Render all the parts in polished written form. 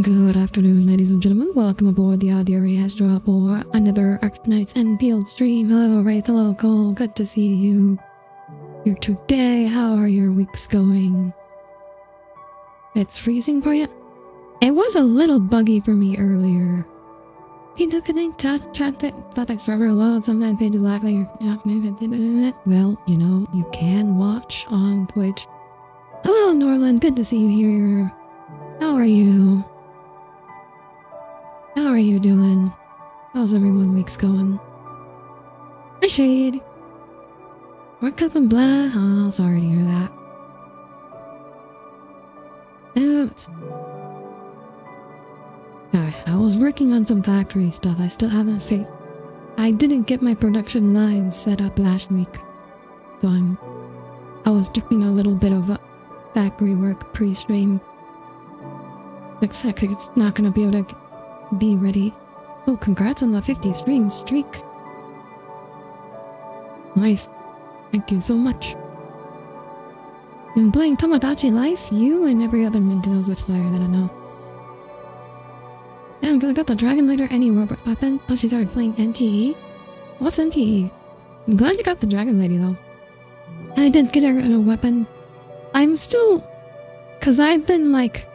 Good afternoon, ladies and gentlemen. Welcome aboard the Audire Astra for another Arknights Endfield stream. Hello, Wraith. Hello, Cole. Good to see you here today. How are your weeks going? It's freezing for you? It was a little buggy for me earlier. Can disconnect chat that forever load. Sometimes pages lag like well, you know, you can watch on Twitch. Hello, Norland. Good to see you here. How are you? How are you doing? How's everyone's week's going? Hi, Shade. We're cousin blah. Oh, sorry to hear that. Oops. Alright, I was working on some factory stuff. I still haven't I didn't get my production lines set up last week. So I was doing a little bit of factory work pre-stream. Looks like it's not gonna be able to be ready. Oh, congrats on the 50 stream streak. Life. Thank you so much. I'm playing Tomodachi Life, you and every other Nintendo Switch player that I know. And I got the Dragon Later Anywhere weapon, plus she started playing NTE. What's NTE? I'm glad you got the Dragon Lady though. I did get her a weapon. I'm still... Cause I've been like...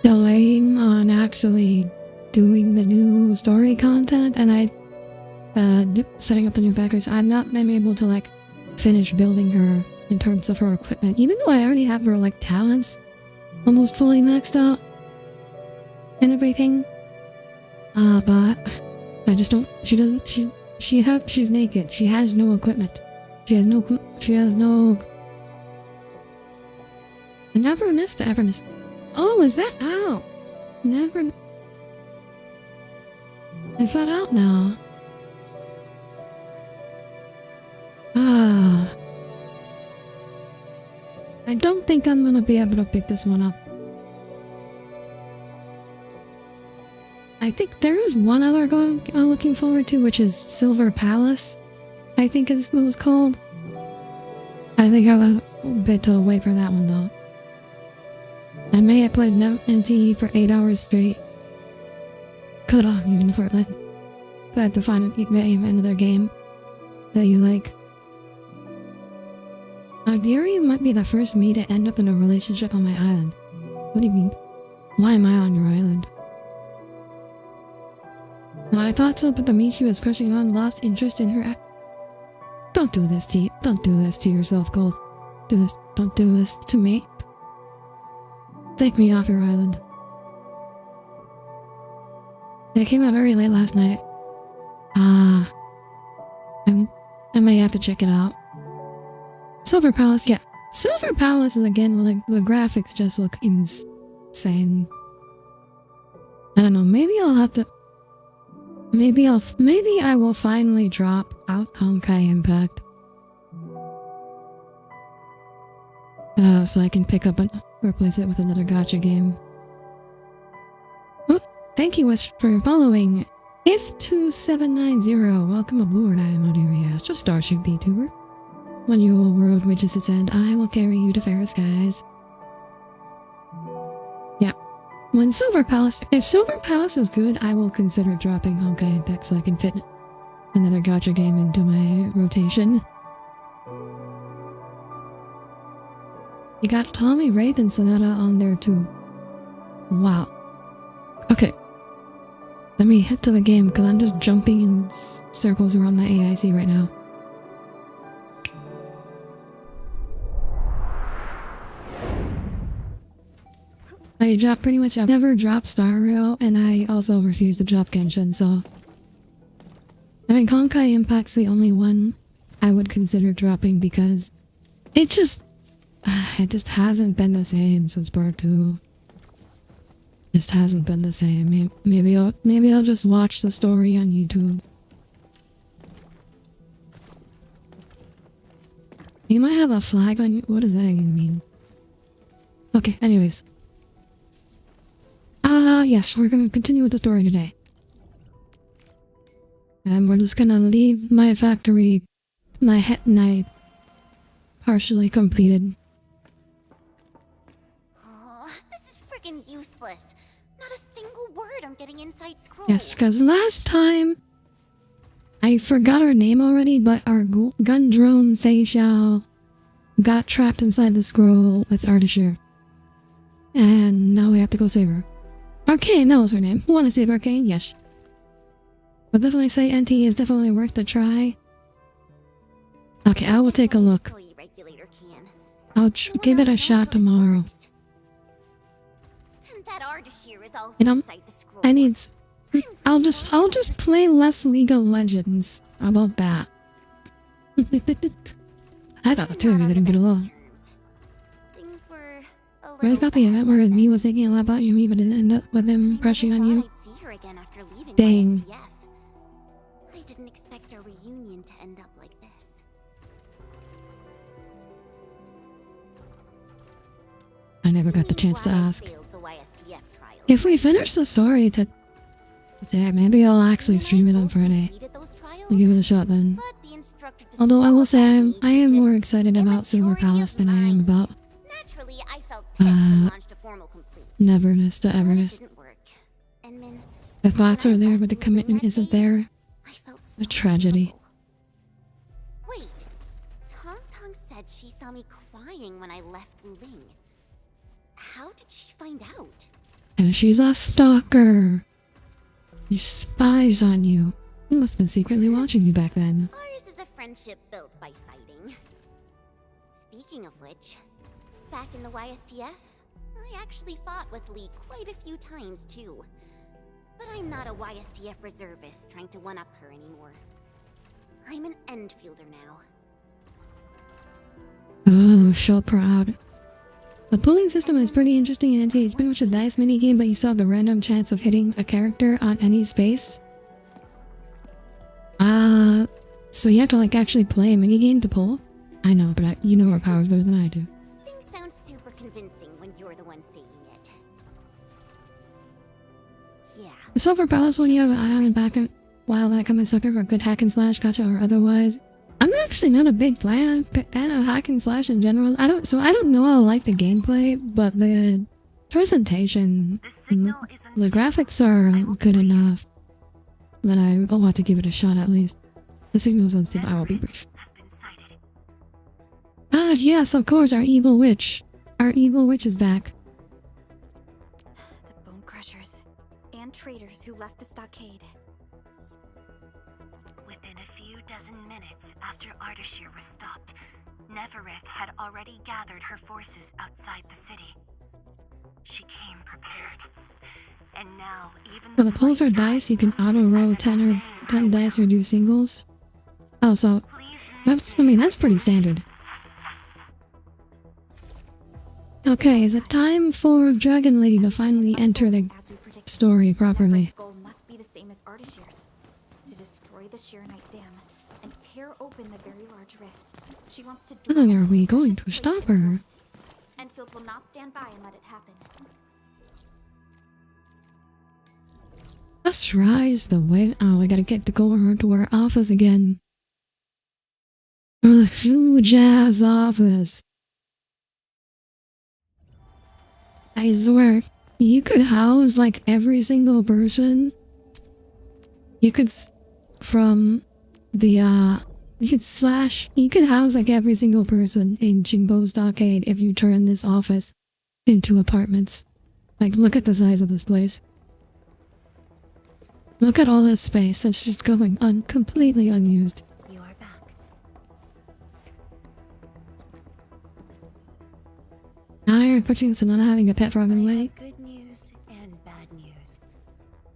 delaying on actually doing the new story content, and setting up the new factories. I've not been able to like finish building her in terms of her equipment, even though I already have her like talents almost fully maxed out and everything. But I just don't. She doesn't. She's naked. She has no equipment. She has no. Neverness to Everness. Oh, is that out? Never. Is that out now? Ah. I don't think I'm gonna be able to pick this one up. I think there is one other I'm looking forward to, which is Silver Palace, I think is what it was called. I think I have a bit to wait for that one though. I may have played NTE for 8 hours straight. Could have, even for like glad to find another game that you like. Audire might be the first me to end up in a relationship on my island. What do you mean? Why am I on your island? No, I thought so, but the me she was crushing on lost interest in her. Don't do this to yourself, Cole. Don't do this to me. Take me off your island. They came out very late last night. I may have to check it out. Silver Palace, yeah. Silver Palace is again, like, the graphics just look insane. I don't know, maybe I'll have to... Maybe I will finally drop out Honkai Impact. So I can pick up and replace it with another gacha game. Oh, thank you for following. If2790, welcome aboard. I am Audire Astra, starship vtuber. When your world reaches its end, I will carry you to fairer skies. Yeah. If Silver Palace is good, I will consider dropping Honkai Impact so I can fit another gacha game into my rotation. You got Tommy, Wraith, and Sonata on there too. Wow. Okay. Let me head to the game because I'm just jumping in circles around my AIC right now. I drop pretty much. I've never dropped Star Rail, and I also refuse to drop Genshin, so... I mean, Honkai Impact's the only one I would consider dropping because it just hasn't been the same since Part 2. Just hasn't been the same. Maybe I'll just watch the story on YouTube. You might have a flag on you. What does that even mean? Okay, anyways. Yes, we're gonna continue with the story today. And we're just gonna leave my factory, my partially completed. Oh, this is freaking useless. getting inside scroll. Yes, because last time I forgot her name already, but our gun drone Fei Xiao got trapped inside the scroll with Artichair. And now we have to go save her. Arcane, that was her name. Want to save Arcane? Yes. I'll definitely say NT is definitely worth a try. Okay, I will take a look. I'll give it a shot tomorrow. You know, I'll just play less League of Legends. How about that? I thought the two of you didn't get along. Where's about the event where me was thinking a lot about you, but didn't end up with him crushing on you? Dang. I didn't expect our reunion to end up like this. I never got the chance to ask. If we finish the story today, maybe I'll actually stream it on Friday. I'll give it a shot then. Although I will say I am more excited about Silver Palace than I am about Neverness to Everness. The thoughts are there, but the commitment isn't there. A tragedy. Wait, Tong Tong said she saw me crying when I left Wuling. How did she find out? And she's a stalker. She spies on you. He must have been secretly watching you back then. Ours is a friendship built by fighting. Speaking of which, back in the YSTF, I actually fought with Lee quite a few times too. But I'm not a YSTF reservist trying to one-up her anymore. I'm an Endfielder now. Oh, so proud. The pulling system is pretty interesting and it's pretty much a dice minigame, but you still have the random chance of hitting a character on any space. So you have to like actually play a minigame to pull? I know, but you know her powers better than I do. Things sound super convincing when you're the one saying it. Yeah. The Silver Palace one you have an eye on back a while back, I'm a sucker for a good hack and slash, gotcha or otherwise. I'm actually not a big fan of hack and slash in general. I don't know how I like the gameplay, but the presentation, the graphics are good enough that I want to give it a shot at least. The signal's unstable. I will be brief. Ah, yes, of course, our evil witch. Our evil witch is back. The bone crushers and traitors who left the stockade. Within a few dozen minutes after Artichair was stopped, Neverith had already gathered her forces outside the city. She came prepared. And now even For the pulls or dice, you can auto-roll 10 dice or do singles. Oh, so that's pretty standard. Okay, is it time for Dragon Lady to finally enter the story properly? Her goal must be the same as Artichair's, to destroy the Sharonite Dam and tear open the very large rift. She wants to do How are we going to stop her? Endfield will not stand by and let it happen. Let's rise the way. Oh, I gotta get to go over to our office again. The huge ass office. I swear, you could house like every single person. You could you could house like every single person in Jingbo Stockade if you turn this office into apartments. Like, look at the size of this place. Look at all this space that's just going completely unused. You are back. Now you're pushing some not having a pet frog in the way. good news and bad news.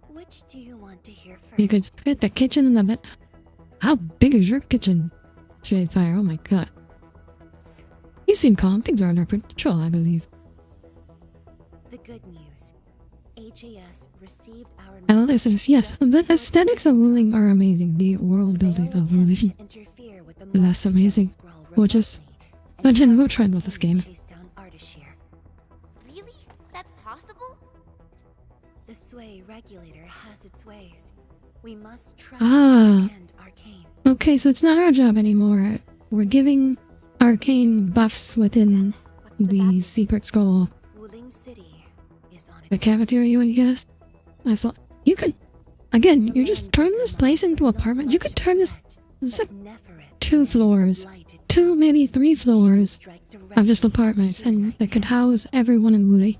Which do you want to hear first? You could fit the kitchen in the bed. How big is your kitchen? Shadefire, oh my god. You seem calm. Things are under control, I believe. The good news. AJS received our And listeners, yes, the aesthetics of Wuling are amazing. The world building of Wuling, less amazing. Which is, imagine we'll try about this game. Really? That's possible? The sway regulator has its ways. We must trust Ah. and arcane. Okay, so it's not our job anymore. We're giving arcane buffs within the secret scroll. Wuling City is on its The cafeteria, you would guess? I saw. You could, again, you just turn this place into apartments. You could turn this, it's like 2 floors, 2, maybe 3 floors of just apartments, and that could house everyone in Woody.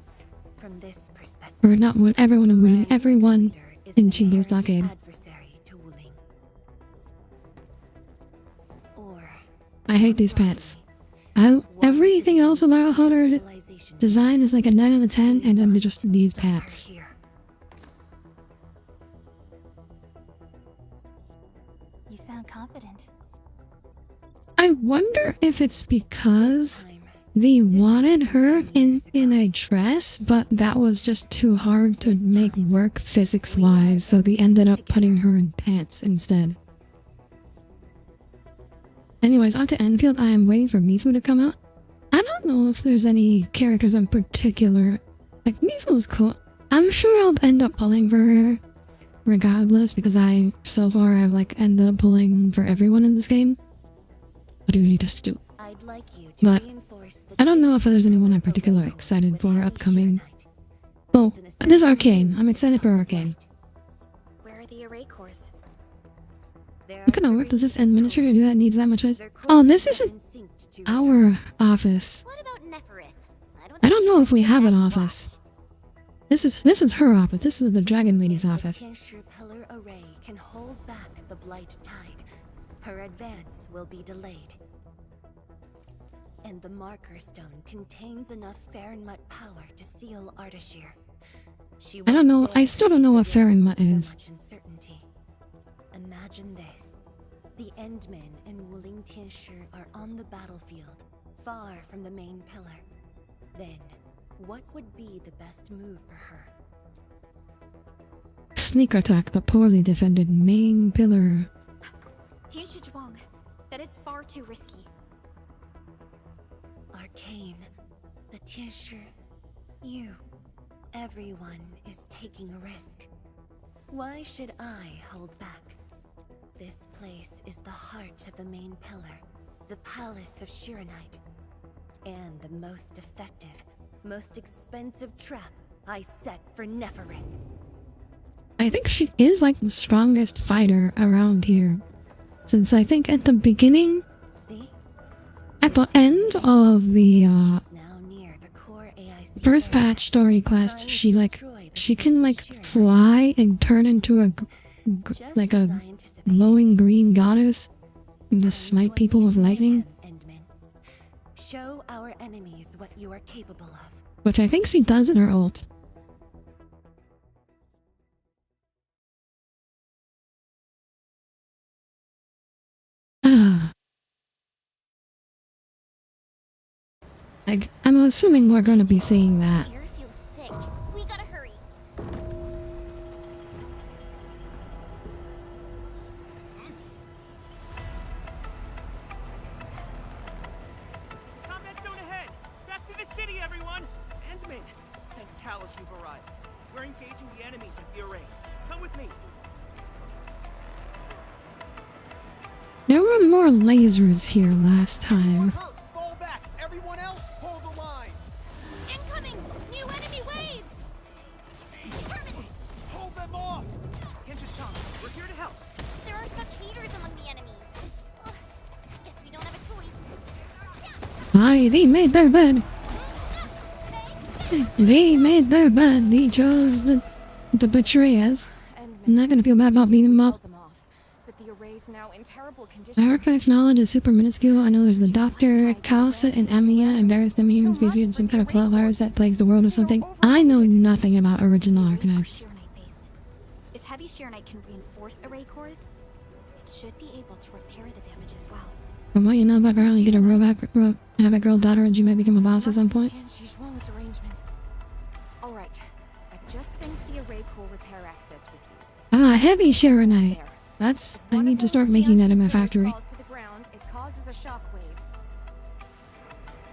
From this perspective, Or not Woody, everyone in Woody, everyone in Chingo Stockade. I hate these pets. Everything else about her design is like a 9 out of 10, and then just these pets. You sound confident. I wonder if it's because they wanted her in a dress, but that was just too hard to make work physics-wise, so they ended up putting her in pants instead. Anyways, on to Endfield. I am waiting for Mifu to come out. I don't know if there's any characters in particular. Like, Mifu's cool. I'm sure I'll end up pulling for her regardless, because so far I've like ended up pulling for everyone in this game. What do you need us to do? But I don't know if there's anyone I'm particularly excited for upcoming. Oh, there's Arcane. I'm excited for Arcane. Where are the array cores? What kind of work does this administrator do that needs that much ice? Oh, this isn't our office. What about Neferith? I don't know if we have an office. This is her office. This is the Dragon Lady's office. The Tinsure Pillar Array can hold back the Blight Tide. Her advance will be delayed. And the Marker Stone contains enough Farenmut power to seal Ardashir. I don't know. I still don't know what Farenmut is. Imagine this. The Endmen and Wuling Tinsure are on the battlefield, far from the main pillar. Then, what would be the best move for her? Sneak attack the poorly defended main pillar. Tianshi Zhuang. That is far too risky. Arcane, the Tinsure, you, everyone is taking a risk. Why should I hold back? This place is the heart of the main pillar, the Palace of Shiranite, and the most effective, most expensive trap I set for Neferith. I think she is like the strongest fighter around here. Since I think at the beginning, See? at the end of the Now near the core AIC first patch story quest, she can like fly and turn into a like a glowing green goddess and just smite people with lightning, Show our enemies what you are capable of. which I think she does in her ult. I'm assuming we're going to be seeing that. Air feels thick. We gotta hurry. Combat zone ahead! Back to the city, everyone! Endman! Thank Talus you've arrived. We're engaging the enemies at the array. Come with me. There were more lasers here last time. Fall back! Everyone else, hold the line! Incoming! New enemy waves! Determined! Hold them off! Tianshi-chan, we're here to help. There are spectators among the enemies. Ugh, guess we don't have a choice. Aye, they made their bed. They made their bed. They chose to betray us. I'm not gonna feel bad about beating them up. My archive knowledge is super minuscule. I know there's the Doctor, Kalsa, and Amiya, and various demi-human species, and some kind of cloud virus that plagues the world or something. I know nothing about original Arknights. If heavy Shiranite can reinforce array cores, it should be able to repair the damage as well. From what you know about girl, you get a have a girl daughter, and you may become a boss at some point. Alright, I've just synced the array core repair access with you. Ah, heavy Shiranite. I need to start making that in my factory. Falls to the ground, it causes a shockwave.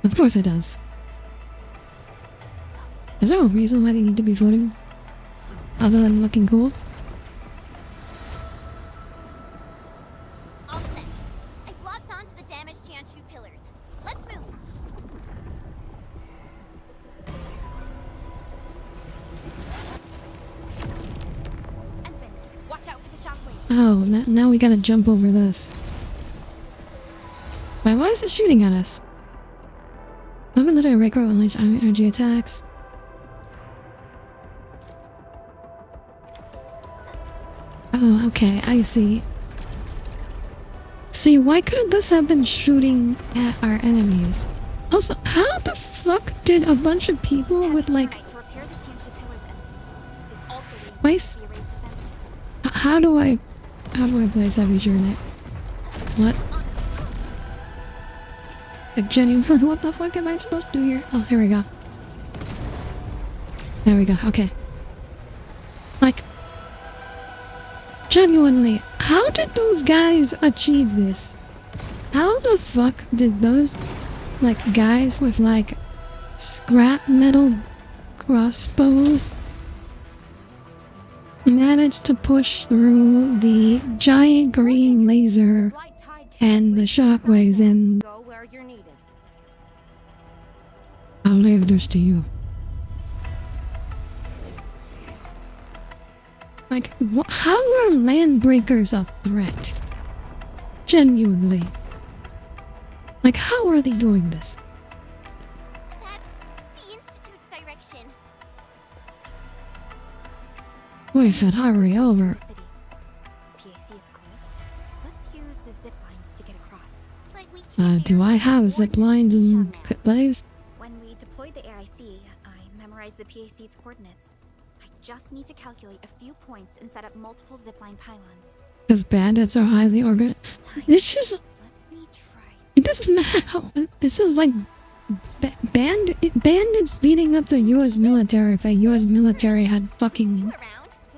Of course it does. Is there a reason why they need to be floating? Other than looking cool? All set. I've locked onto the damaged Tianshu pillars. Let's move. Oh, now we gotta jump over this. Why is it shooting at us? Open the array core unleash energy attacks. Oh, okay, I see. See, why couldn't this have been shooting at our enemies? Also, how the fuck did a bunch of people with like... Place? How do I place heavy journey? What? Like, genuinely, what the fuck am I supposed to do here? Oh, here we go. There we go, okay. Like, genuinely, how did those guys achieve this? How the fuck did those, like, guys with, like, scrap metal crossbows manage to push through the giant green laser and the shockwaves and... Go where you're needed. I'll leave this to you. Like, how are landbreakers a threat? Genuinely. Like, how are they doing this? That's the Institute's direction. We should hurry over. City. PAC is close. Let's use the zip lines to get across. But we can't Do I have zip lines and place? When we deployed the AIC, I memorized the PAC's coordinates. I just need to calculate a few points and set up multiple zipline pylons. Because bandits are highly organized. It's just... Let me try. It doesn't matter. This is like... bandits beating up the US military if the US military had fucking around.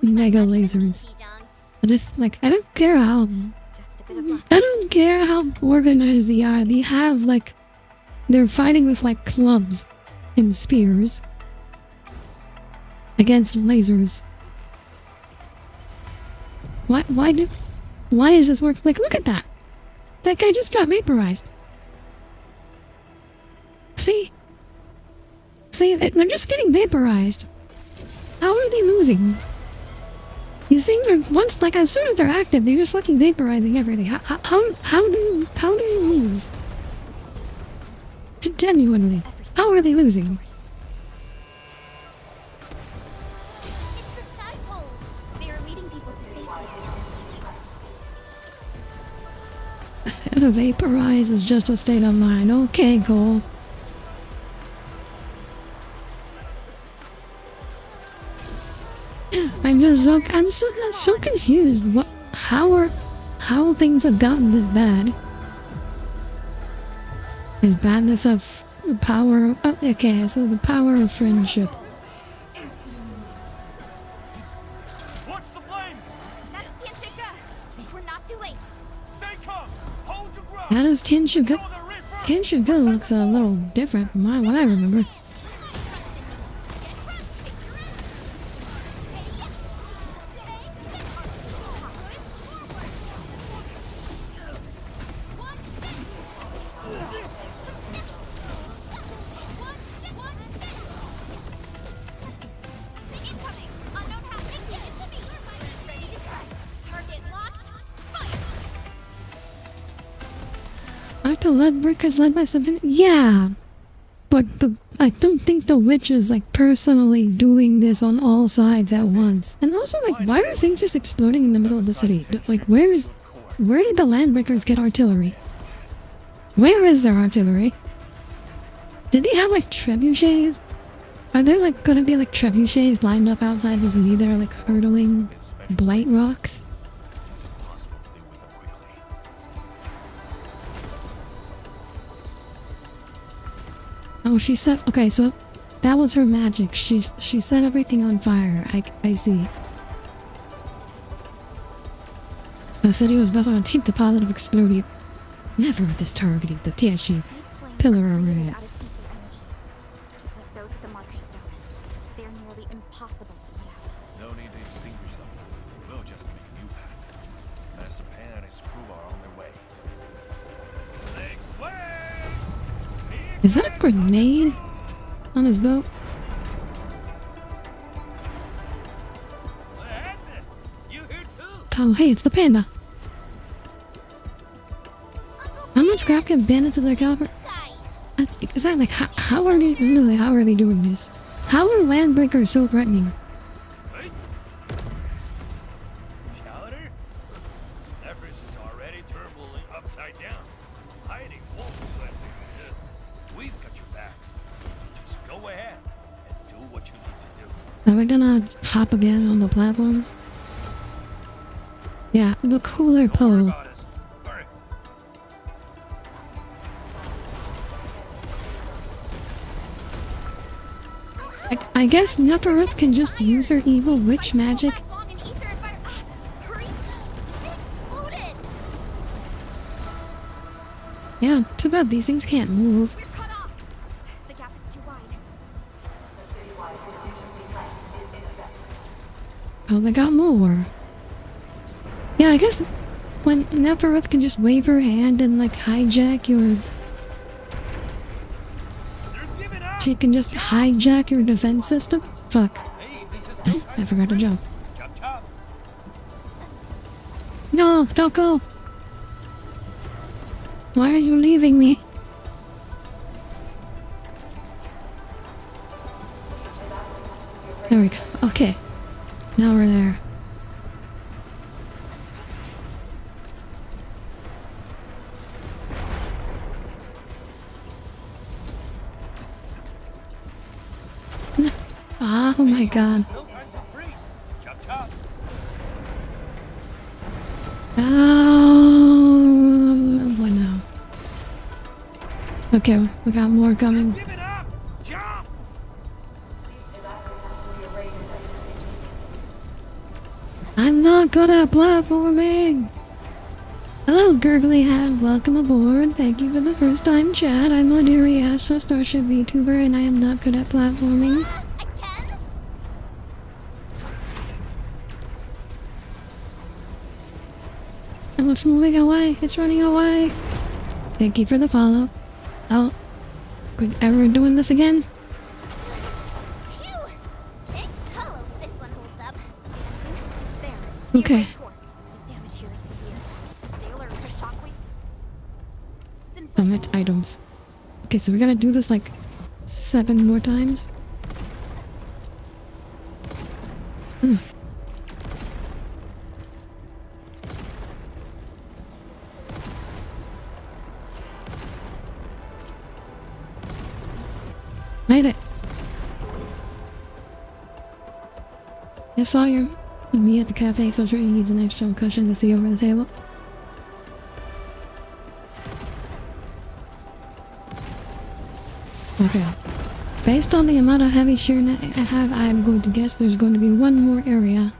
mega lasers. But if, like, I don't care how... Just a bit of luck. I don't care how organized they are. They have, like... They're fighting with, like, clubs and spears against lasers. Why does this work? Like, look at that! That guy just got vaporized. See? See, they're just getting vaporized. How are they losing? These things are, once, like, as soon as they're active, they're just fucking vaporizing everything. How do you lose? Genuinely. How are they losing? It's the sky poles. They are leading people to safety. The vaporize is just a state of mind. Okay, cool. I'm so confused. How things have gotten this bad? Is badness of the power of, oh, okay, so the power of friendship. Watch the flames! That's Tianchika! We're not too late. Stay calm! Hold your ground! That is Tianchika. Tianchika looks a little different from what I remember. Aren't the Leadbreakers led by something? Yeah! But I don't think the witch is, like, personally doing this on all sides at once. And also, like, why are things just exploding in the middle of the city? Like, where did the Landbreakers get artillery? Where is their artillery? Did they have, like, trebuchets? Are there, like, gonna be, like, trebuchets lined up outside the city that are, like, hurtling blight rocks? Oh, she set... Okay, so that was her magic. She set everything on fire. I see. The city was built on a deep deposit of explosive. Never this targeting the Tianchi pillar array. Just like those at the marker stone. They are nearly impossible to put out. No need to extinguish them. We'll just make a new path. Master Pan and his crew are on their way. Is that a grenade on his boat? Oh, hey, it's the panda. How much crap can bandits of their caliber? Is that like, how are they, literally, how are they doing this? How are landbreakers so threatening? Hey! Chowder? Everest is already turbulent upside down. Hiding wolves. We've got your backs. Just go ahead and do what you need to do. Are we gonna hop again on the platforms? Yeah, the cooler Don't worry pole. about us. Hurry. I guess Nefereth can just use her evil witch magic. Hurry! It exploded! Yeah, too bad these things can't move. We're cut off. The gap is too wide. Oh, they got more. Yeah, I guess when Nefereth can just wave her hand and like hijack your... You're giving up! She can just hijack your defense system? Fuck. Hey, this is no time I forgot to jump. Chop chop. No, don't go! Why are you leaving me? There we go. Okay. Now we're there. Oh my god. No time to freeze. Chop chop. Oh, what now? Okay, we got more coming. Give it up! Jump! I'm not good at platforming! Hello, Gurgly Hat. Welcome aboard. Thank you for the first time chat. I'm Audire Astra, starship vtuber, and I am not good at platforming. I can? Oh, it's moving away. It's running away. Thank you for the follow. Oh, could ever doing this again? Phew! Big Talos, this one holds up. It's there. Okay. Core. The damage here is severe. Stay alert for shockwave. It's in Summit items. Okay, so we gotta do this like 7 more times. Made it. I saw your me at the cafe, so sure he needs an extra cushion to see over the table. Okay. Based on the amount of heavy shear net I have, I'm going to guess there's going to be one more area.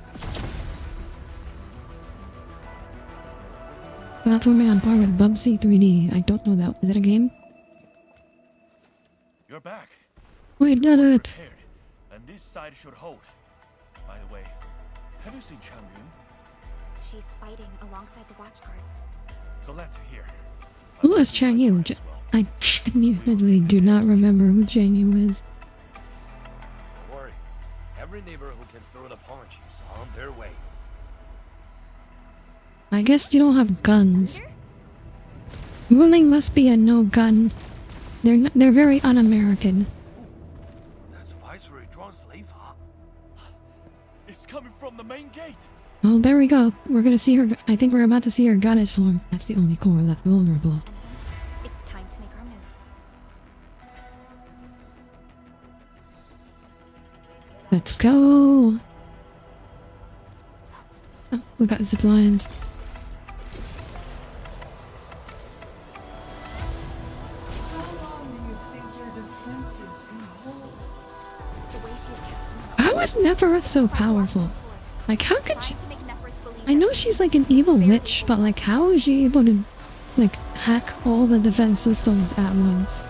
Platforming on par with Bubsy 3D. I don't know that. Is it a game? You're back. We did it! Prepared. And this side should hold. By the way, have you seen Chang Yun? She's fighting alongside the watch guards. Glad to hear. Who is Chang Yu? I genuinely do not remember who Chang Yu is. Don't worry. Every neighbor who can throw the punch is on their way. I guess you don't have guns. Ruling must be a no gun. They're very un-American. That's Viceroy Zhuang's slave, huh? It's coming from the main gate. Oh, there we go. We're gonna see her. I think we're about to see her goddess form. That's the only core left vulnerable. It's time to make our move. Let's go. Oh, we got zip lines. How is Nefereth so powerful? Like, how could she... To make Nefereth believe I know she's like an evil witch, but like, how is she able to, like, hack all the defense systems at once?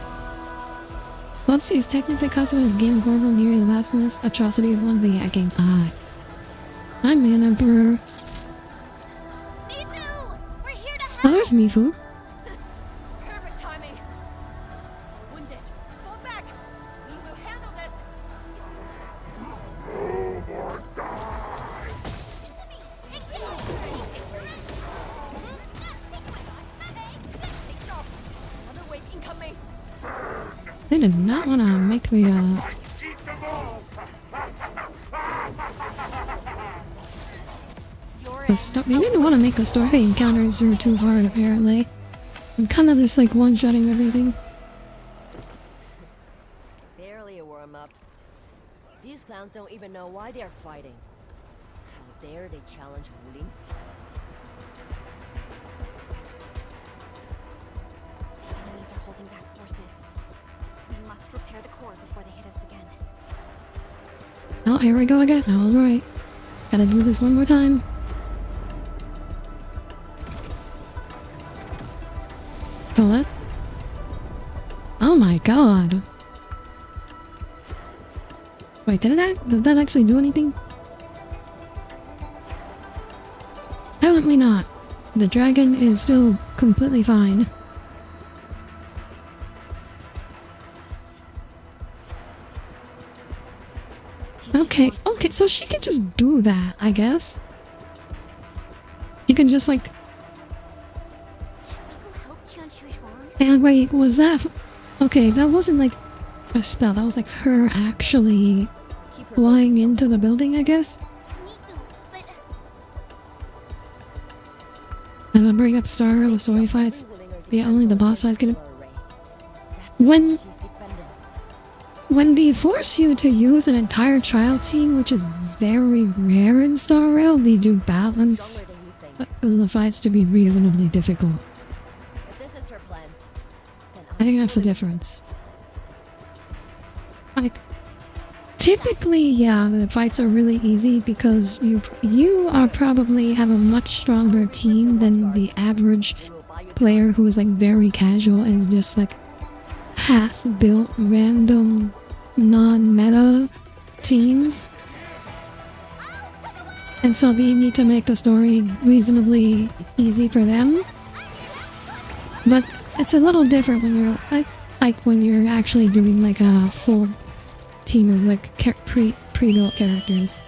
Whoopsie is technically considered a game portal near the last atrocity of one of the hacking. Ah. I'm an emperor. Mifu! We're here to Oh, help! there's Mifu. perfect timing. Wounded. Fall back. We will handle this. It's me! They did not want to make the they didn't want to make the story encounters are too hard, apparently. I'm kind of just like one-shotting everything. Barely a warm-up. These clowns don't even know why they're fighting. How dare they challenge Wu Ling? The enemies are holding back forces. We must repair the core before they hit us again. Oh, here we go again. I was right. Gotta do this one more time. Oh, what? Oh my god. Wait, did that actually do anything? Apparently not. The dragon is still completely fine. Okay, so she can just do that, I guess. You can just like... And wait, was that... Okay, that wasn't like a spell, that was like her actually flying into the building, I guess? And then bring up Star Rail story fights. Yeah, only the boss fights get... When they force you to use an entire trial team, which is very rare in Star Rail, they do balance the fights to be reasonably difficult. I think that's the difference. Like, typically, yeah, the fights are really easy because you are probably have a much stronger team than the average player who is like very casual and is just like half-built random non-meta teams. And so they need to make the story reasonably easy for them. But it's a little different when you're like when you're actually doing like a full team of like pre-built characters.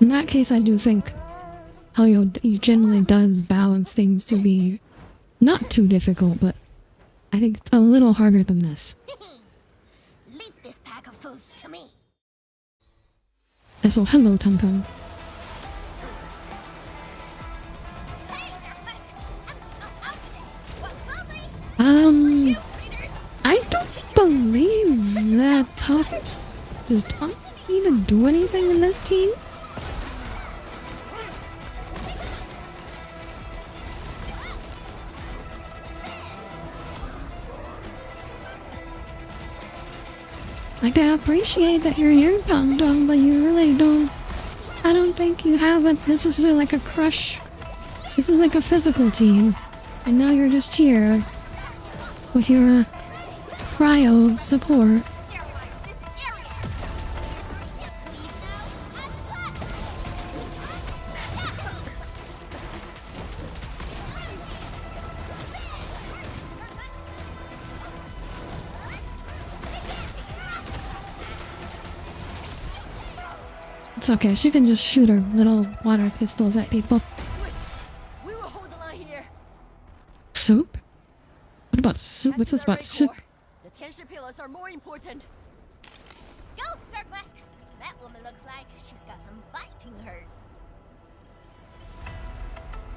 In that case, I do think Helio generally does balance things to be not too difficult, but I think a little harder than this. Leave this pack of foes to me. And so, hello, Tum-Tum. I don't believe that Tuft does not even do anything in this team. Like, I appreciate that you're here, Tum-Tum, but you really don't... I don't think you have it. This is like a crush. This is like a physical team. And now you're just here with your cryo support. It's okay, she can just shoot her little water pistols at people. We will hold the line here. Soup? What about soup? What's this about soup? The tension pillars are more important. Go, Dark Mask. That woman looks like she's got some fighting hurt.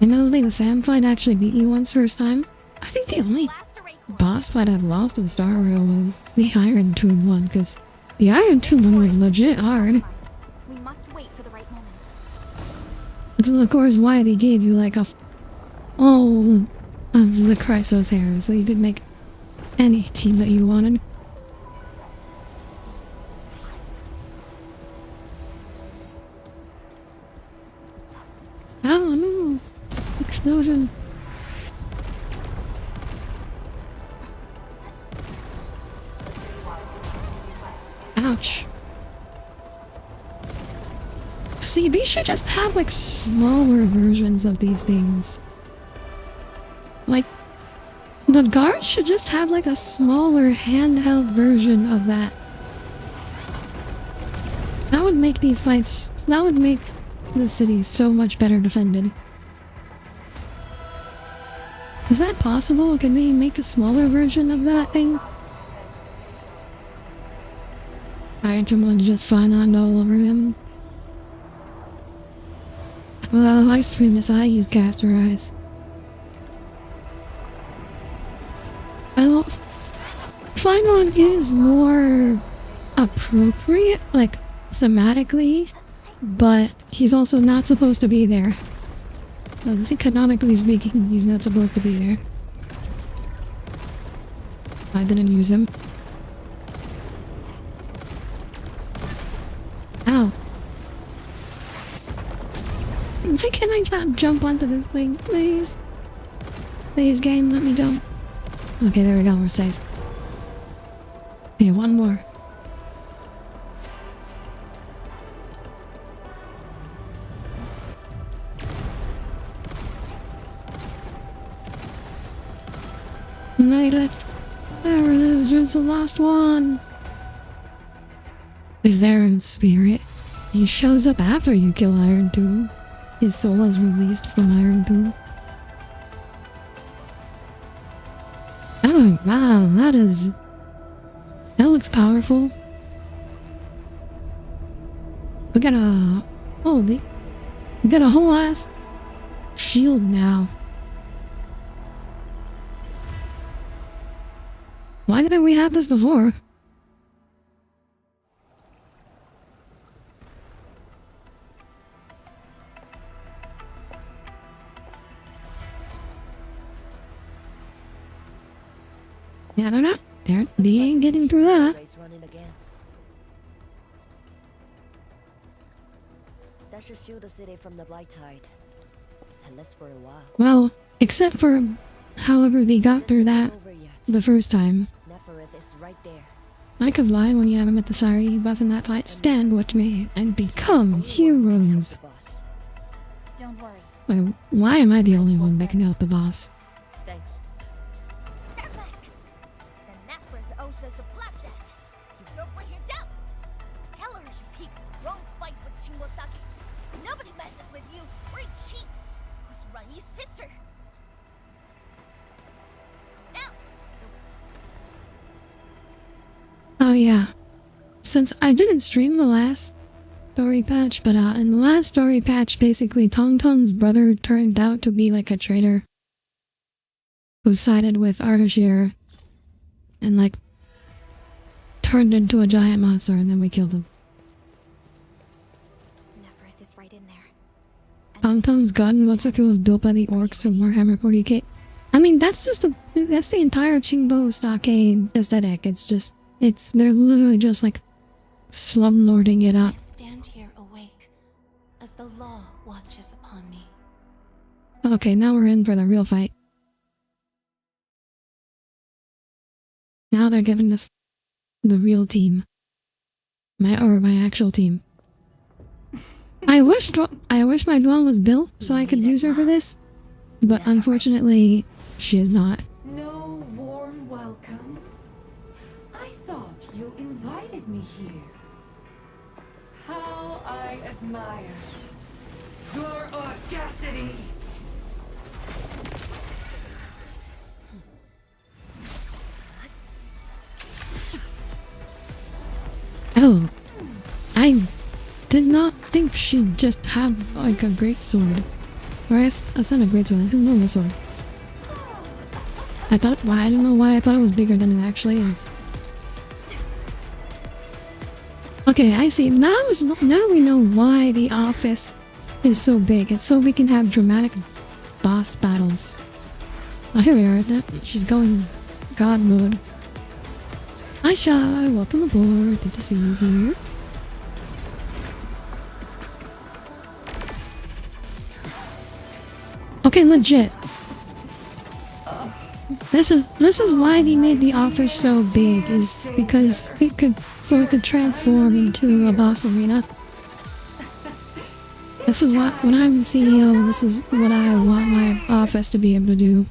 Admittedly, the sand fight actually beat you once first time. I think the only boss fight I've lost in Star Rail was the Iron Tomb one, because the Iron Tomb one was legit hard. We must wait for the right moment. Which is of course why they gave you like all of the Chrysos hair, so you could make any team that you wanted. Oh no! Explosion! Ouch. See, we should just have like smaller versions of these things. Like, the guards should just have like a smaller handheld version of that. That would make these fights, that would make the city so much better defended. Is that possible? Can they make a smaller version of that thing? Iron Trim just fun on all over him. Well, I stream this, I use caster eyes. Well, Flygon is more appropriate, like, thematically, but he's also not supposed to be there. I think canonically speaking, he's not supposed to be there. I didn't use him. Ow. Why can't I not jump onto this thing, please? Please, game, let me jump. Okay, there we go, we're safe. Okay, one more. Made it. There it is, there's the last one. Is there in spirit? He shows up after you kill Iron Tomb. His soul is released from Iron Tomb. Oh wow, that looks powerful. We got a we got a whole ass shield now. Why didn't we have this before? Yeah, they're not. They ain't getting through that. That should shield the city from the blight tide. At least for a while. Well, except for however they got through that the first time. Neferith is right there. I could lie when you haven't met the Sari buff in that fight. Stand with me and become heroes. Don't worry. Wait, why am I the only one making out the boss? Thanks. Mask! The Neferith owes us a blood debt. You go bring her down. Tell her she peaked the wrong fight with Shimosaki. Nobody messes with you. We're Chief, who's Rai's sister. Now, Oh yeah. Since I didn't stream the last story patch, but in the last story patch, basically Tong Tong's brother turned out to be like a traitor who sided with Ardashir and like turned into a giant monster, and then we killed him. Neferith is right in there. Tong Tong's gun looks like it was built by the orcs from Warhammer 40k. I mean, that's the entire Qingbo stockade aesthetic. They're literally just like slumlording it up. I stand here awake as the law watches upon me. Okay, now we're in for the real fight. Now they're giving us the real team. My actual team. I wish my Dwell was built so I could use her for this, but unfortunately, she is not. No warm welcome. I thought you invited me here. How I admire your audacity! Oh, I did not think she'd just have like a great sword. Or that's not a great sword, it's a normal sword. I don't know why I thought it was bigger than it actually is. Okay, I see. Now we know why the office is so big. It's so we can have dramatic boss battles. Oh, here we are. She's going god mode. Hi, Shy. Welcome aboard. Good to see you here. Okay, legit. This is why they made the office so big, is because it could transform into a boss arena. This is what, when I'm CEO, this is what I want my office to be able to do.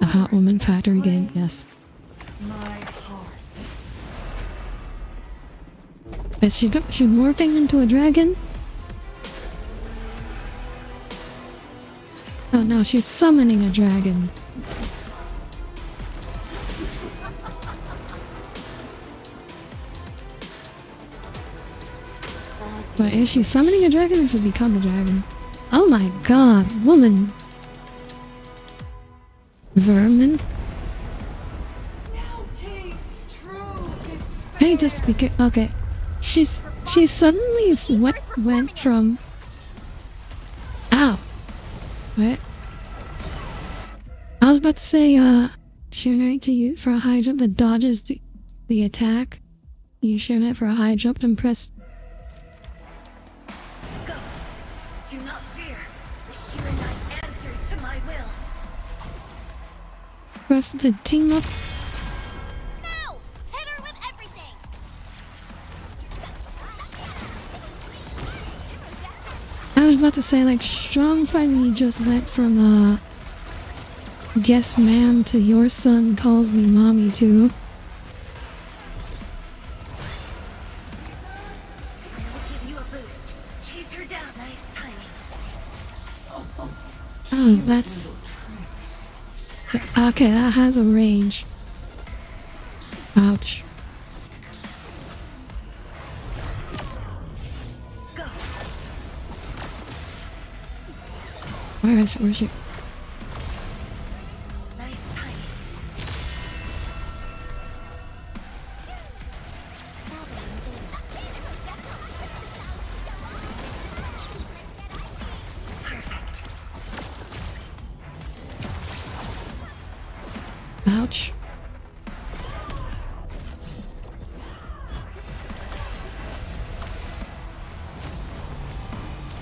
A Hot Woman Factory game, yes. Is she morphing into a dragon? Oh no, she's summoning a dragon. But is she summoning a dragon or should become a dragon? Oh my god, woman. Vermin? Now taste true despair. Hey, just speak it. Okay. She suddenly went from. Ow. What? I was about to say, shooting to you for a high jump that dodges the attack. You shoot it for a high jump and press. Go. Do not fear. The Sheer Knight answers to my will. Press the team up. No! Hit her with everything! I was about to say, like, strong finally just went from, yes ma'am to your son calls me mommy to. I will give you a boost. Chase her down. Nice timing. Oh, that's. Okay, that has a range. Ouch. Go. Where is she? Nice timing. Perfect. Ouch.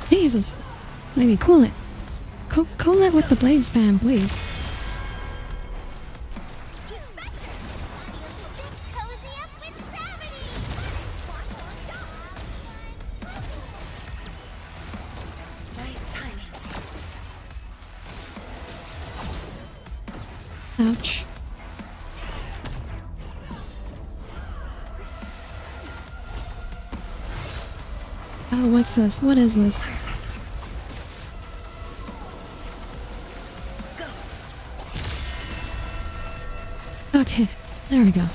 Jesus. Maybe cool it. Cool it with the blade spam, please. Cozy up with gravity! Nice timing. Ouch. Oh, what's this? What is this? Okay, there we go.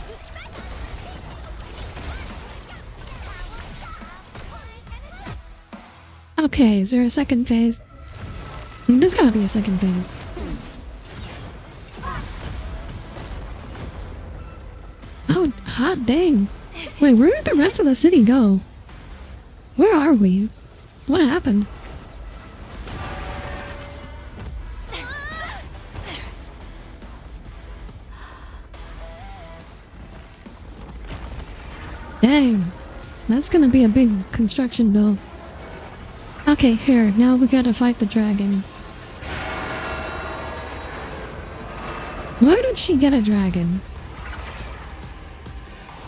Okay, is there a second phase? There's gotta be a second phase. Oh, hot dang. Wait, where did the rest of the city go? Where are we? What happened? Dang. That's gonna be a big construction bill. Okay, here, now we gotta fight the dragon. Where did she get a dragon?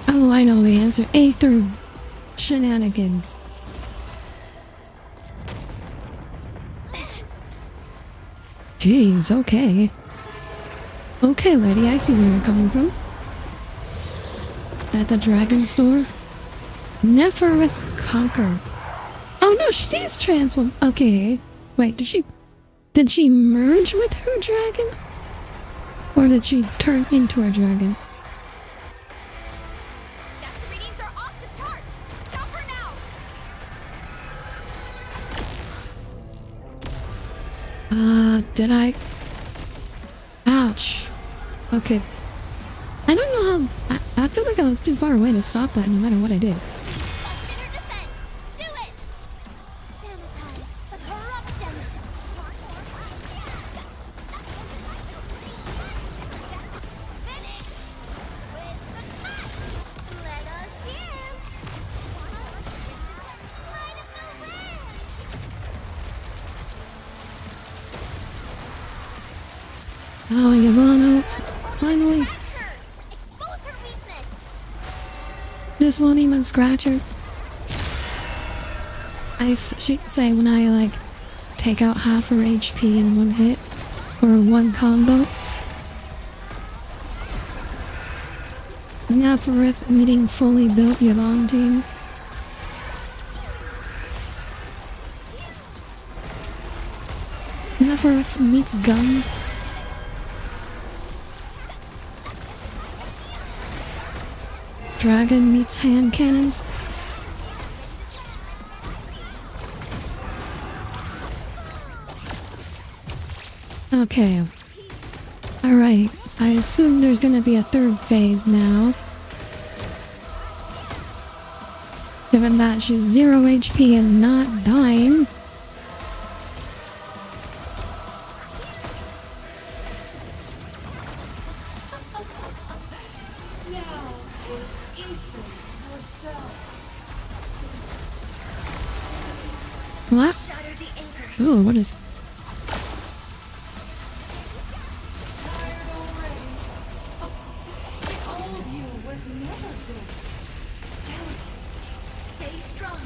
Oh, I know the answer. A through shenanigans. Jeez, okay. Okay, lady, I see where you're coming from. At the dragon store? Never with Conquer. Oh no, she's transformed. Okay. Wait, did she merge with her dragon? Or did she turn into a dragon? Gas readings are off the charts! Stop her now! Did I? Ouch. Okay. I don't know how. I feel like I was too far away to stop that no matter what I did. Busted her defense! Do it! Sanitize the corruption! Finish! With the cut! Let us dance! Light up the way! Oh, Yavano. Finally. Expose her weakness! This won't even scratch her. She say when I like take out half her HP in one hit or one combo. Navareth meeting fully built Yavon team. Nefereth meets guns. Dragon meets hand cannons. Okay. Alright. I assume there's gonna be a third phase now. Given that she's 0 HP and not dying. Now, taste Ethan yourself. What? Shatter the anchors. Ooh, what is... Tired already? The old you was never this delicate. Stay strong.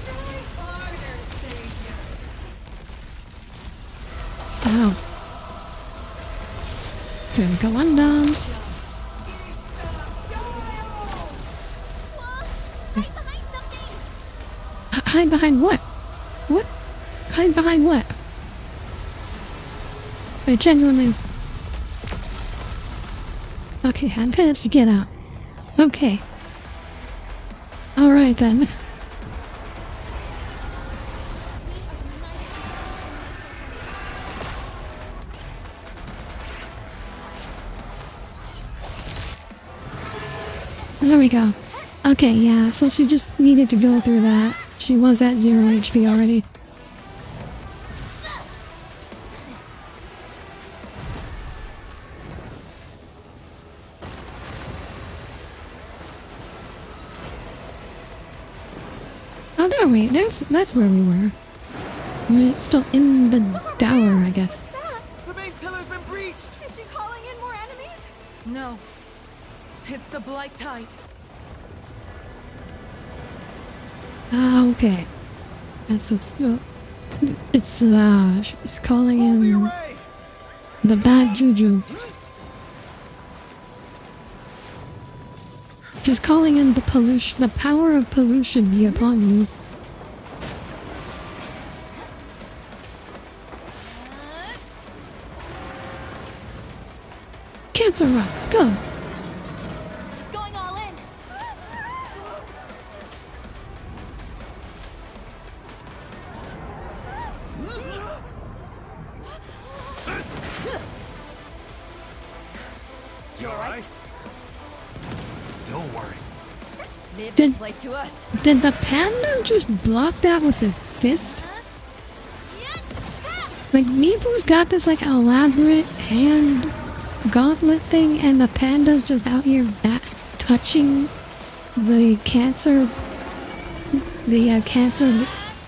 Try harder, Savior. Ow. Good, go on down. Hide behind what? What? Hide behind what? I genuinely... Okay, I managed to get out. Okay. Alright then. There we go. Okay, yeah, so she just needed to go through that. She was at 0 HP already. Oh, there we... that's where we were. I mean, it's still in the tower, I guess. The main pillar's been breached! Is she calling in more enemies? No. It's the Blight Tide. Ah, okay. That's what's... it's, she's calling Hold the in array! the bad juju. She's calling in the pollution... the power of pollution be upon you. Cancer rocks, go! She's going all in. You alright? Don't worry. Leave Did- this place to us. Did the panda just block that with his fist? Like, Miipu's got this, like, elaborate hand gauntlet thing, and the panda's just out here touching the cancer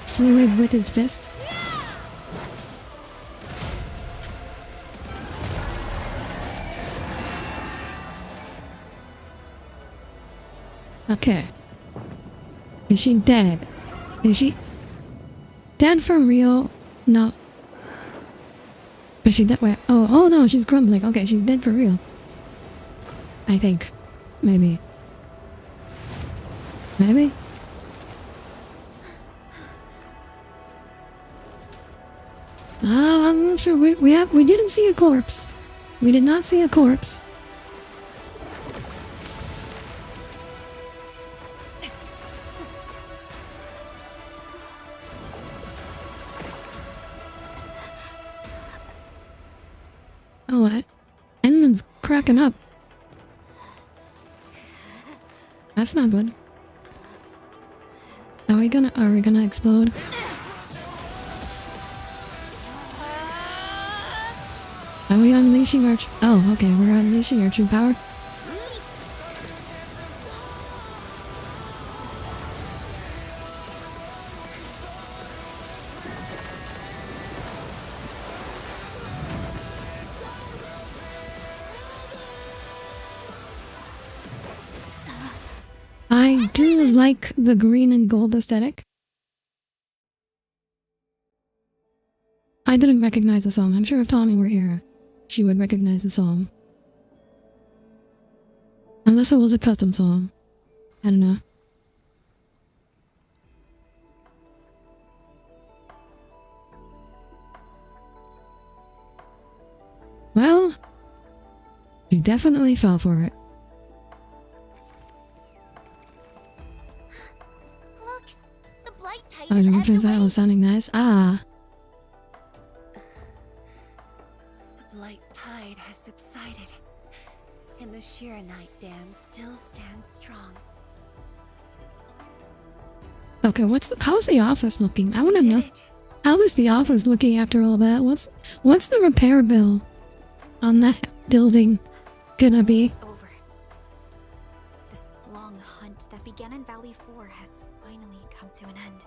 fluid with his fist. Okay. Is she dead? Is she dead for real? No. But she dead? Wait. Oh no, she's grumbling. Okay, she's dead for real. I think. Maybe. Maybe? I'm not sure. We didn't see a corpse. We did not see a corpse. Oh, what? Enlin's cracking up. That's not good. Are we gonna explode? Are we unleashing our oh, okay, we're unleashing our true power. I do like the green and gold aesthetic. I didn't recognize the song. I'm sure if Tommy were here, she would recognize the song. Unless it was a custom song. I don't know. definitely fell for it. Look, the blight tide Oh, is the ebbed reference that away. was sounding nice. Ah. The blight tide has subsided, and the Shiranite Dam still stands strong. Okay, how's the office looking? I want to Did know. it. How is the office looking after all that? What's the repair bill on that building gonna be? It's over. This long hunt that began in Valley 4 has finally come to an end.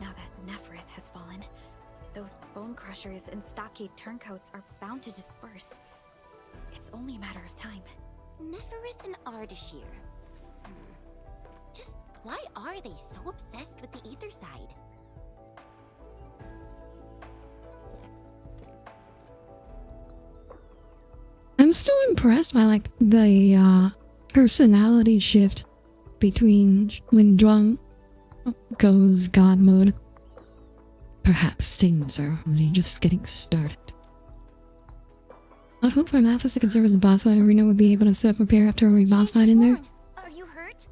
Now that Neferith has fallen, those bone crushers and stockade turncoats are bound to disperse. It's only a matter of time. Neferith and Ardashir. Just why are they so obsessed with the ether side? I'm still impressed by like the personality shift between when Zhuang goes God mode. Perhaps things are only just getting started. I'd hope for an office that could serve as a boss fight arena would be able to self-prepare after every boss fight in there. Are you hurt?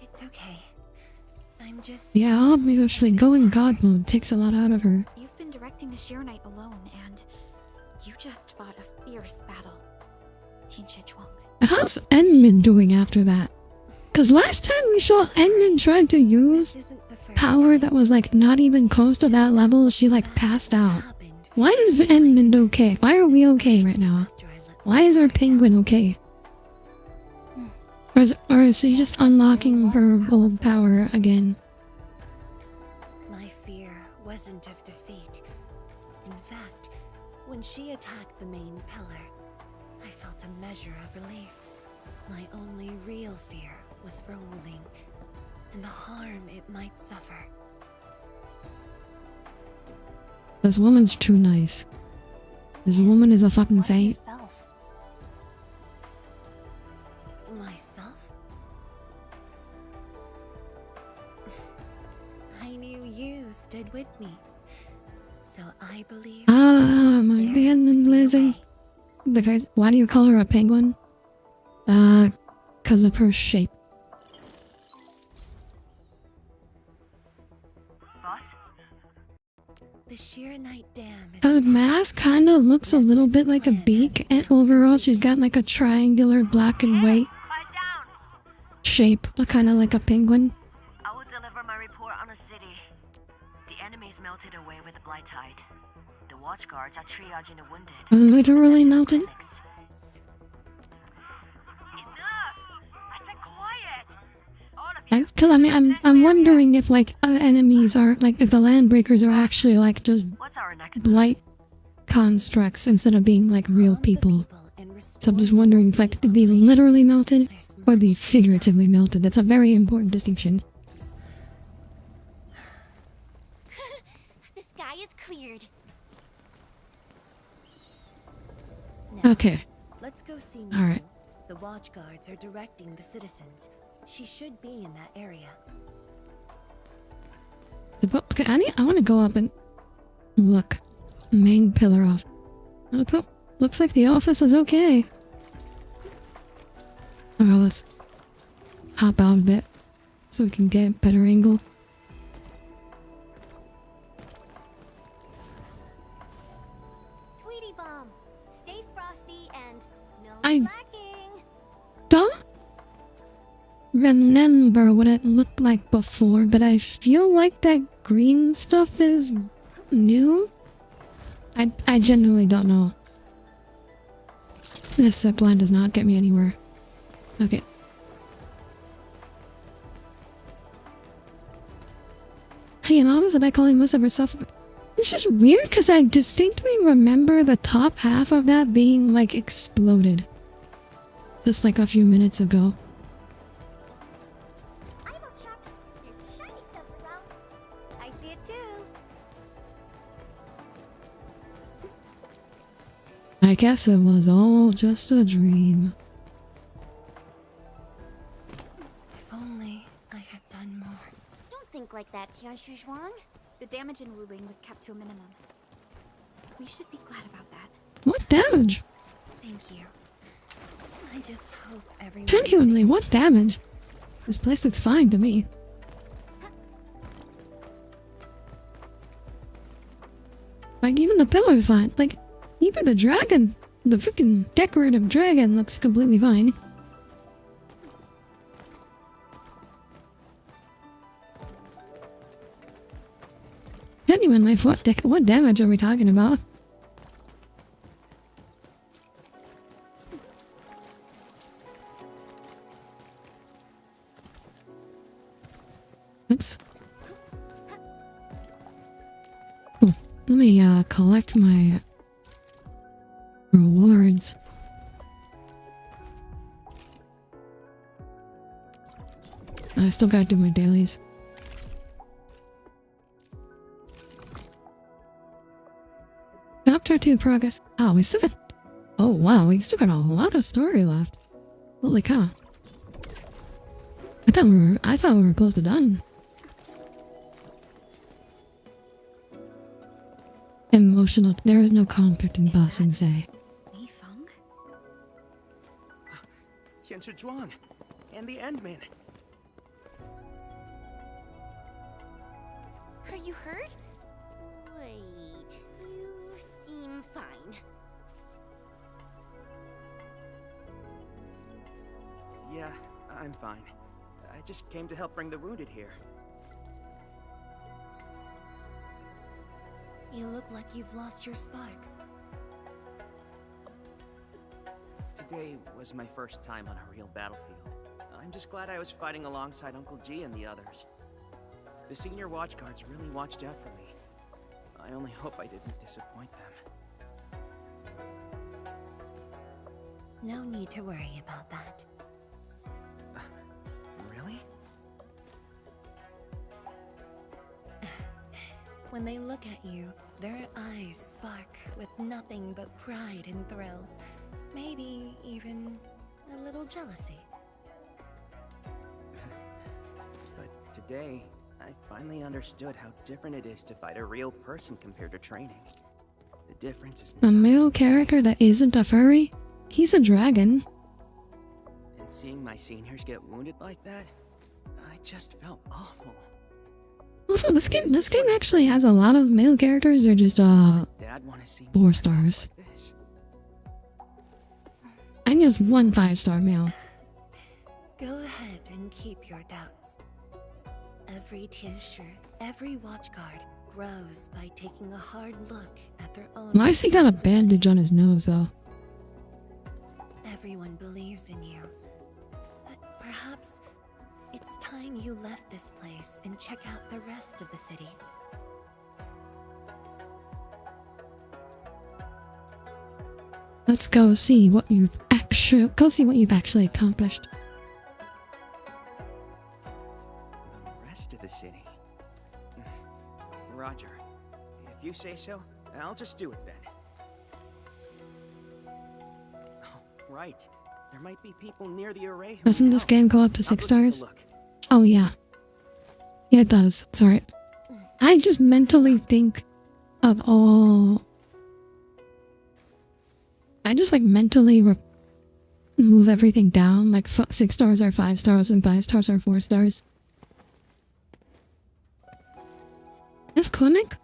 It's okay. I'm just... Yeah, obviously going God mode takes a lot out of her. You've been directing the Shiranite alone, and you just fought a fierce battle. Tianxie Zhuang. How's Enmin doing after that? Cause last time we saw Enmin tried to use isn't the first power time that was like not even close to that level, she like passed out. happened Why is Enmin okay? Why are we okay right now? after I let Why is our penguin okay? Or is she just unlocking her old power again? My fear wasn't of defeat. In fact, when she attacked the main pillar, I felt a measure of relief. My only real fear was for Wuling and the harm it might suffer. This woman's too nice. This woman is a fucking saint. Myself? I knew you stood with me, so I believe. Ah, my man Lizzie. The guy, why do you call her a penguin? 'Cause of her shape. Boss? The Shiranite Dam is. Her mask kind of looks a little bit like a beak, and overall she's got like a triangular black and white Quiet down! shape, kind of like a penguin. I will deliver my report on the city. The enemies melted away with the blight tide. The watch guards are triaging the wounded. Literally melted. Enough! I said quiet! All of you. Cause I mean, I'm wondering if like enemies are like if the landbreakers are actually like just What's our next blight constructs instead of being like real people. So I'm just wondering if like they literally melted or they figuratively melted. That's a very important distinction. The sky is cleared. Now, Okay. let's go see All right. Mifu. The watch guards are directing the citizens. She should be in that area. I want to go up and look. Main pillar off. Oh, looks like the office is okay. Alright, let's hop out a bit so we can get a better angle. Tweety bomb. Stay frosty and no I- slacking. Don't remember what it looked like before, but I feel like that green stuff is new. I genuinely don't know. This zipline does not get me anywhere. Okay. Hey, and obviously by calling most of herself. It's just weird because I distinctly remember the top half of that being like exploded. Just like a few minutes ago. I almost shot. There's shiny stuff around. I see it too. I guess it was all just a dream. If only I had done more. Don't think like that, Tianxie Zhuang. The damage in Wuling was kept to a minimum. We should be glad about that. What damage? Thank you. I just hope everyone. Genuinely, what damage? This place looks fine to me. Like, even the pillar is fine. Like, even the dragon, the freaking decorative dragon looks completely fine. Genuinely, what damage are we talking about? Oops. Oh, let me collect my rewards. I still gotta do my dailies. Chapter 2 progress. Oh, we still got... Oh, wow, we still got a lot of story left. Holy cow. I thought we were close to done. Emotional. There is no conflict in bossing say. Me, Fung? Tianchi Zhuang and the Endman. Are you hurt? Wait, you seem fine. Yeah, I'm fine. I just came to help bring the wounded here. You look like you've lost your spark. Today was my first time on a real battlefield. I'm just glad I was fighting alongside Uncle G and the others. The senior watchguards really watched out for me. I only hope I didn't disappoint them. No need to worry about that. Really? When they look at you, their eyes spark with nothing but pride and thrill. Maybe even a little jealousy. But today, I finally understood how different it is to fight a real person compared to training. The difference is A male character that isn't a furry? He's a dragon. And seeing my seniors get wounded like that, I just felt awful. Also, this game actually has a lot of male characters. They're just Dad wanna see me 4 stars. like this. And just 1 5-star male. Go ahead and keep your doubts. Every Tianshi, every watchguard grows by taking a hard look at their own. Why has he got a bandage on his nose though? Everyone believes in you. But perhaps it's time you left this place and check out the rest of the city. Let's go see what you've actually accomplished. The rest of the city. Roger. If you say so, I'll just do it then. Oh, right. There might be people near the array who Doesn't need this help. game go up to I'll 6 go take a stars? look. Oh yeah. Yeah, it does. Sorry. I just mentally think of all... I just like mentally move everything down. Like 6 stars are 5 stars and 5 stars are 4 stars. This clinic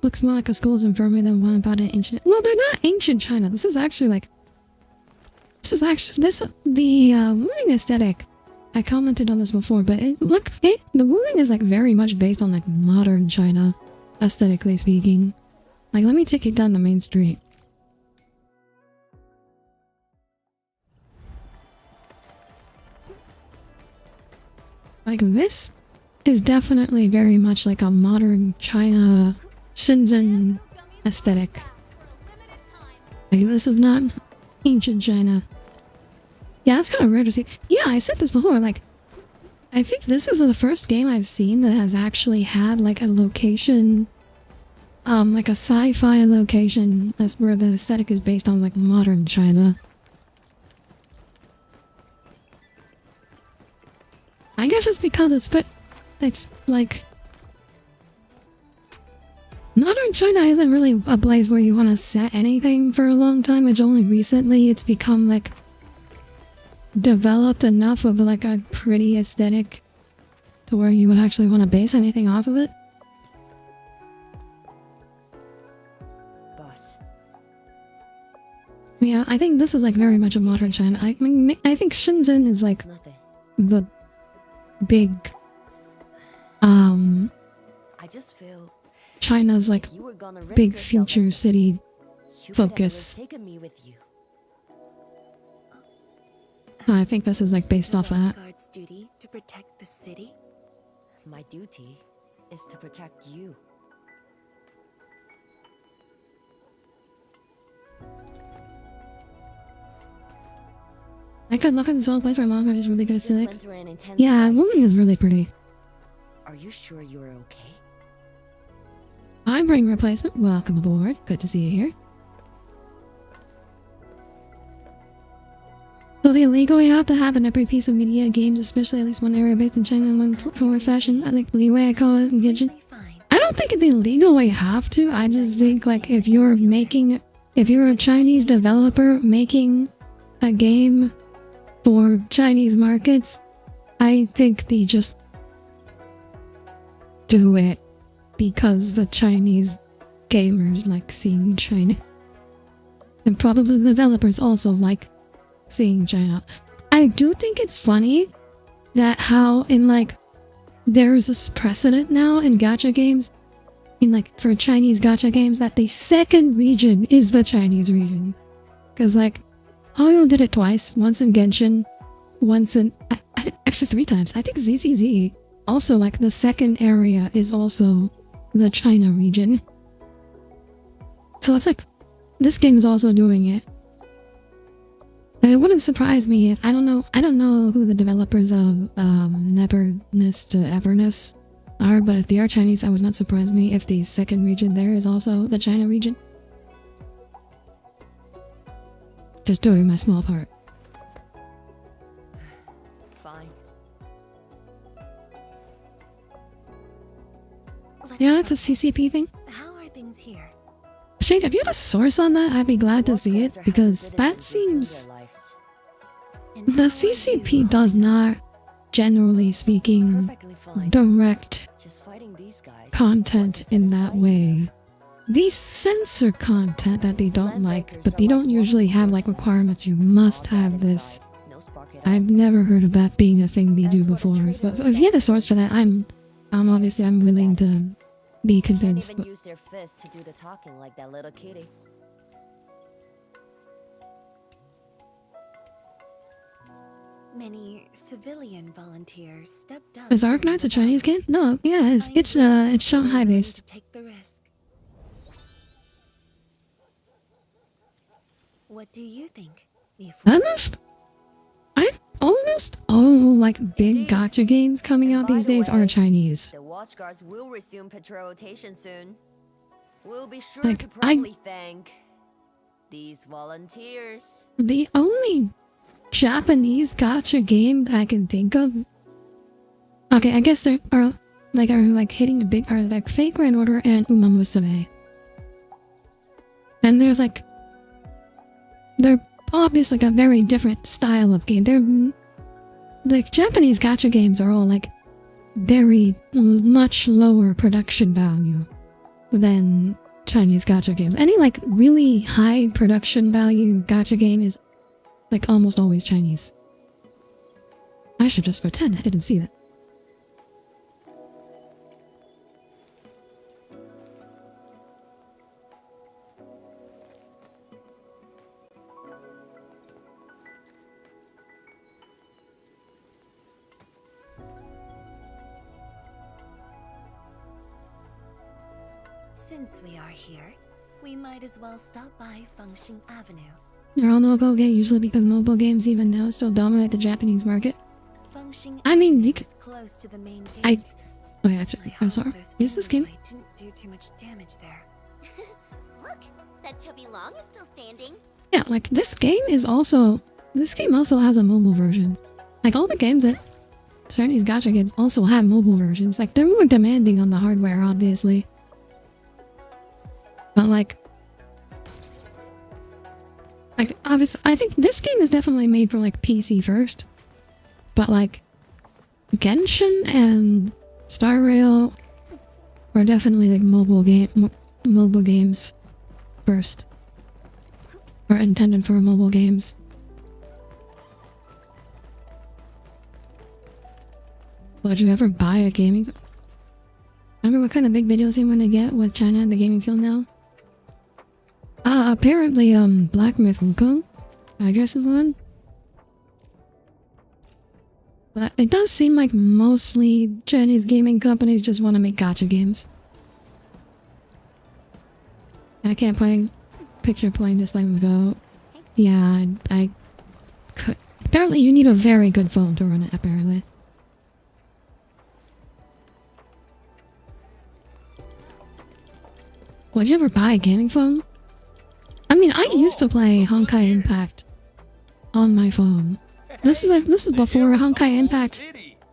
looks more like a school's infirmary than one about an ancient... Well, they're not ancient China. This is actually like... the wounding aesthetic. I commented on this before, but the wounding is like very much based on like modern China, aesthetically speaking. Like, let me take it down the main street. Like, this is definitely very much like a modern China Shenzhen aesthetic. Like, this is not ancient China. Yeah, it's kind of rare to see. Yeah, I said this before, like, I think this is the first game I've seen that has actually had, like, a location, like a sci-fi location that's where the aesthetic is based on, like, modern China. I guess it's because it's like, Modern China isn't really a place where you want to set anything for a long time. It's only recently it's become like developed enough of like a pretty aesthetic to where you would actually want to base anything off of it. Boss. Yeah, I think this is like very much a modern China. I mean, I think Shenzhen is like Nothing. the big I just feel China's like if you were gonna risk big yourself future as city you could have focus. taken me with you. I think this is like based off that. Watchguard's duty to protect the city? My duty is to protect you. I could look at this old place where Mom is really good Just went aesthetics. through an intense Yeah, fight. Woman is really pretty. Are you sure you're okay? I'm bring replacement. Welcome aboard. Good to see you here. So the illegal you have to have in every piece of media games, especially at least one area based in China and one for fashion. I think the way I call it engaging. I don't think it's illegal way you have to. I just think like if you're a Chinese developer making a game for Chinese markets, I think they just do it because the Chinese gamers like seeing China. And probably the developers also like seeing China. I do think it's funny that how in like there's this precedent now in gacha games, in like for Chinese gacha games, that the second region is the Chinese region. Because like Hoyo did it twice, once in Genshin, once in actually 3 times. I think ZZZ also like the second area is also the China region. So it's like this game is also doing it. And it wouldn't surprise me if I don't know who the developers of Neverness to Everness are, but if they are Chinese, I would not surprise me if the second region there is also the China region. Just doing my small part. Fine. Yeah, it's a CCP thing. How are things here? Shade, if you have a source on that, I'd be glad to see it, because that seems... And The how are CCP you? does not, generally speaking, Perfectly fine. direct Just fighting these guys. content in that way. They censor content that they don't like, but they don't usually have like requirements. You must have this. No spark at all. I've never heard of that being a thing they do before. So if you have a source for that, I'm obviously I'm willing to be Can't convinced. even use their fists to do the talking like that little kitty. Many civilian volunteers stepped up. Is Arknights a Chinese game? No, yeah, it's Shanghai based. To take the risk. What do you think? Almost all like big gacha games coming out these days are Chinese. The watchguards will resume patrol rotation soon. We'll be sure Like, to properly thank these volunteers. The only Japanese gacha game that I can think of. Okay, I guess there are like hitting a big are like Fake Grand Order and Uma Musume. And they're obviously like a very different style of game. They're like Japanese gacha games are all like very much lower production value than Chinese gacha games. Any like really high production value gacha game is like almost always Chinese. I should just pretend I didn't see that. Since we are here, we might as well stop by Fengxing Avenue. They're all mobile games usually because mobile games even now still dominate the Japanese market. Fengxing I mean, Avenue you could- is close to the main I- gate. Oh yeah, actually, I'm sorry. Is this game? I didn't do too much damage there. Look, that chubby long is still standing. Yeah, like this game also has a mobile version. Like all the games that Chinese gacha games also have mobile versions. Like they're more demanding on the hardware, obviously. But like obviously, I think this game is definitely made for like PC first. But like Genshin and Star Rail are definitely like mobile games first, or intended for mobile games. Would you ever buy a gaming? Remember what kind of big videos you want to get with China and the gaming field now? Apparently, Black Myth Wukong, I guess is one. But it does seem like mostly Chinese gaming companies just want to make gacha games. I can't picture playing this like without. Yeah, I could. Apparently, you need a very good phone to run it. Apparently. Would you ever buy a gaming phone? I mean, I used to play Honkai Impact on my phone. This is before Honkai Impact.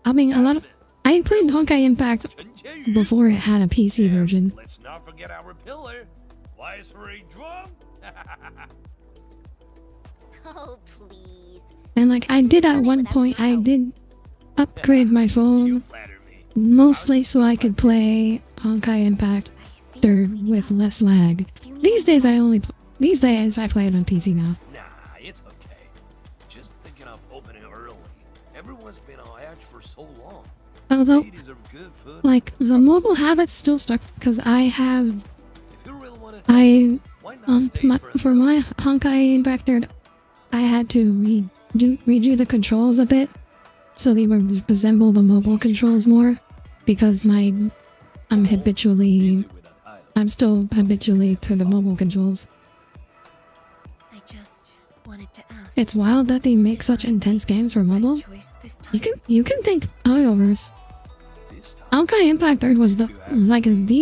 I mean, I played Honkai Impact before it had a PC version. Let's not forget our pillar. Why is her a drum? Oh, please. And like, I did at one point, I did upgrade my phone mostly so I could play Honkai Impact 3rd with less lag. These days I play it on PC now. Nah, it's okay. Just thinking of opening early. Everyone's been on edge for so long. Although, They deserve good food. like, the mobile habit's still stuck because I have, If you really want to, why not stay for my Honkai Impact 3rd, I had to redo the controls a bit so they would resemble the mobile controls more, because I'm still habitually to the mobile controls. I just wanted to ask. It's wild that they make such intense games for mobile. You can thank Hoyoverse. Honkai Impact 3rd was the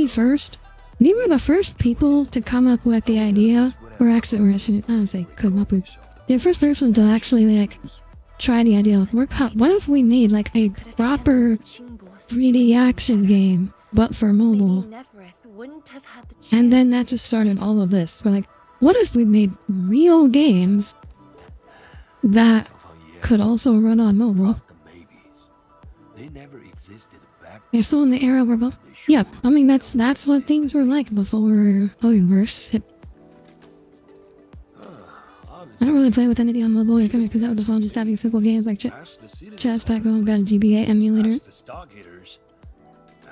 first. They were the first people to come up with the idea, the first person to actually like try the idea of what if we made like a proper 3D action game but for mobile. And then that just started all of this. We're like, what if we made real games that could also run on mobile? They never existed back. They're still in the era where yeah, I mean that's what things were like before Hoyoverse hit. I don't really play with anything on mobile. You're coming because out with the phone, just having simple games like Chess Pack. Oh, got a GBA emulator. Ask the Stargaters.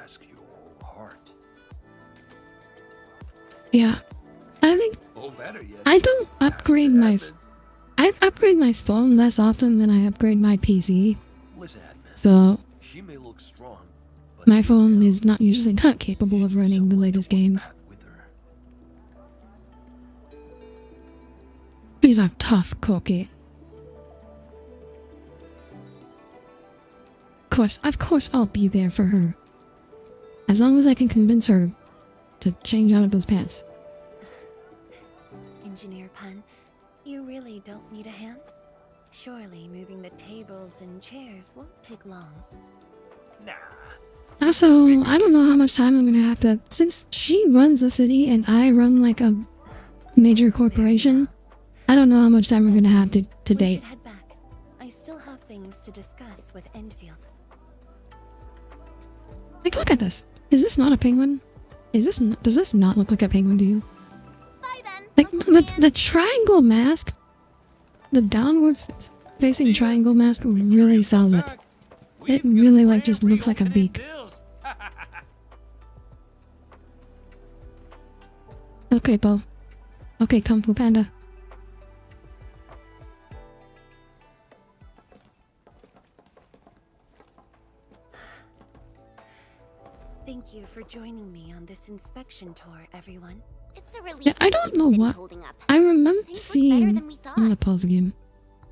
Ask your whole heart. Yeah, I think I don't upgrade my. I upgrade my phone less often than I upgrade my PC. So She may look strong, but my phone is not usually not capable of running the latest games. She's a tough cookie. Of course I'll be there for her. As long as I can convince her to change out of those pants. Engineer Pun, you really don't need a hand? Surely moving the tables and chairs won't take long. Nah. Also, I don't know how much time I'm gonna have to, since she runs the city and I run like a major corporation, I don't know how much time we're gonna have to We date. should head back. I still have things to discuss with Endfield. Like, look at this. Is this not a penguin? Does this not look like a penguin to you? Bye then. Like, the triangle mask, the downwards facing triangle mask really sells it. It really, like, just looks like a beak. Okay, Bo. Okay, Kung Fu Panda. Thank you for joining me on this inspection tour, everyone. It's a relief. Yeah, I to don't see know the city what. holding up. I remember Things look better seeing. than we thought. I'm gonna pause the game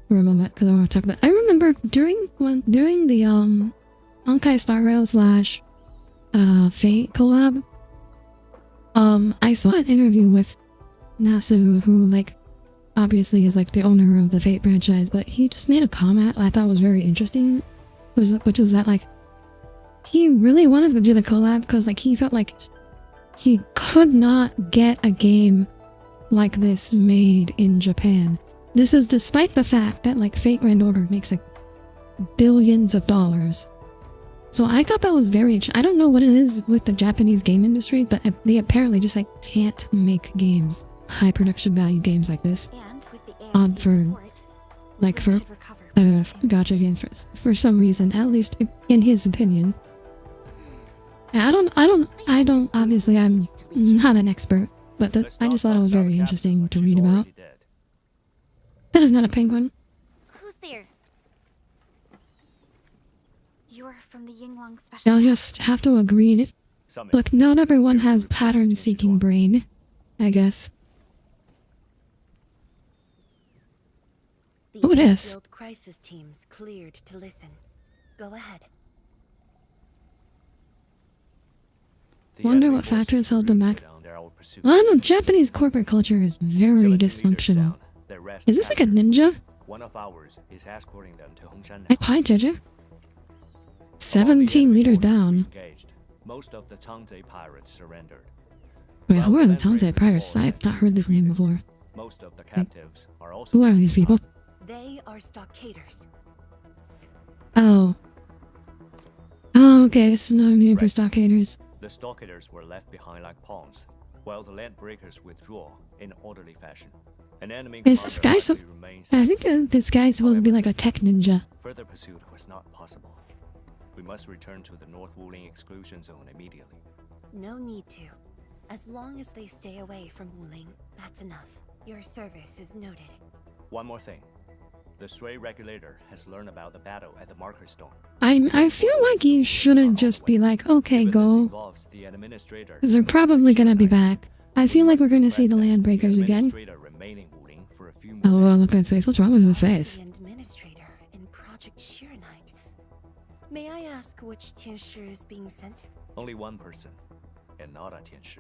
for a moment because I want to talk about. I remember during the Honkai Star Rail / Fate collab. I saw an interview with Nasu, who like obviously is like the owner of the Fate franchise, but he just made a comment I thought was very interesting, which was that like he really wanted to do the collab because like he felt like he could not get a game like this made in Japan. This is despite the fact that like Fate Grand Order makes like billions of dollars. So I thought that was very I don't know what it is with the Japanese game industry, but they apparently just like can't make games, high production value games like this. And with the On AFC for support, like Woodland for should recover. gotcha games for some reason, at least in his opinion. I don't obviously I'm not an expert, but I just thought it was very interesting to read about. That is not a penguin. Who's there? You're from the Yingling Special. I'll just have to agree. Look, not everyone has pattern-seeking brain, I guess. The Who it is? Endfield crisis teams cleared to listen. Go ahead. Wonder what factors held them back. Well, I know Japanese corporate culture is very dysfunctional. Is this like a ninja? One of ours is escorting them to Hongshan. Hi, Jeju. 17 liters down. Most of the Changzhe pirates surrendered. Wait, who are the Tansei pirates? I've not heard this name before. Most of the captives are also Who are these people? They are stockaders. Oh. Oh, okay, it's no name for stockaders. The stockaders were left behind like pawns, while the land breakers withdraw in orderly fashion. An enemy Is this guy so... I think this guy's supposed to be like a tech ninja. Further pursuit was not possible. We must return to the North Wuling exclusion zone immediately. No need to. As long as they stay away from Wuling, that's enough. Your service is noted. One more thing. The Sui regulator has learned about the battle at the Marker Stone. I feel like you shouldn't just be like, okay, go. The administrator. Because they're probably gonna be back. I feel like we're gonna see the Landbreakers again. Oh, well, look at his face. What's wrong with his face? The administrator in Project Sheer Knight. May I ask which Tianshi is being sent? Only one person, and not a Tianshi.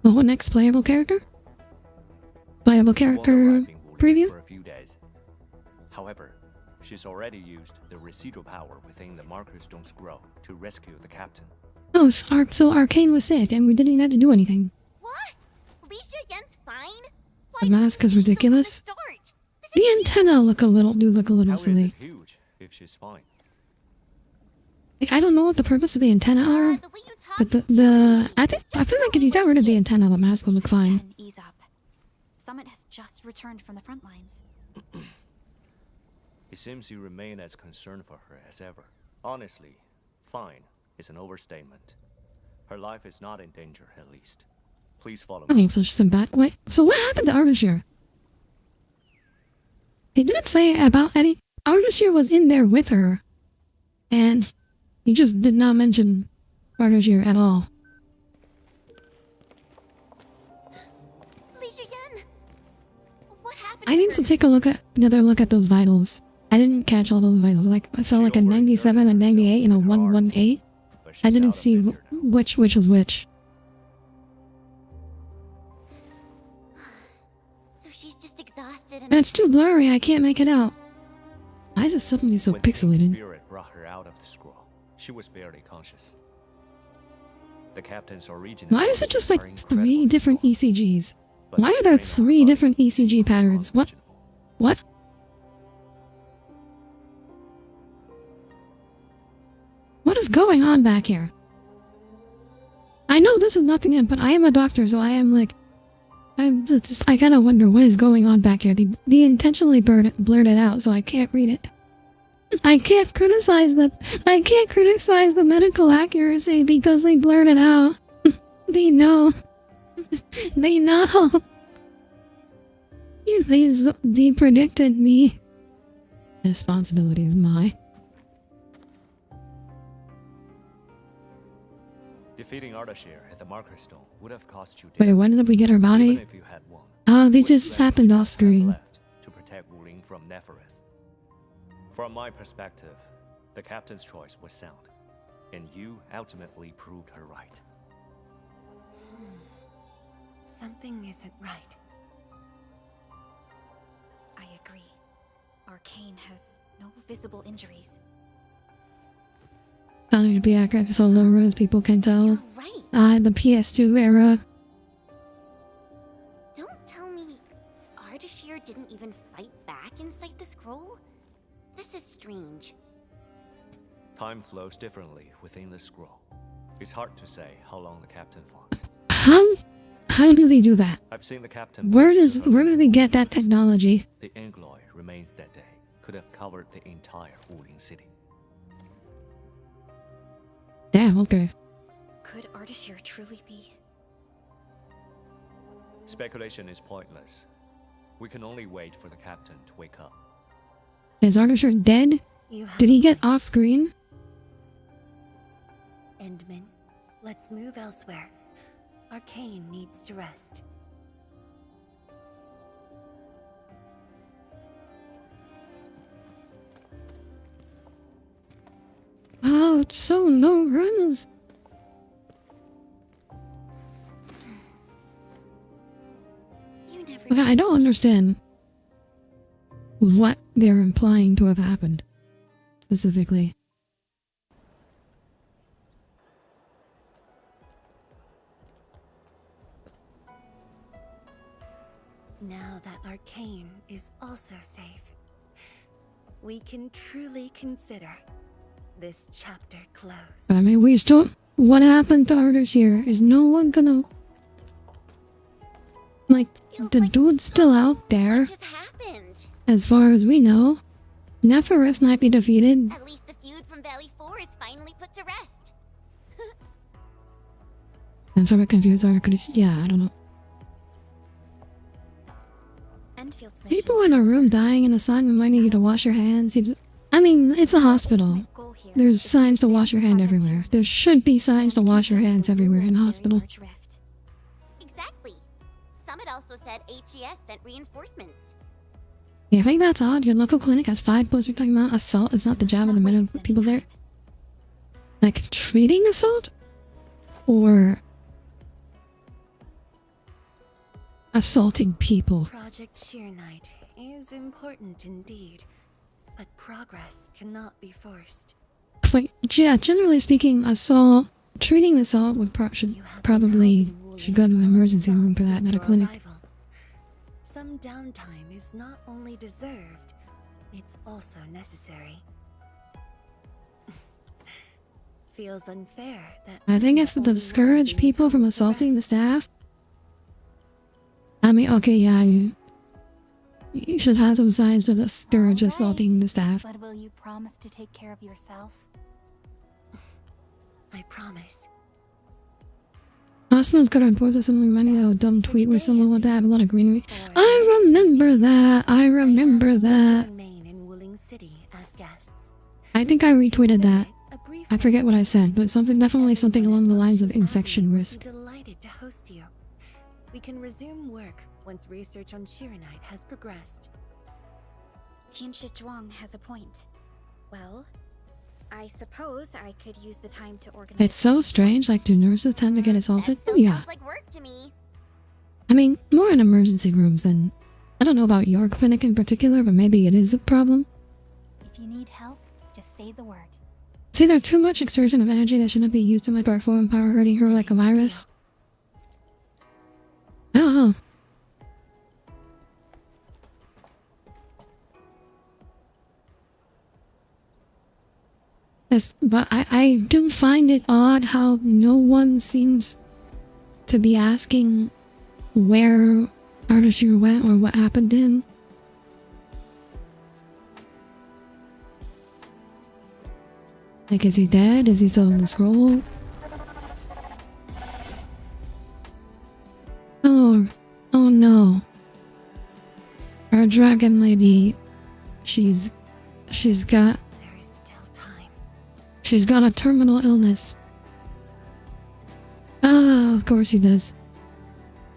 The whole next playable character? Playable character preview? For a few days. However, she's already used the residual power within the Marker Stone scroll to rescue the captain. Oh, so Arcane was sick and we didn't even have to do anything. What? Licia Yen's fine? The mask is ridiculous. The antenna look a little silly. Huge if she's fine. Like, I don't know what the purpose of the antenna are, but I feel like if you got rid of the antenna, the mask will look fine. Chen, ease up. Summit has just returned from the front lines. It seems you remain as concerned for her as ever. Honestly, fine is an overstatement. Her life is not in danger, at least. Please follow I me. think so. Just some back. Wait. So what happened to Ardashir? He didn't say about any. Ardashir was in there with her, and he just did not mention Ardashir at all. Licia Yen! What happened? I need to take another look at those vitals. I didn't catch all those vitals. Like I felt like a 97, a 98, and a 118. I didn't see which was which. So she's just exhausted and It's too blurry. I can't make it out. Why is it suddenly so When the pixelated? spirit brought her out of the scroll, she was barely conscious. The captain's original. Why is it just like are 3 incredible, different ECGs? but Why the are there strain on 3 her different body ECG patterns? What? unimaginable. What? What is going on back here? I know this is nothing in, but I am a doctor, so I am like... I kind of wonder what is going on back here. They intentionally blurred it out, so I can't read it. I can't criticize the medical accuracy because they blurred it out. They know. They know. They predicted me. Responsibility is mine. Defeating Ardashir at the Marker Stone would have cost you death. Wait, when did we get her Even body? if you had won, Oh, they which just happened off strategy screen. left to protect Wuling from Nefereth? From my perspective, the captain's choice was sound, and you ultimately proved her right. Something isn't right. I agree. Arcane has no visible injuries. Found to be accurate so low res people can tell. You're right. The PS2 era. Don't tell me Ardashir didn't even fight back inside the scroll? This is strange. Time flows differently within the scroll. It's hard to say how long the captain fought. How do they do that? I've seen the captain. Where do they get that technology? The Angloy remains that day could have covered the entire Wuling city. Damn, okay. Could Ardashir truly be? Speculation is pointless. We can only wait for the captain to wake up. Is Ardashir dead? Did he get off screen? Endman, let's move elsewhere. Arcane needs to rest. Oh, it's so low runs. You never Okay, I don't understand what they're implying to have happened specifically. Now that Arcane is also safe, we can truly consider this chapter closed. I mean, we still... What happened to Ardashir? Is no one gonna... Like, the dude's still out there. What just happened? As far as we know. Nefereth might be defeated. At least the feud from Valley 4 is finally put to rest. I'm sort of confused. Yeah, I don't know. Enfield's mission. People in a room dying in the sun reminding you to wash your hands. I mean, it's a hospital. There's signs to wash your hand everywhere. There should be signs to wash your hands everywhere in a hospital. Exactly. Summit also said HES sent reinforcements. Yeah, I think that's odd. Your local clinic has 5 posters talking about assault is not the job of the medical people there. Like, treating assault? Or... assaulting people. Project Sheer Knight is important indeed, but progress cannot be forced. It's like, yeah, generally speaking, assault... treating assault would should go to an emergency room for that, not a clinic. Some downtime is not only deserved, it's also necessary. Feels unfair that I think it's to discourage people from assaulting the staff. I mean, okay, yeah, you should have some signs to discourage assaulting the staff. But will you promise to take care of yourself? I promise. Hospital's got to enforce something reminding of a dumb tweet where someone wanted to have a lot of greenery. I remember that. I remember that. I think I retweeted that. I forget what I said, but definitely something along the lines of infection risk. Delighted to host you. We can resume work once research on Shirenite has progressed. Tianshi Zhuang has a point. Well, I suppose I could use the time to organize... It's so strange, like, do nurses tend to get assaulted? That still Yeah. sounds like work to me. I mean, more in emergency rooms than... I don't know about your clinic in particular, but maybe it is a problem. If you need help, just say the word. It's either too much exertion of energy that shouldn't be used to make our foreign power hurting her like a virus. I don't know. Yes, but I do find it odd how no one seems to be asking where Ardashir went or what happened to him. Like, is he dead? Is he still in the scroll? Oh no. Our dragon lady, she's got a terminal illness. Ah, of course she does.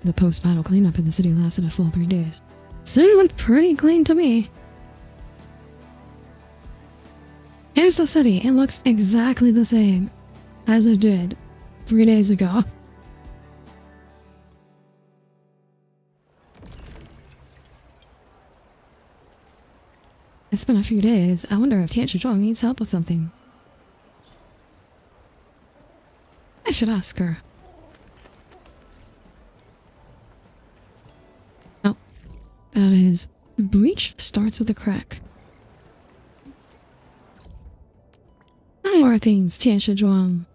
The post-battle cleanup in the city lasted a full 3 days. City looked pretty clean to me. Here's the city. It looks exactly the same as it did 3 days ago. It's been a few days. I wonder if Tianshi Zhuang needs help with something. should ask her. Oh, that is breach starts with a crack. How are things, Tiansha Zhuang?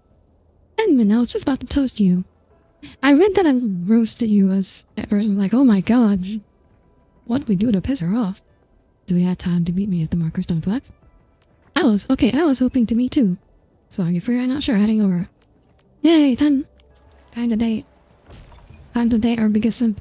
Edmund, I was just about to toast you. I read that I roasted you as at first. I was like, oh my god, what did we do to piss her off? Do we have time to meet me at the Marker Stone Flex? I was hoping to meet too. So are you free? I'm not sure, heading over. Yay, time to date. Time to date our biggest simp.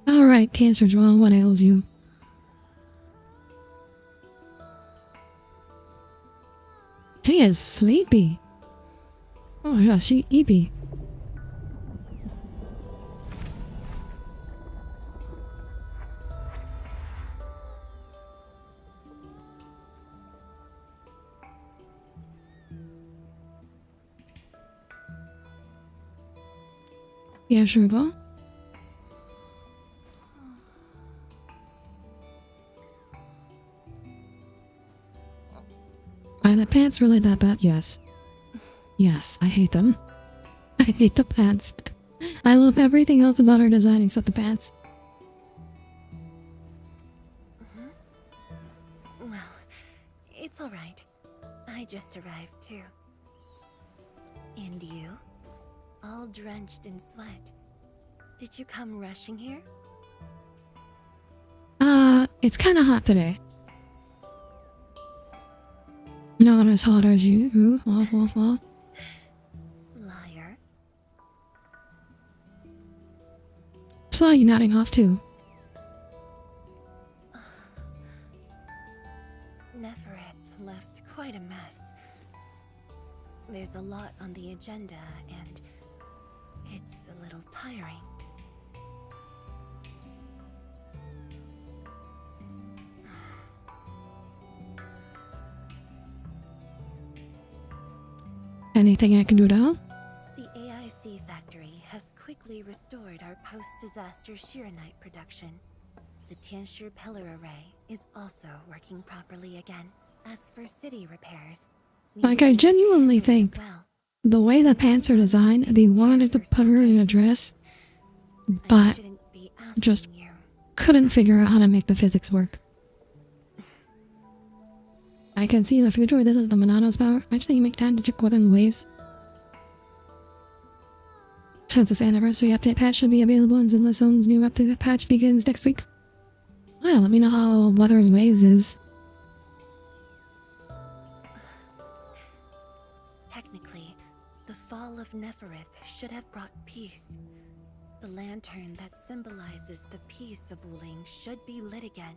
Alright, Cancer Draw, what ails you? She is sleepy. Oh my gosh, she eepy. Yeah, sure, go. Are the pants really that bad? Yes. Yes, I hate them. I hate the pants. I love everything else about her design except the pants. Well, it's alright. I just arrived too. And you? All drenched in sweat. Did you come rushing here? It's kinda hot today. Not as hot as you. Liar. Saw you nodding off too. Nefereth left quite a mess. There's a lot on the agenda, and it's a little tiring. Anything I can do to help? The AIC factory has quickly restored our post-disaster Shiranite production. The Tianshi pillar array is also working properly again. As for city repairs, Like, I genuinely think the way the pants are designed, they wanted to put her in a dress, but just couldn't figure out how to make the physics work. I can see the future with this is the Monato's power. Actually, you make time to check within the waves. Since this anniversary update patch should be available and Zinla Zone's new update patch begins next week. Well, let me know how Wuthering Waves is. Technically, the fall of Nefereth should have brought peace. The lantern that symbolizes the peace of Wuling should be lit again.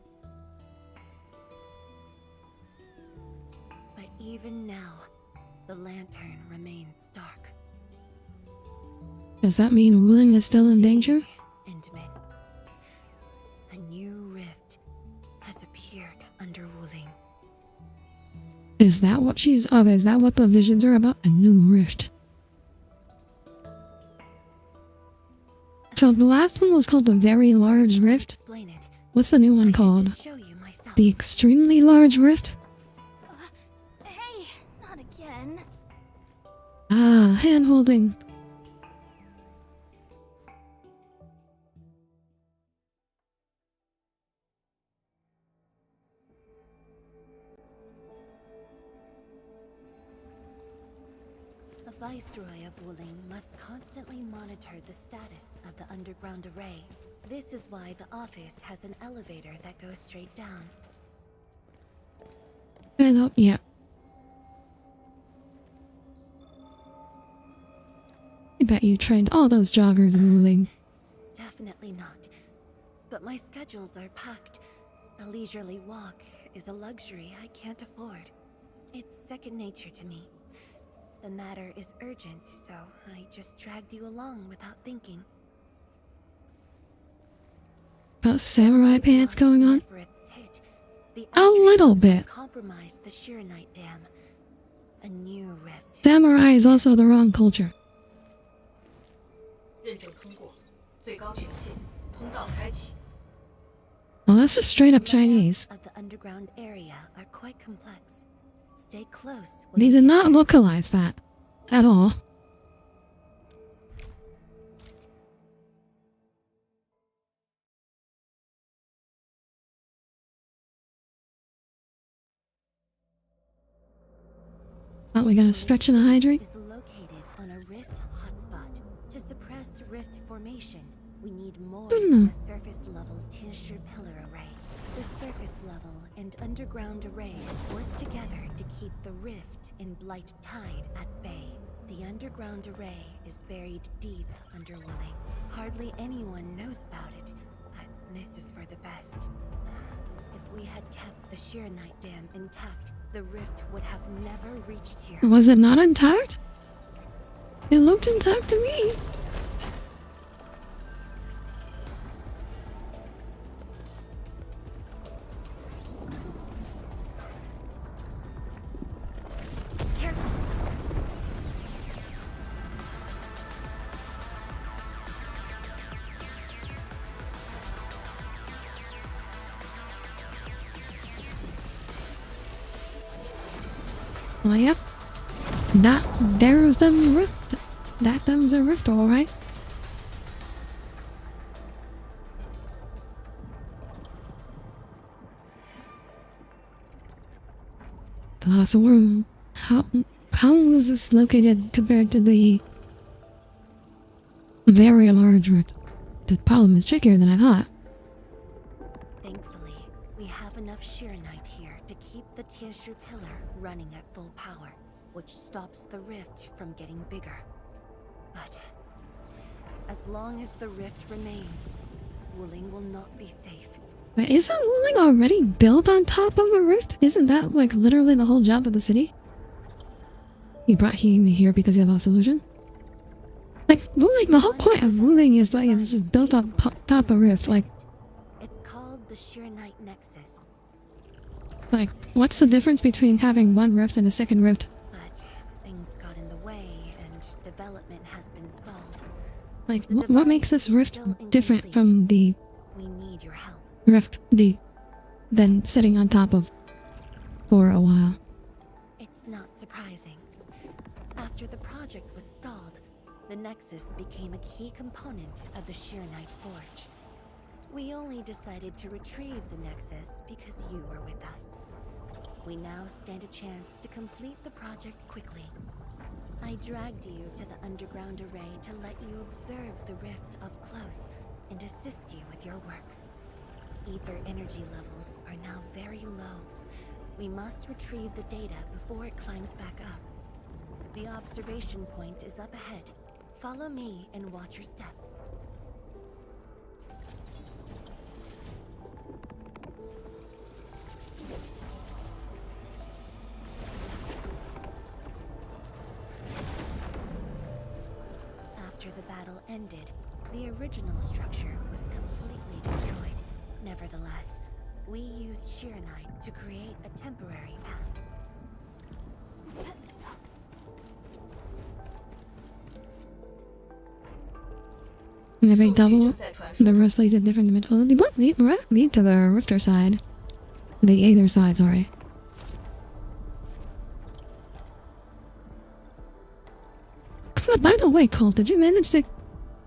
But even now, the lantern remains dark. Does that mean Wuling is still in danger? Endman. A new rift has appeared under Wuling. Is that what she's of? Is that what the visions are about? A new rift. So the last one was called the Very Large Rift. What's the new one called? The Extremely Large Rift? Hey, not again. Ah, hand holding. The Viceroy of Wuling must constantly monitor the status of the underground array. This is why the office has an elevator that goes straight down. Hello, yeah. I bet you trained all those joggers in Wuling. Definitely not. But my schedules are packed. A leisurely walk is a luxury I can't afford. It's second nature to me. The matter is urgent, so I just dragged you along without thinking. Got samurai pants going on? Nefereth's hit, the A little aftershocks bit. compromised the Shirenite Dam. A new rift. Samurai is also the wrong culture. 认证通过，最高权限，通道开启。 Well, that's just straight up Chinese. Of the underground area are quite complex. Stay close. They did not localize that at all. Oh, we gotta stretch and hydrate. Is located on a rift hotspot. To suppress rift formation, we need more than a surface level tincture pillar array. The surface level and underground arrays work together to keep the rift in Blight Tide at bay. The underground array is buried deep under Wooling. Hardly anyone knows about it, but this is for the best. If we had kept the Shirenite Dam intact, the rift would have never reached here. Was it not intact? It looked intact to me. Careful. Well, yep. There's them rift. Them's a rift, alright. That's a room. How was this located compared to the very large rift? The problem is trickier than I thought. Thankfully, we have enough Shirenite here to keep the tincture pillar running at full power, which stops the rift from getting bigger. But as long as the rift remains, Wooling will not be safe. But isn't Wuling already built on top of a rift? Isn't that like literally the whole job of the city? He brought Hime here because of a solution? Like, Wuling, the whole point of Wuling is like it's just built on top of rift. Like, It's called the Shirenite Nexus, what's the difference between having one rift and a second rift? but things got in the way and development has been stalled. Like, what makes this rift different from the We need your help. rift then sitting on top of for a while? It's not surprising. After the project was stalled, the Nexus became a key component of the Shirenite Forge. We only decided to retrieve the Nexus because you were with us. We now stand a chance to complete the project quickly. I dragged you to the underground array to let you observe the rift up close and assist you with your work. Ether energy levels are now very low. We must retrieve the data before it climbs back up. The observation point is up ahead. Follow me and watch your step. After the battle ended, the original structure was completely destroyed. Nevertheless, we used Shirenite to create a temporary path. And the big double, the rest leads to different dimensions. What lead to the rifter side? The Aether side, sorry. By the way, Colt, did you manage to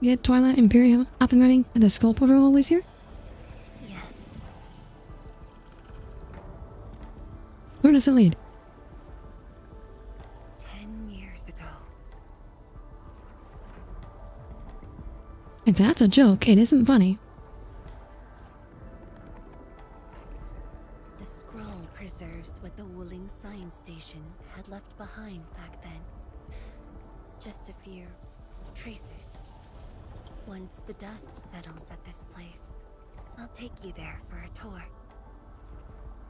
get Twilight Imperium up and running and the Skull Portal always here? Yes. Where does it lead? 10 years ago. If that's a joke, it isn't funny. The scroll preserves what the Wooling Science Station had left behind back then. Just a few traces. Once the dust settles at this place, I'll take you there for a tour.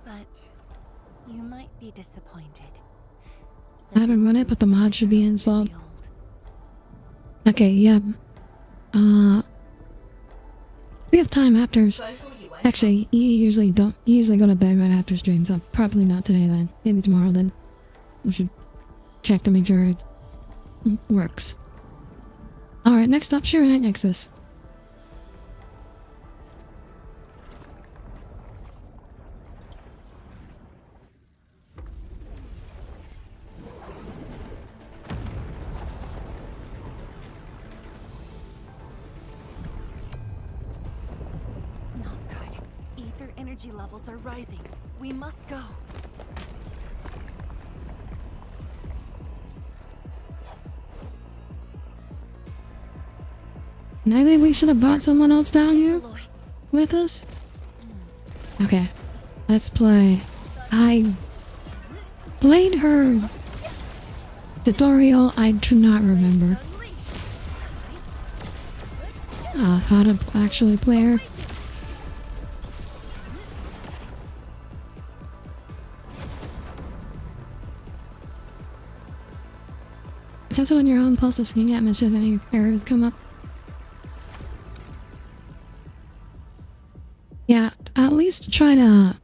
But You might be disappointed. I haven't run it, but the mod should be installed. Okay, yeah. We have time after. Actually, you usually go to bed right after stream, so probably not today then. Maybe tomorrow then. We should check to make sure it works. Alright, next up, Shirai Nexus. Energy levels are rising. We must go. Maybe we should have brought someone else down here with us? Okay, let's play. I played her tutorial. I do not remember how to actually play her. Test it on your own pulses when you get mentioned if any errors come up. Yeah, at least try to...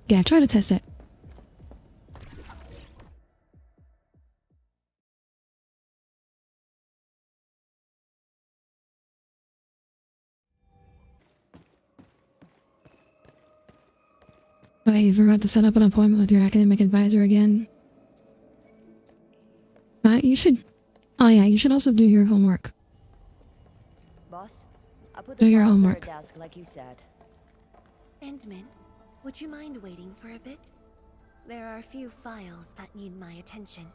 Yeah, try to test it. Wait, you forgot to set up an appointment with your academic advisor again? You should... Oh yeah, you should also do your homework. Boss, I put Do the your files on her homework. desk like you said. Endman, would you mind waiting for a bit? There are a few files that need my attention.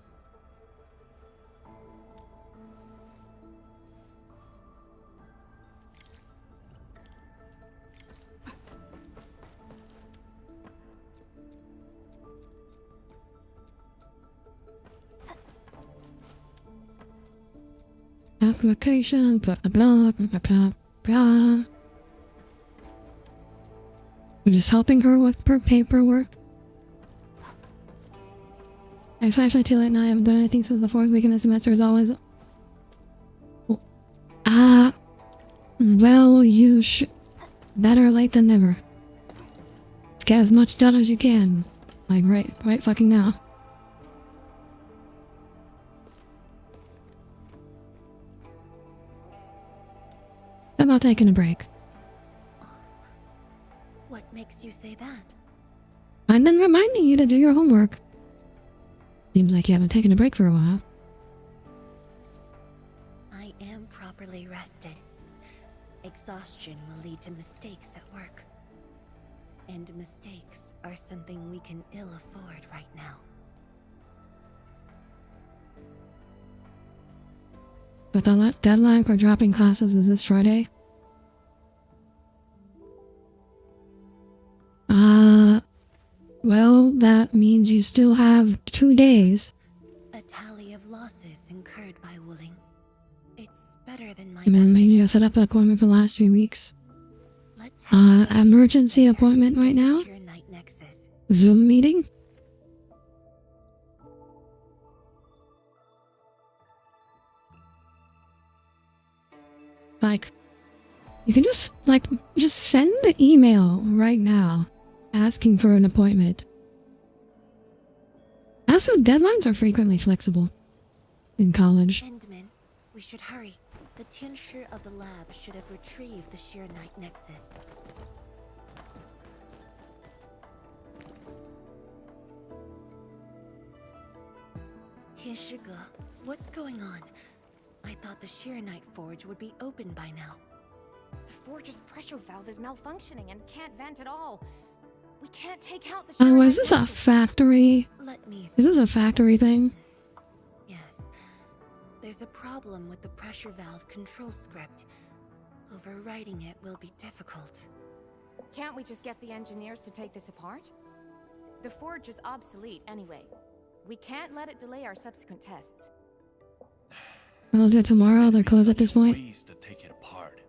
Application, blah blah blah blah blah blah. We're just helping her with her paperwork. It's actually too late now. I haven't done anything since the 4th week in the semester as always. Well, you should... Better late than never. Let's get as much done as you can. Like right fucking now. How about taking a break? What makes you say that? I've been reminding you to do your homework. Seems like you haven't taken a break for a while. I am properly rested. Exhaustion will lead to mistakes at work. And mistakes are something we can ill afford right now. But the deadline for dropping classes is this Friday. Well, that means you still have 2 days. A tally of losses incurred by Wooling. It's better than my... Maybe you set up an appointment for the last 3 weeks. Let's have Emergency appointment right now? Zoom meeting? Like, you can just send the email right now asking for an appointment. Also, deadlines are frequently flexible in college. Endman, we should hurry. The tincture of the lab should have retrieved the Sheer Knight Nexus. Tianshige, what's going on? I thought the Sheer Knight Forge would be open by now. The forge's pressure valve is malfunctioning and can't vent at all. We can't take out the Sheer Oh, Knight is this a factory? Let me Is this a factory thing? Yes. There's a problem with the pressure valve control script. Overwriting it will be difficult. Can't we just get the engineers to take this apart? The forge is obsolete anyway. We can't let it delay our subsequent tests. Well, do it tomorrow. They're closed at this point. To take it apart.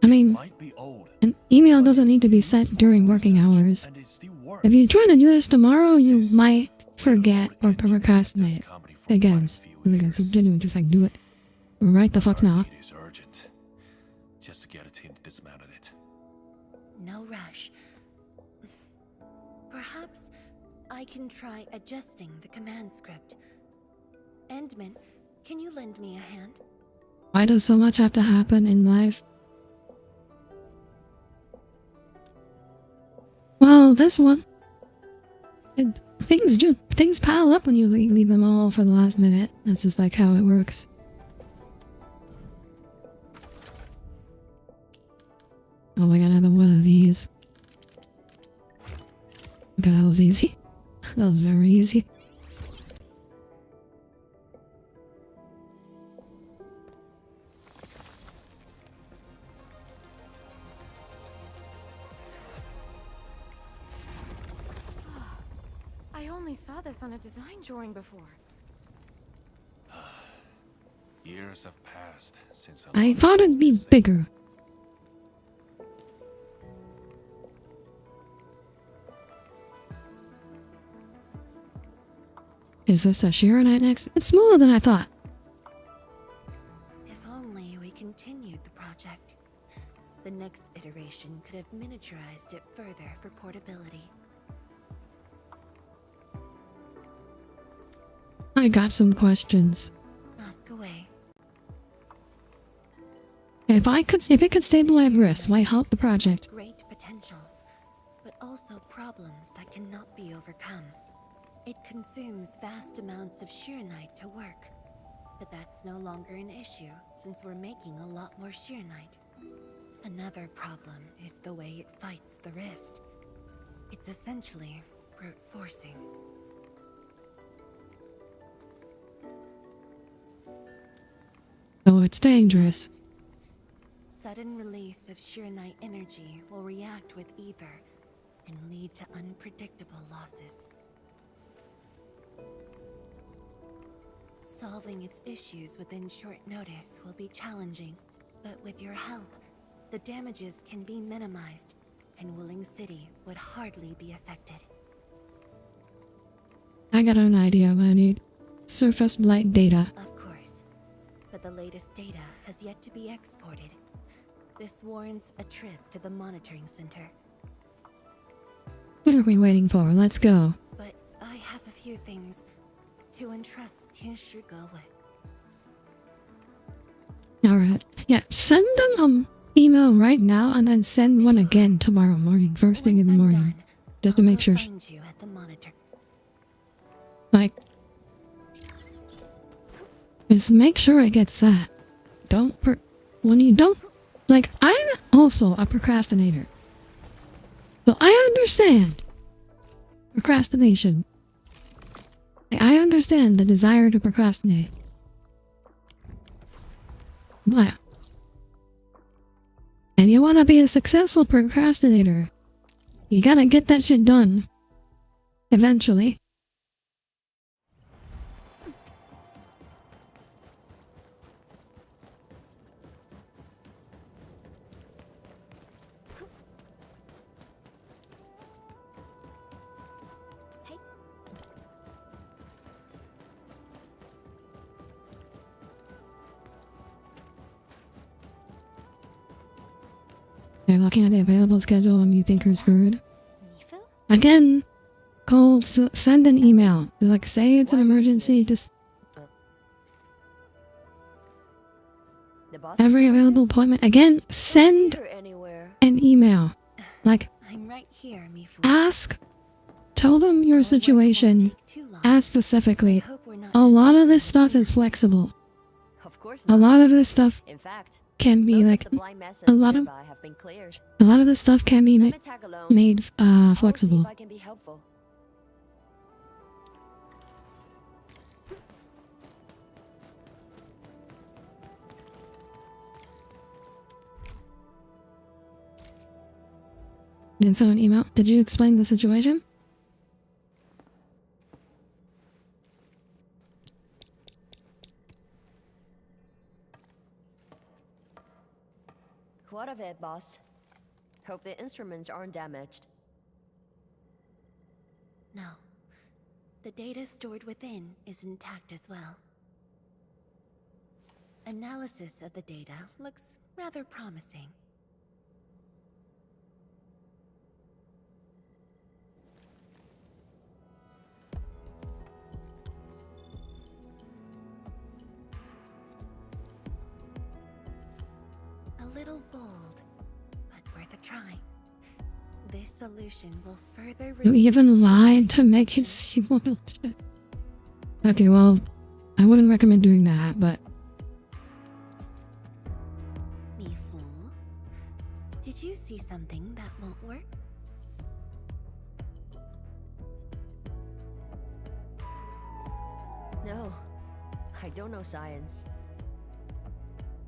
I mean, Might be old, an email doesn't need to be sent during working hours. and it still works. If you try to do this tomorrow, you might forget or procrastinate. Again, so genuinely, just like do it right the fuck now. It is urgent. Just to get a team to dismount it. No rush. Perhaps I can try adjusting the command script. Endman, can you lend me a hand? Why does so much have to happen in life? Well, this one. Things pile up when you leave them all for the last minute. That's just like how it works. Oh, I got another one of these. Okay, that was easy. That was very easy. I only saw this on a design drawing before. Years have passed since I thought it'd be bigger. Is this a Shironite next? It's smoother than I thought. If only we continued the project. The next iteration could have miniaturized it further for portability. I got some questions. Ask away. If it could stabilize wrist, why help the project? Great potential, but also problems that cannot be overcome. It consumes vast amounts of Shironite to work, but that's no longer an issue since we're making a lot more Shironite. Another problem is the way it fights the rift. It's essentially brute forcing. So it's dangerous. Sudden release of Shironite energy will react with ether and lead to unpredictable losses. Solving its issues within short notice will be challenging, but with your help, the damages can be minimized, and Willing City would hardly be affected. I got an idea of what I need. Surface light data. Of course, but the latest data has yet to be exported. This warrants a trip to the monitoring center. What are we waiting for? Let's go. But I have a few things to entrust Tianshi with. Alright. Yeah, send them email right now and then send one again tomorrow morning. First thing in the morning. Just to make sure. Find you at the monitor. Like, just make sure it gets that. When you don't, like, I'm also a procrastinator. So I understand procrastination. I understand the desire to procrastinate. But, and you want to be a successful procrastinator, you gotta get that shit done. Eventually. You're looking at the available schedule and you think you're screwed. Again, call, send an email. Like, say it's an emergency, just every available appointment. Again, send an email. Like, I'm right here, Mifu. ask, tell them your situation. Ask specifically. A lot of this stuff is flexible. A lot of this stuff can be like a lot of this stuff can be made flexible. Did someone email? Did you explain the situation? What of it, boss? Hope the instruments aren't damaged. No. The data stored within is intact as well. Analysis of the data looks rather promising. A little bold, but worth a try. This solution will further You even lied to make it seem legit. Okay, well, I wouldn't recommend doing that, but... Me fool. Did you see something that won't work? No, I don't know science.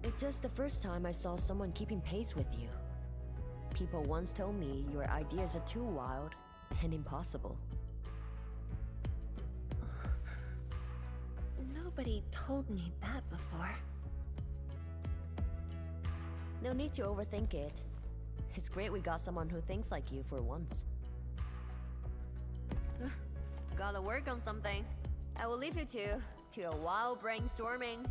It's just the first time I saw someone keeping pace with you. People once told me your ideas are too wild and impossible. Nobody told me that before. No need to overthink it. It's great we got someone who thinks like you for once. Gotta work on something. I will leave you to a wild brainstorming.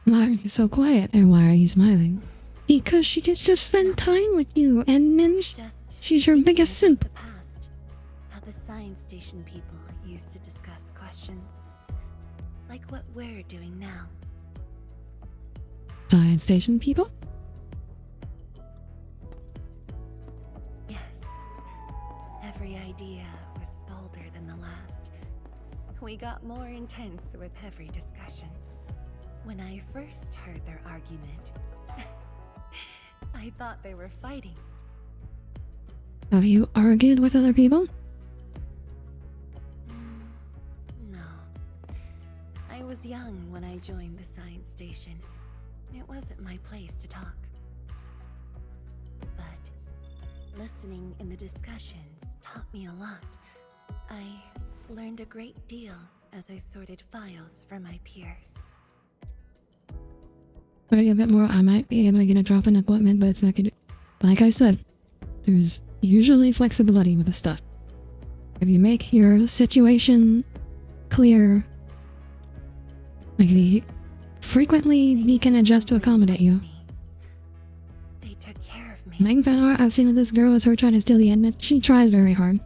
Why are you so quiet, and why are you smiling? Because she gets to spend time with you, and then she's your biggest simp. The past, how the science station people used to discuss questions, like what we're doing now. Science station people? Yes. Every idea was bolder than the last. We got more intense with every discussion. When I first heard their argument, I thought they were fighting. Have you argued with other people? No. I was young when I joined the science station. It wasn't my place to talk. But listening in the discussions taught me a lot. I learned a great deal as I sorted files for my peers. Already a bit more, I might be able to get a drop in equipment, but it's not gonna... Like I said, there's usually flexibility with this stuff. If you make your situation clear, like frequently we can adjust to accommodate you. They took care of me. Main fan art I've seen of this girl is her trying to steal the admit. She tries very hard.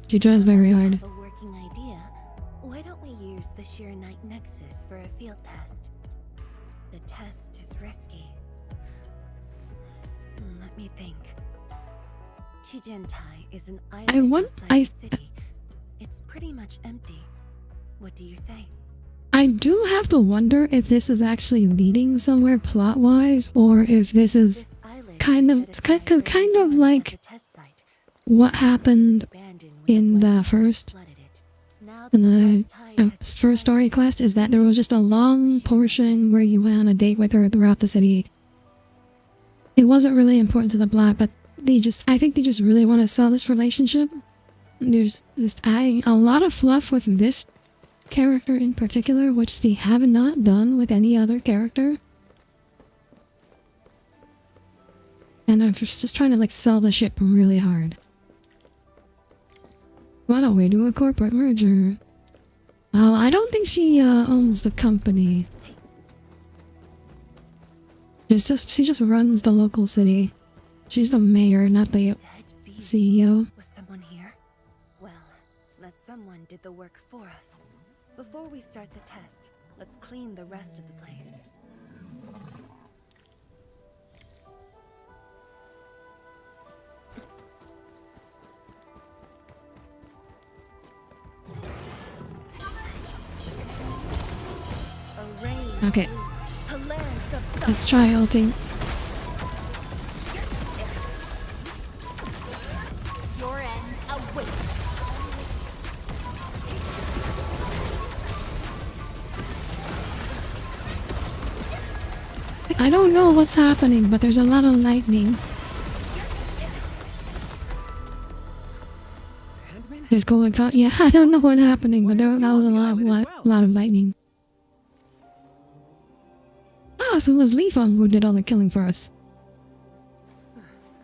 She tries very hard. Have a working idea. Why don't we use the Sheer Night Nexus for a field test? The test is risky. Let me think. Chijentai is an island outside the city. It's pretty much empty. What do you say? I do have to wonder if this is actually leading somewhere plot-wise, or if this is kind of like what happened in the first story quest, is that there was just a long portion where you went on a date with her throughout the city. It wasn't really important to the plot, but I think they just really want to sell this relationship. There's just adding a lot of fluff with this character in particular, which they have not done with any other character. And I'm just trying to like sell the ship really hard. Why don't we do a corporate merger? Well, I don't think she owns the company. She just runs the local city. She's the mayor, not the CEO. Was someone here? Well, that someone did the work for us. Before we start the test, let's clean the rest of the place. Okay. Let's try ulting. Your end awaits. I don't know what's happening, but there's a lot of lightning. Just going on. Yeah, I don't know what's happening, but that was a lot of lightning. Oh, so it was Li Feng who did all the killing for us.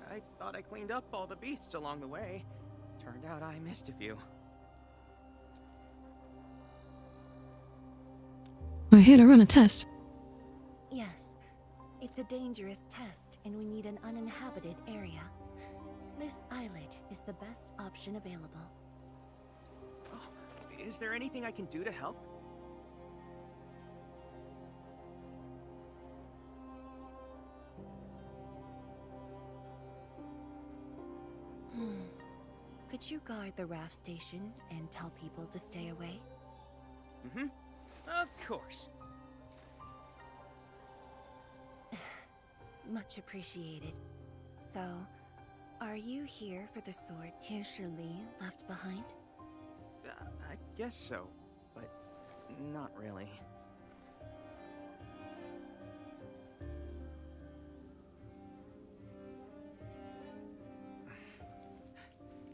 I thought I cleaned up all the beasts along the way. Turned out I missed a few. We're here to run a test. Yes, it's a dangerous test, and we need an uninhabited area. This islet is the best option available. Oh, is there anything I can do to help? Could you guard the raft station and tell people to stay away? Mm-hmm. Of course. Much appreciated. So, are you here for the sword Tianshi Li left behind? I guess so, but not really.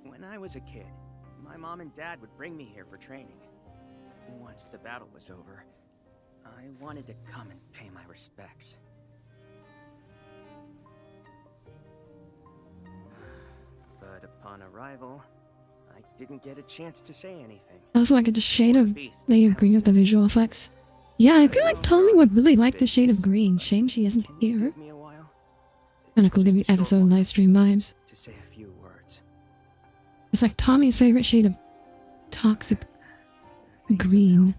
When I was a kid, my mom and dad would bring me here for training. Once the battle was over, I wanted to come and pay my respects. But upon arrival, I didn't get a chance to say anything. Also, like a shade of... They agree with the visual effects. Yeah, I feel like Tommy would really like the shade of green. Shame she isn't here. Kinda cool, give you episode livestream vibes. To say a few words. It's like Tommy's favorite shade of toxic green.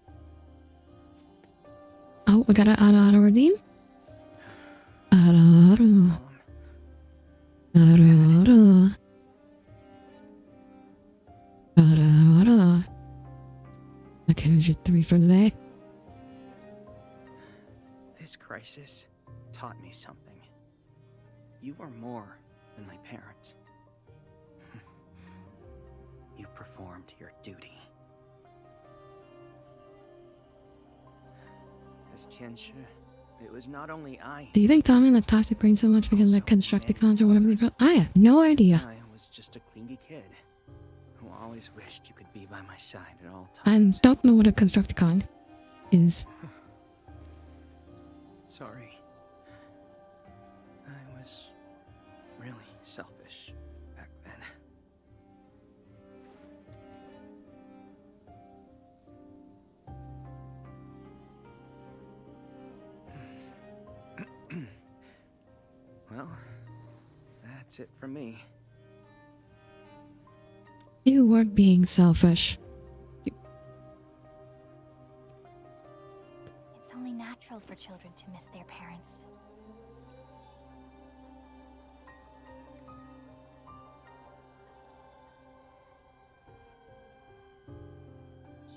Oh, we got an auto redeem. Auto. Okay, here's your 3 for today. This crisis taught me something. You are more than my parents. You performed your duty. As Tianshi, it was not only I. Do you think Tommy liked toxic green so much because of the Constructicons or whatever they call? I have no idea. I was just a clingy kid who always wished you could be by my side at all I times. don't know what a Constructicon is. Sorry. I was really selfish back then. Well, that's it from me. You were being selfish. It's only natural for children to miss their parents.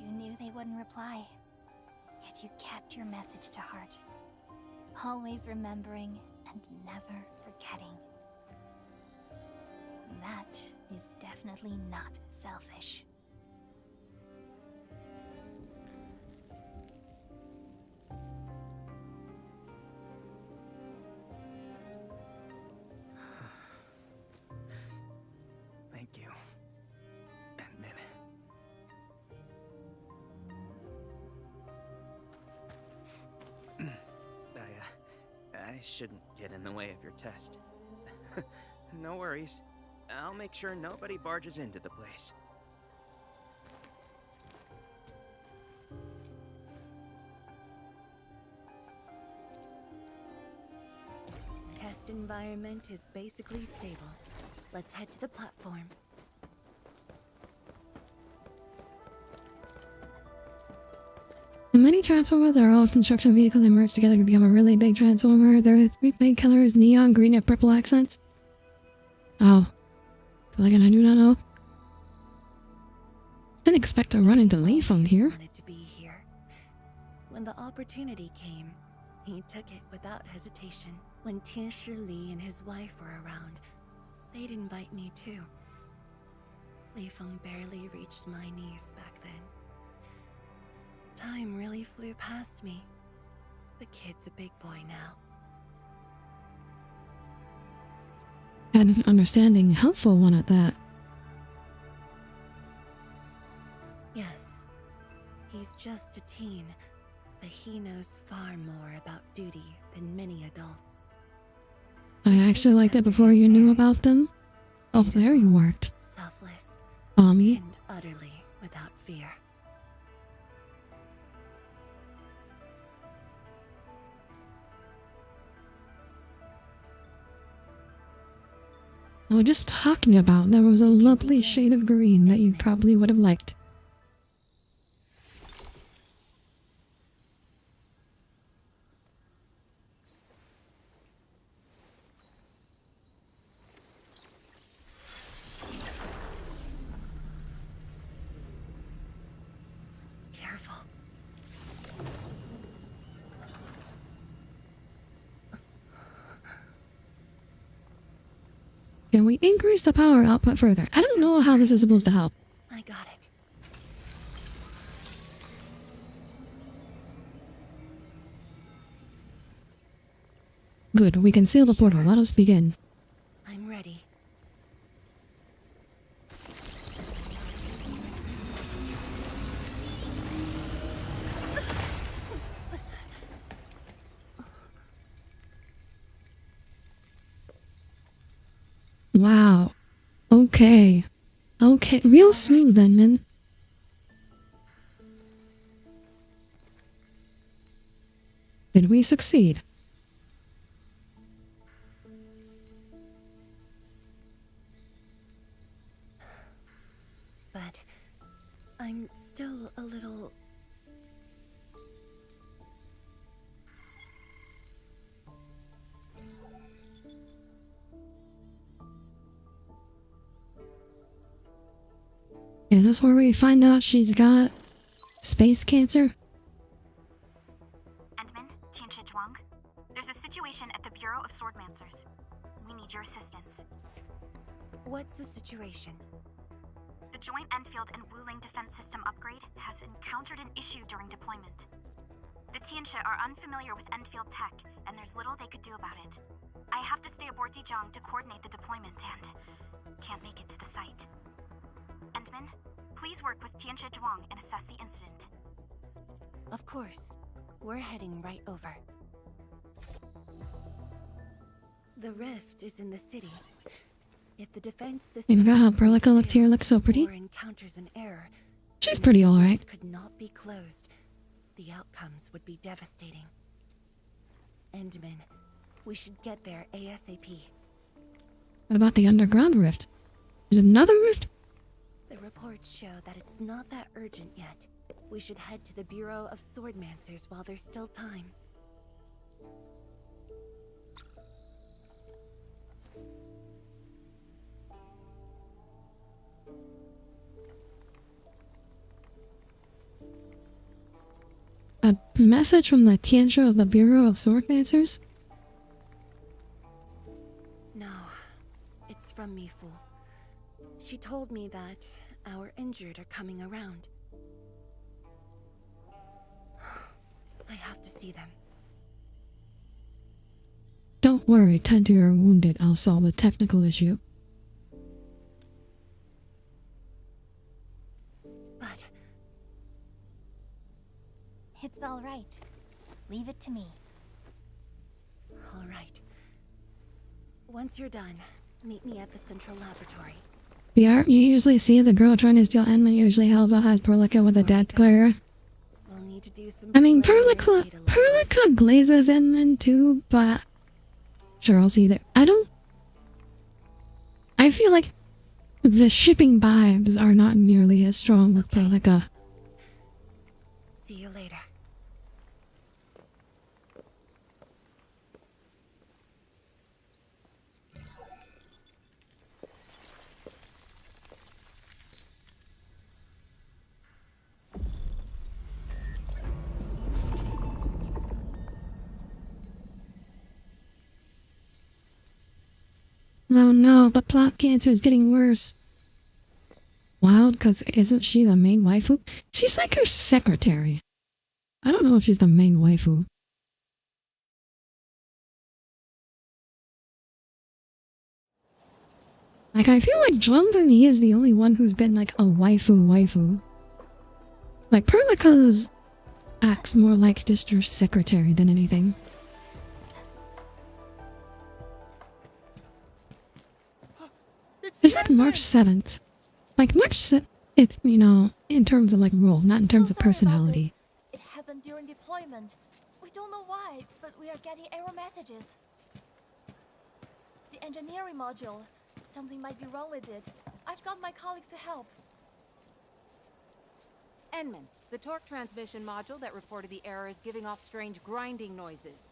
You knew they wouldn't reply, yet you kept your message to heart. Always remembering and never forgetting. That is definitely not selfish. Thank you. Admin. I shouldn't get in the way of your test. No worries. I'll make sure nobody barges into the place. Test environment is basically stable. Let's head to the platform. The many Transformers are all construction vehicles that merge together to become a really big Transformer. There are 3 main colors, neon, green, and purple accents. Oh. Feel like I do not know. Didn't expect to run into Li Feng here. Wanted to be here. When the opportunity came, he took it without hesitation. When Tianshi Li and his wife were around, they'd invite me too. Li Feng barely reached my knees back then. Time really flew past me. The kid's a big boy now. Had an understanding, helpful one at that. Yes. He's just a teen, But he knows far more about duty than many adults. I actually liked it before you knew about them. Oh, there you worked. Selfless. Tommy. And utterly without fear. I was just talking about there was a lovely shade of green that you probably would have liked. Careful. Can we increase the power output further? I don't know how this is supposed to help. I got it. Good, we can seal the portal. Let us begin. I'm ready. Wow. Okay. Okay, real smooth then, man. Did we succeed? But I'm still a little... Is this where we find out she's got space cancer? Endman, Tianchi Zhuang. There's a situation at the Bureau of Swordmancers. We need your assistance. What's the situation? The joint Endfield and Wuling defense system upgrade has encountered an issue during deployment. The Tianchi are unfamiliar with Endfield tech, and there's little they could do about it. I have to stay aboard Dijiang to coordinate the deployment and can't make it to the site. Endman, please work with Tianchi Zhuang and assess the incident. Of course. We're heading right over. The rift is in the city. If the defense system... You forgot how Perlica looked here, looks so pretty. ...or encounters an error... She's pretty alright. ...could not be closed. The outcomes would be devastating. Endman, we should get there ASAP. What about the underground rift? Is it another rift? The reports show that it's not that urgent yet. We should head to the Bureau of Swordmancers while there's still time. A message from the Tianchi of the Bureau of Swordmancers? No, it's from Mifu. She told me that our injured are coming around. I have to see them. Don't worry, tend to your wounded. I'll solve the technical issue. But... It's all right. Leave it to me. all right. Once you're done, meet me at the central laboratory. Yeah, you usually see the girl trying to steal Enma usually also has Perlica with a death glare. We'll need to do some I mean, Perlica glazes Enman too, but... Sure, I'll see there. I feel like the shipping vibes are not nearly as strong with Perlica. See you later. Oh no, the plot cancer is getting worse. Wild, because isn't she the main waifu? She's like her secretary. I don't know if she's the main waifu. Like, I feel like Jumpany is the only one who's been like a waifu. Like, Perlica's... acts more like just your secretary than anything. It's like March 7th. Like March 7th, if, you know, in terms of like role, not in terms of personality. It happened during deployment. We don't know why, but we are getting error messages. The engineering module. Something might be wrong with it. I've got my colleagues to help. Enman, the torque transmission module that reported the error is giving off strange grinding noises.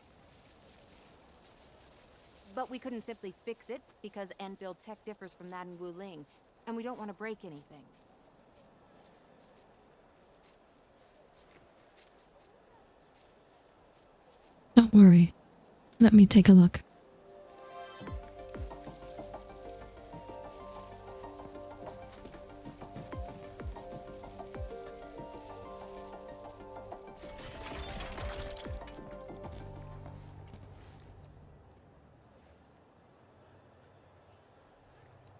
But we couldn't simply fix it because Endfield tech differs from that in Wuling, and we don't want to break anything. Don't worry. Let me take a look.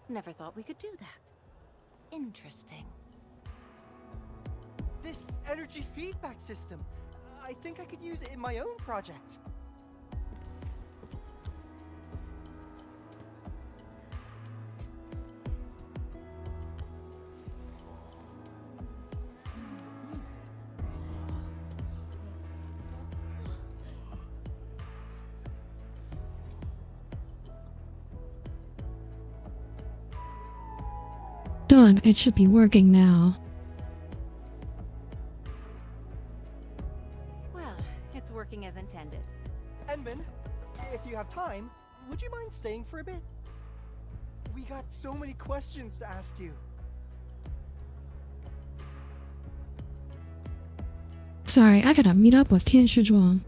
Never thought we could do that. Interesting. This energy feedback system. I think I could use it in my own project. Done. It should be working now. Well, it's working as intended. Enman, if you have time, would you mind staying for a bit? We got so many questions to ask you. Sorry, I gotta meet up with Tian Shizhuang.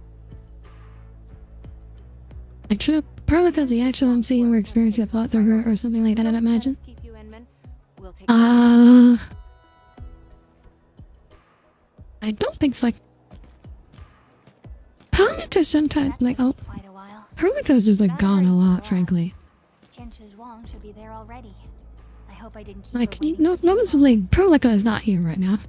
Actually, probably because the actual MC we're experiencing a plot through her or something like that, I'd imagine. I don't think it's like... Parliament is sometimes like, oh... Herlico's just like gone a lot, frankly. Should be there already. I hope I didn't keep Like, noticeably, Prolica is not here right now.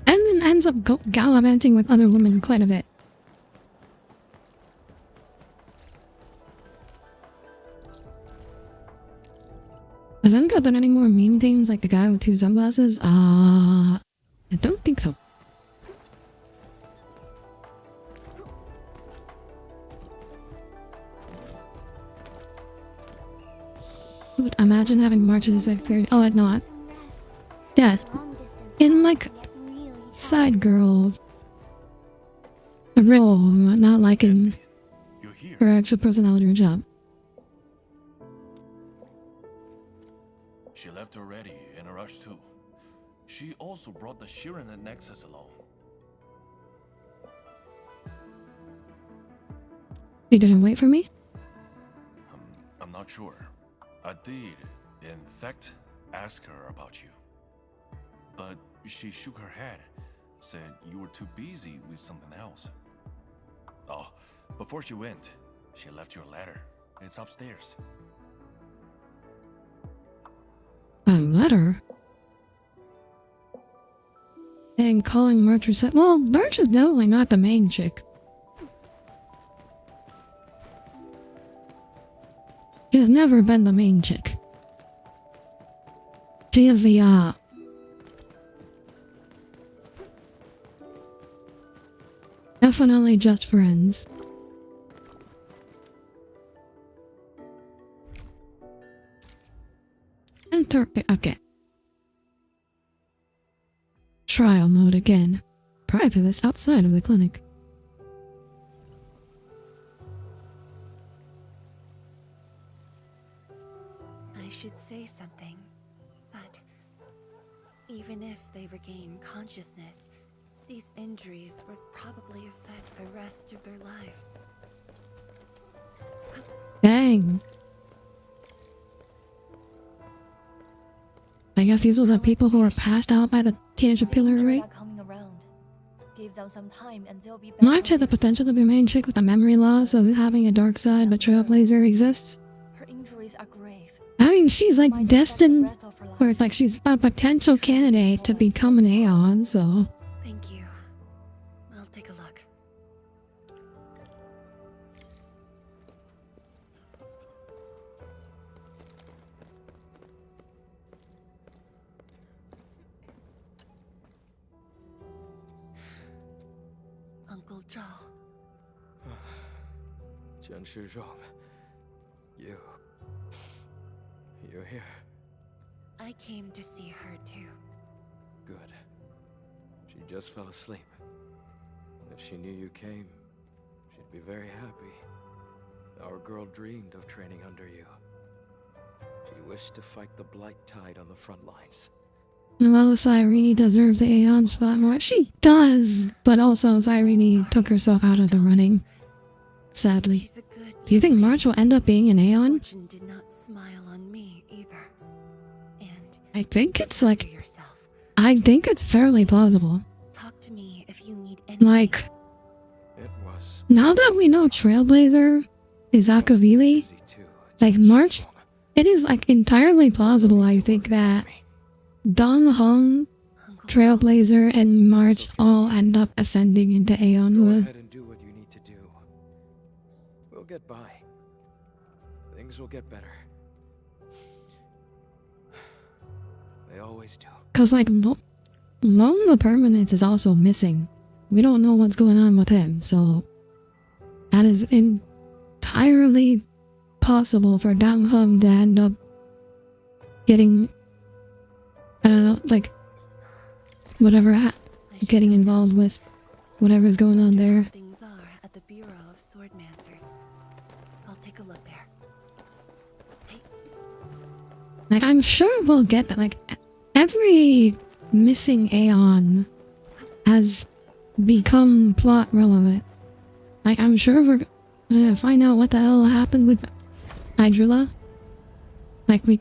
And then ends up gallivanting with other women quite a bit. Has Enfield done any more meme themes like the guy with two sunglasses? I don't think so. Dude, imagine having marches like 30. Oh, not. Yeah. In like side girl role, not like in her actual personality or job. She left already, in a rush too. She also brought the Shirin and Nexus along. You didn't wait for me? I'm not sure. I did, in fact, ask her about you. But she shook her head, said you were too busy with something else. Oh, before she went, she left your letter. It's upstairs. A letter? And calling March said, well, March is definitely not the main chick. She has never been the main chick. She is the, definitely just friends. Enter. Okay. Trial mode again. Prior to this, outside of the clinic. I should say something, but even if they regain consciousness, these injuries would probably affect the rest of their lives. Dang. I guess these are the people who were passed out by the tangent pillar, right? March had the potential to be a main chick with the memory loss of having a dark side, but Trailblazer exists. Her injuries are grave. I mean, she's like destined, or it's like she's a potential candidate to become an Aeon, so... Thank Uncle Joe. 真是wrong. You're here. I came to see her too. Good. She just fell asleep. If she knew you came, she'd be very happy. Our girl dreamed of training under you. She wished to fight the Blight Tide on the front lines. Well, Cyrene deserves the Aeon spot more. She does! But also, Cyrene took herself out of the running. Sadly. Do you think March will end up being an Aeon? Fortune did not smile on me either. And I think it's like... I think it's fairly plausible. Talk to me if you need anything. Like... It was... Now that we know Trailblazer is Akavili, like March, it is like entirely plausible, I think, that Dong Hong, Trailblazer, and March all end up ascending into Go Aeonhood. ahead and do what you need to do. We'll get by. Things will get better. They always do. Cause like Lone the Permanence is also missing. We don't know what's going on with him, so that is entirely possible for Dong Hong to end up getting, I don't know, like whatever, getting involved with whatever's going on there. Things are at the Bureau of Swordmancers. I'll take a look there. Hey. Like I'm sure we'll get that. Like every missing Aeon has become plot relevant. Like I'm sure we're gonna find out what the hell happened with Hydrilla. Like we...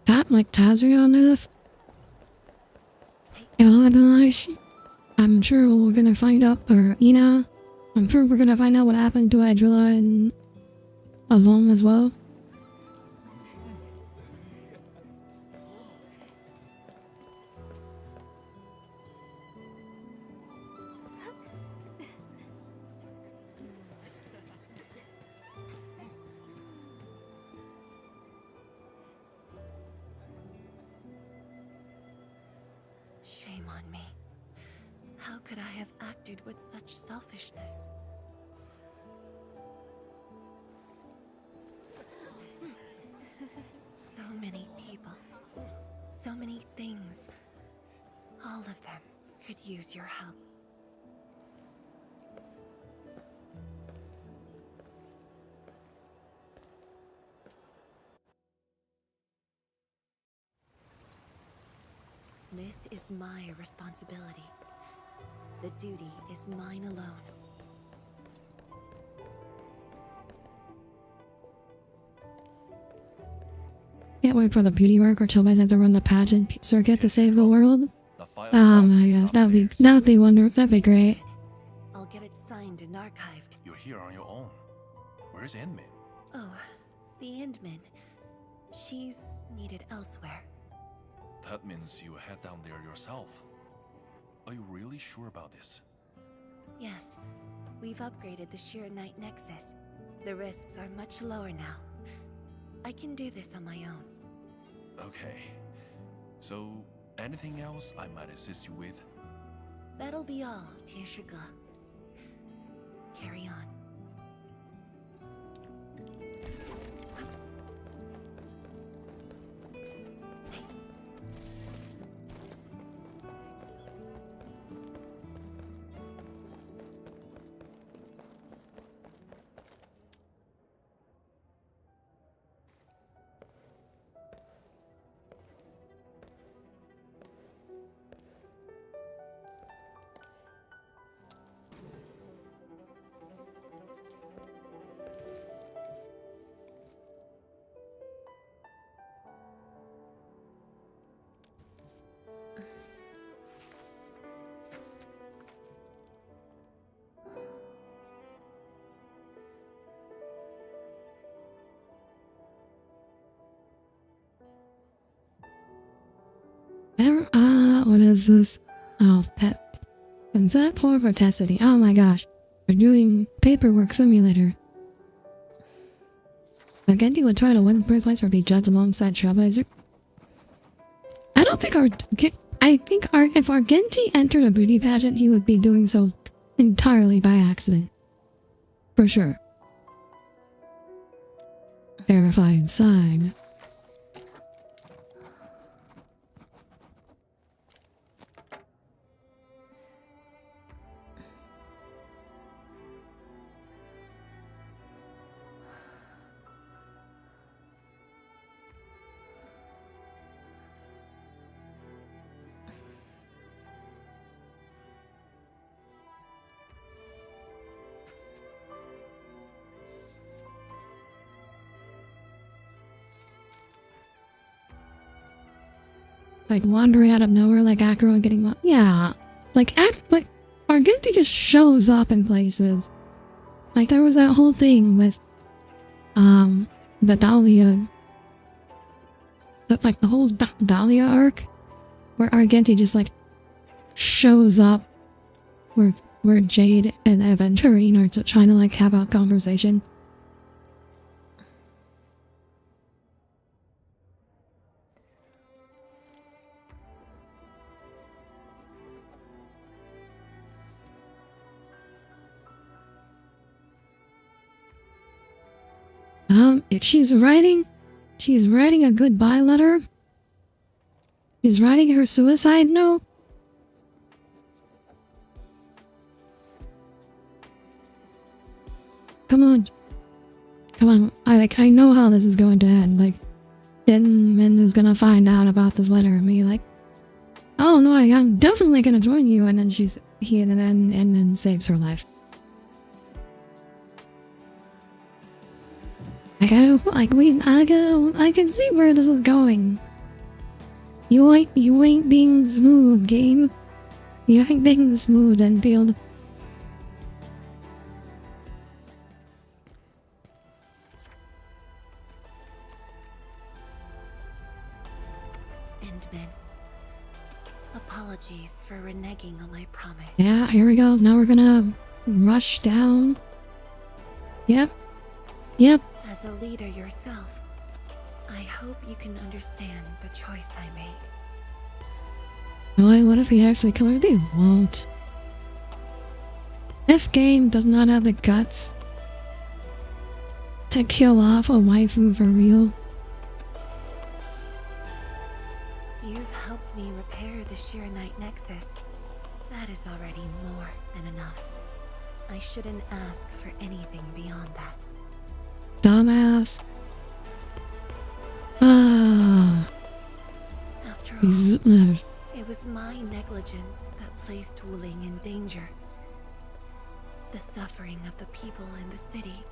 That like Tazrion enough? I'm sure we're gonna find out, or Ina, I'm sure we're gonna find out what happened to Hydrilla and Alone as well. Shame on me. How could I have acted with such selfishness? So many people, so many things. All of them could use your help. This is my responsibility. The duty is mine alone. Can't wait for the beauty work or Chillbite to run the pageant circuit to save the world. Oh my gosh, that'd be wonderful. That'd be great. I'll get it signed and archived. You're here on your own. Where's Endmin? Oh, the Endmin. She's needed elsewhere. That means you head down there yourself. Are you really sure about this? Yes, we've upgraded the Sheer Night Nexus. The risks are much lower now. I can do this on my own. Okay. So, anything else I might assist you with? That'll be all, Tieshiga. Carry on. What is this? Oh, pet. Is that for Veracity? Oh my gosh. We're doing paperwork simulator. Like Gendy would try to win first place or be judged alongside Trailblazer. I don't think I think if Argenti entered a beauty pageant, he would be doing so entirely by accident. For sure. Verify inside. Like wandering out of nowhere like Acro and getting yeah. Like Argenti just shows up in places. Like there was that whole thing with the Dahlia, like the whole Dahlia arc where Argenti just like shows up where Jade and Aventurine are trying to like have a conversation. If she's writing a goodbye letter. She's writing her suicide note. Come on. I know how this is going to end. Like, Denman is gonna find out about this letter and be like, "Oh no, I'm definitely gonna join you." And then Denman saves her life. I can see where this is going. You ain't being smooth, game. You ain't being smooth, Endfield. Endman, apologies for reneging on my promise. Yeah, here we go. Now we're gonna rush down. Yep. As a leader yourself, I hope you can understand the choice I made. What if he actually killed her? They won't. This game does not have the guts to kill off a waifu for real. You've helped me repair the Sheer Night Nexus. That is already more than enough. I shouldn't ask for anything beyond that. Dumbass. After all, it was my negligence that placed Wuling in danger. The suffering of the people in the city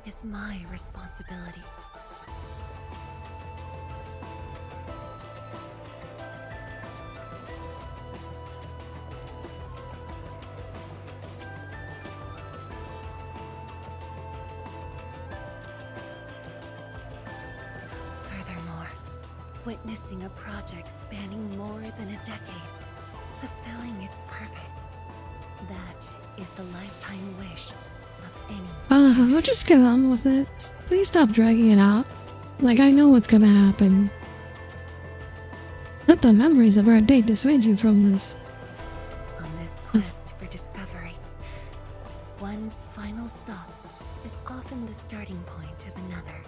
is my responsibility. Witnessing a project spanning more than a decade, fulfilling its purpose. That is the lifetime wish of any. We'll just get on with it. Please stop dragging it out. Like, I know what's gonna happen. Let the memories of our day dissuade you from this. On this quest for discovery, one's final stop is often the starting point of another.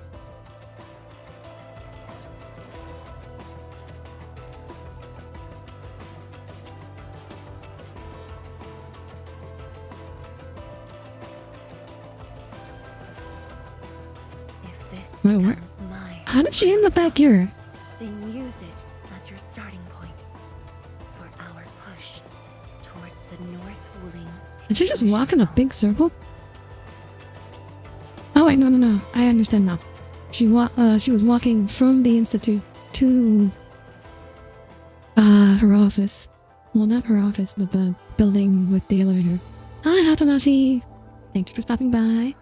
Wait, how did she end up back here? Then use it as your starting point for our push towards the North Wuling. Did she just walk in a big circle? Oh wait, no. I understand now. She was walking from the Institute to her office. Well, not her office, but the building with the elevator. Hi, Hatanashi. Thank you for stopping by.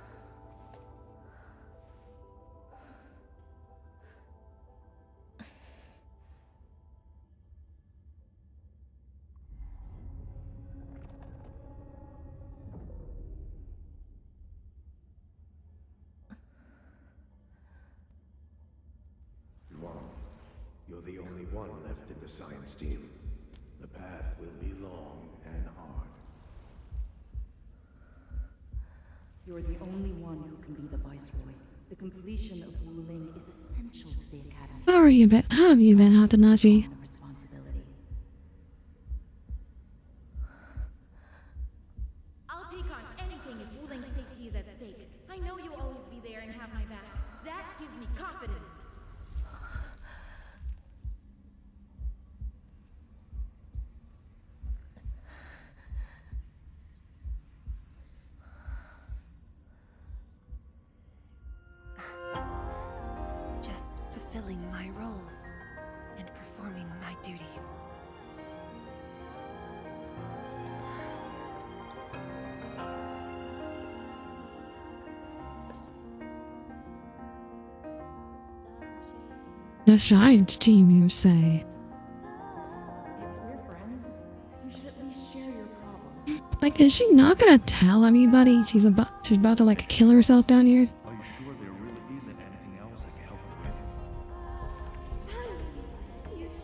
You're the only one left in the science team. The path will be long and hard. You're the only one who can be the Viceroy. The completion of Wu Ling is essential to the Academy. How have you been, Hatanashi? I'll take on anything if Wu Ling's safety is at stake. I know you'll always be there and have my back. That gives me confidence. Just fulfilling my roles and performing my duties. The Science team, you say? We're friends. You should at least share your problems. Like, is she not gonna tell anybody she's about to like kill herself down here? Are you sure there really isn't anything else I can help with?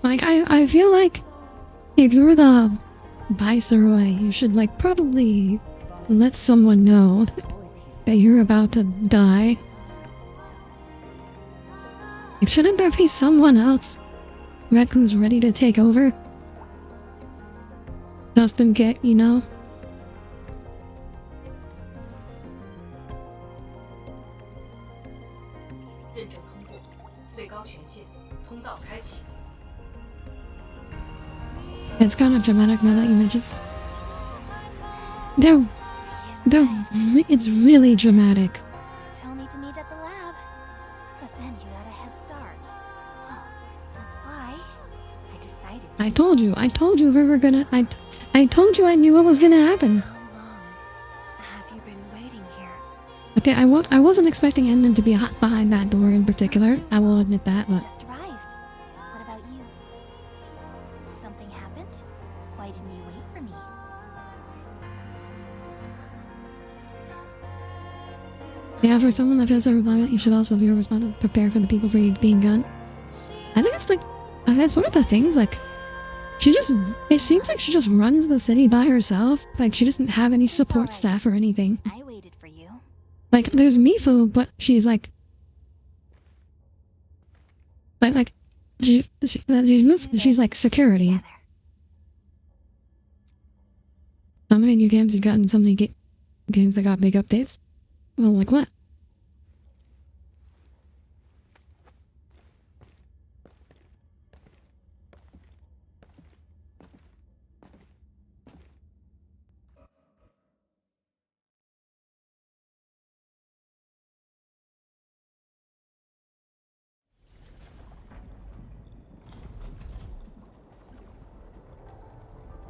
Like, I feel like if you're the Viceroy, you should like probably let someone know that you're about to die. Like, shouldn't there be someone else who's ready to take over? Just in case, you know? It's kind of dramatic now that you mention. It's really dramatic. Tell me to meet at the lab, but then you got a head start. That's why I decided. I told you we were gonna. I told you I knew what was gonna happen. Have you been waiting here? Okay, I wasn't expecting Endman to be behind that door in particular. I will admit that, but. Just arrived. What about you? Something happened? Why didn't you wait for me? Yeah, for someone that feels overwhelmed, you should also be responsible, prepare for the people for you being gone. I think it's like, that's one of the things, like, it seems like she just runs the city by herself. Like, she doesn't have any support staff or anything. I waited for you. Like, there's Mifu, but she's like, she's like security. How many new games you gotten? So many games that got big updates? Well, like what?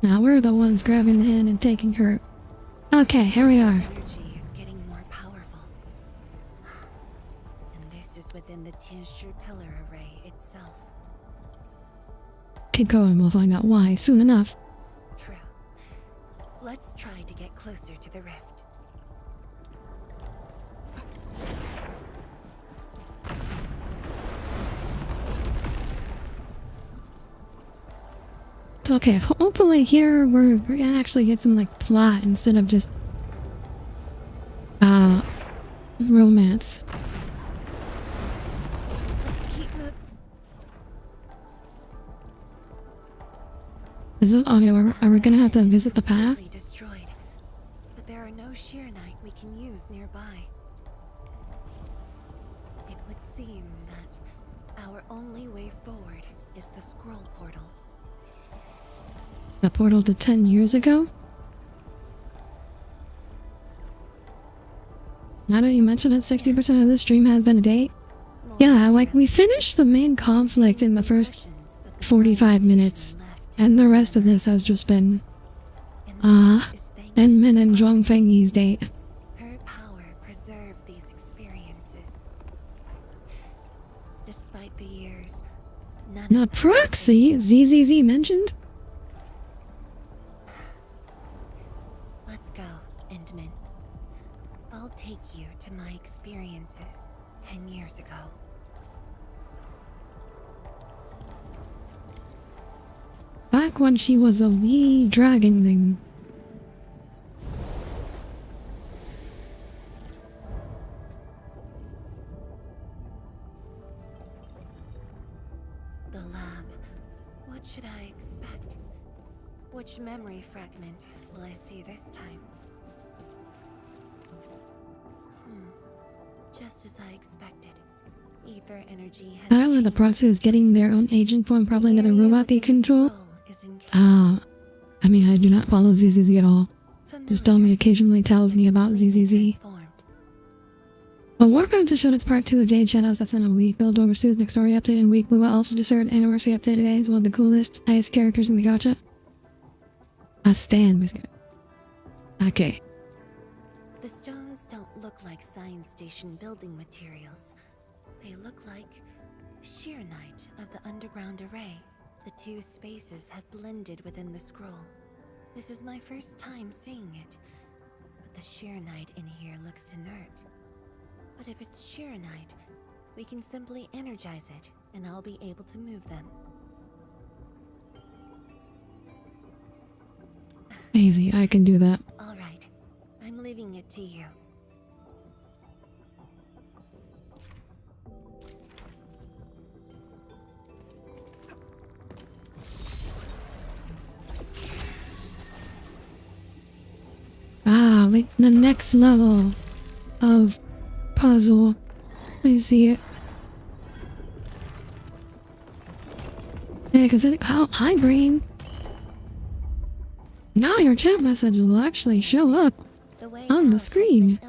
Now we're the ones grabbing the hand and taking her. Okay, here we are. Energy is getting more powerful. And this is within the Tianshi pillar array itself. Keep going, we'll find out why soon enough. True. Let's try to get closer to the rift. Okay, hopefully here we're gonna actually get some like plot instead of just romance. Is this okay? Are we gonna have to visit the path? Destroyed, but there are no Sheernite we can use nearby. It would seem that our only way forward is the scroll portal. The portal to 10 years ago? Now that you mention it, 60% of this stream has been a date. Yeah, like we finished the main conflict in the first 45 minutes, and the rest of this has just been Endman and Zhuangfengyi's date. Her power preserved these experiences. Despite the years, Not proxy, ZZZ mentioned? Let's go, Endman. I'll take you to my experiences 10 years ago. back when she was a wee dragon thing. The lab. What should I expect? Which memory fragment will I see this time? Just as I expected. Ether energy has I don't know, the proxy is getting their own agent form, probably another robot they control. I mean, I do not follow ZZZ at all. Just Domi occasionally tells me about ZZZ. But Warcraft just showed its part 2 of Jade Shadows. That's in a week. Build over soon. Next story update in a week. We will also just heard anniversary update today as one of the coolest, highest characters in the gacha. I stand with you. Okay. The stones don't look like science station building materials. They look like sheernite of the underground array. The two spaces have blended within the scroll. This is my first time seeing it. But the sheernite in here looks inert. But if it's sheernite, we can simply energize it, and I'll be able to move them. Easy, I can do that. All right, I'm leaving it to you. Ah, like the next level of puzzle. I see it. Yeah, because hi, brain. Now your chat message will actually show up on the screen.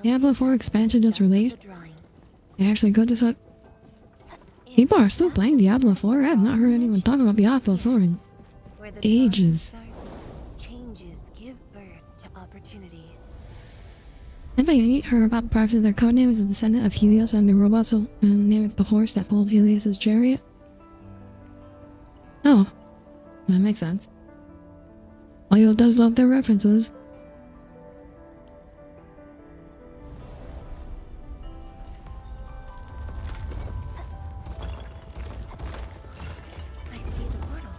Diablo 4 expansion just released. They actually go to suck. People are still playing Diablo 4. I have not heard anyone talk about Diablo 4 in ages. Changes give birth to opportunities. If I meet her about the property, their codename is a descendant of Helios and the robot, so name it the horse that pulled Helios' chariot. Oh, that makes sense. Leo does love their references. I see the portal.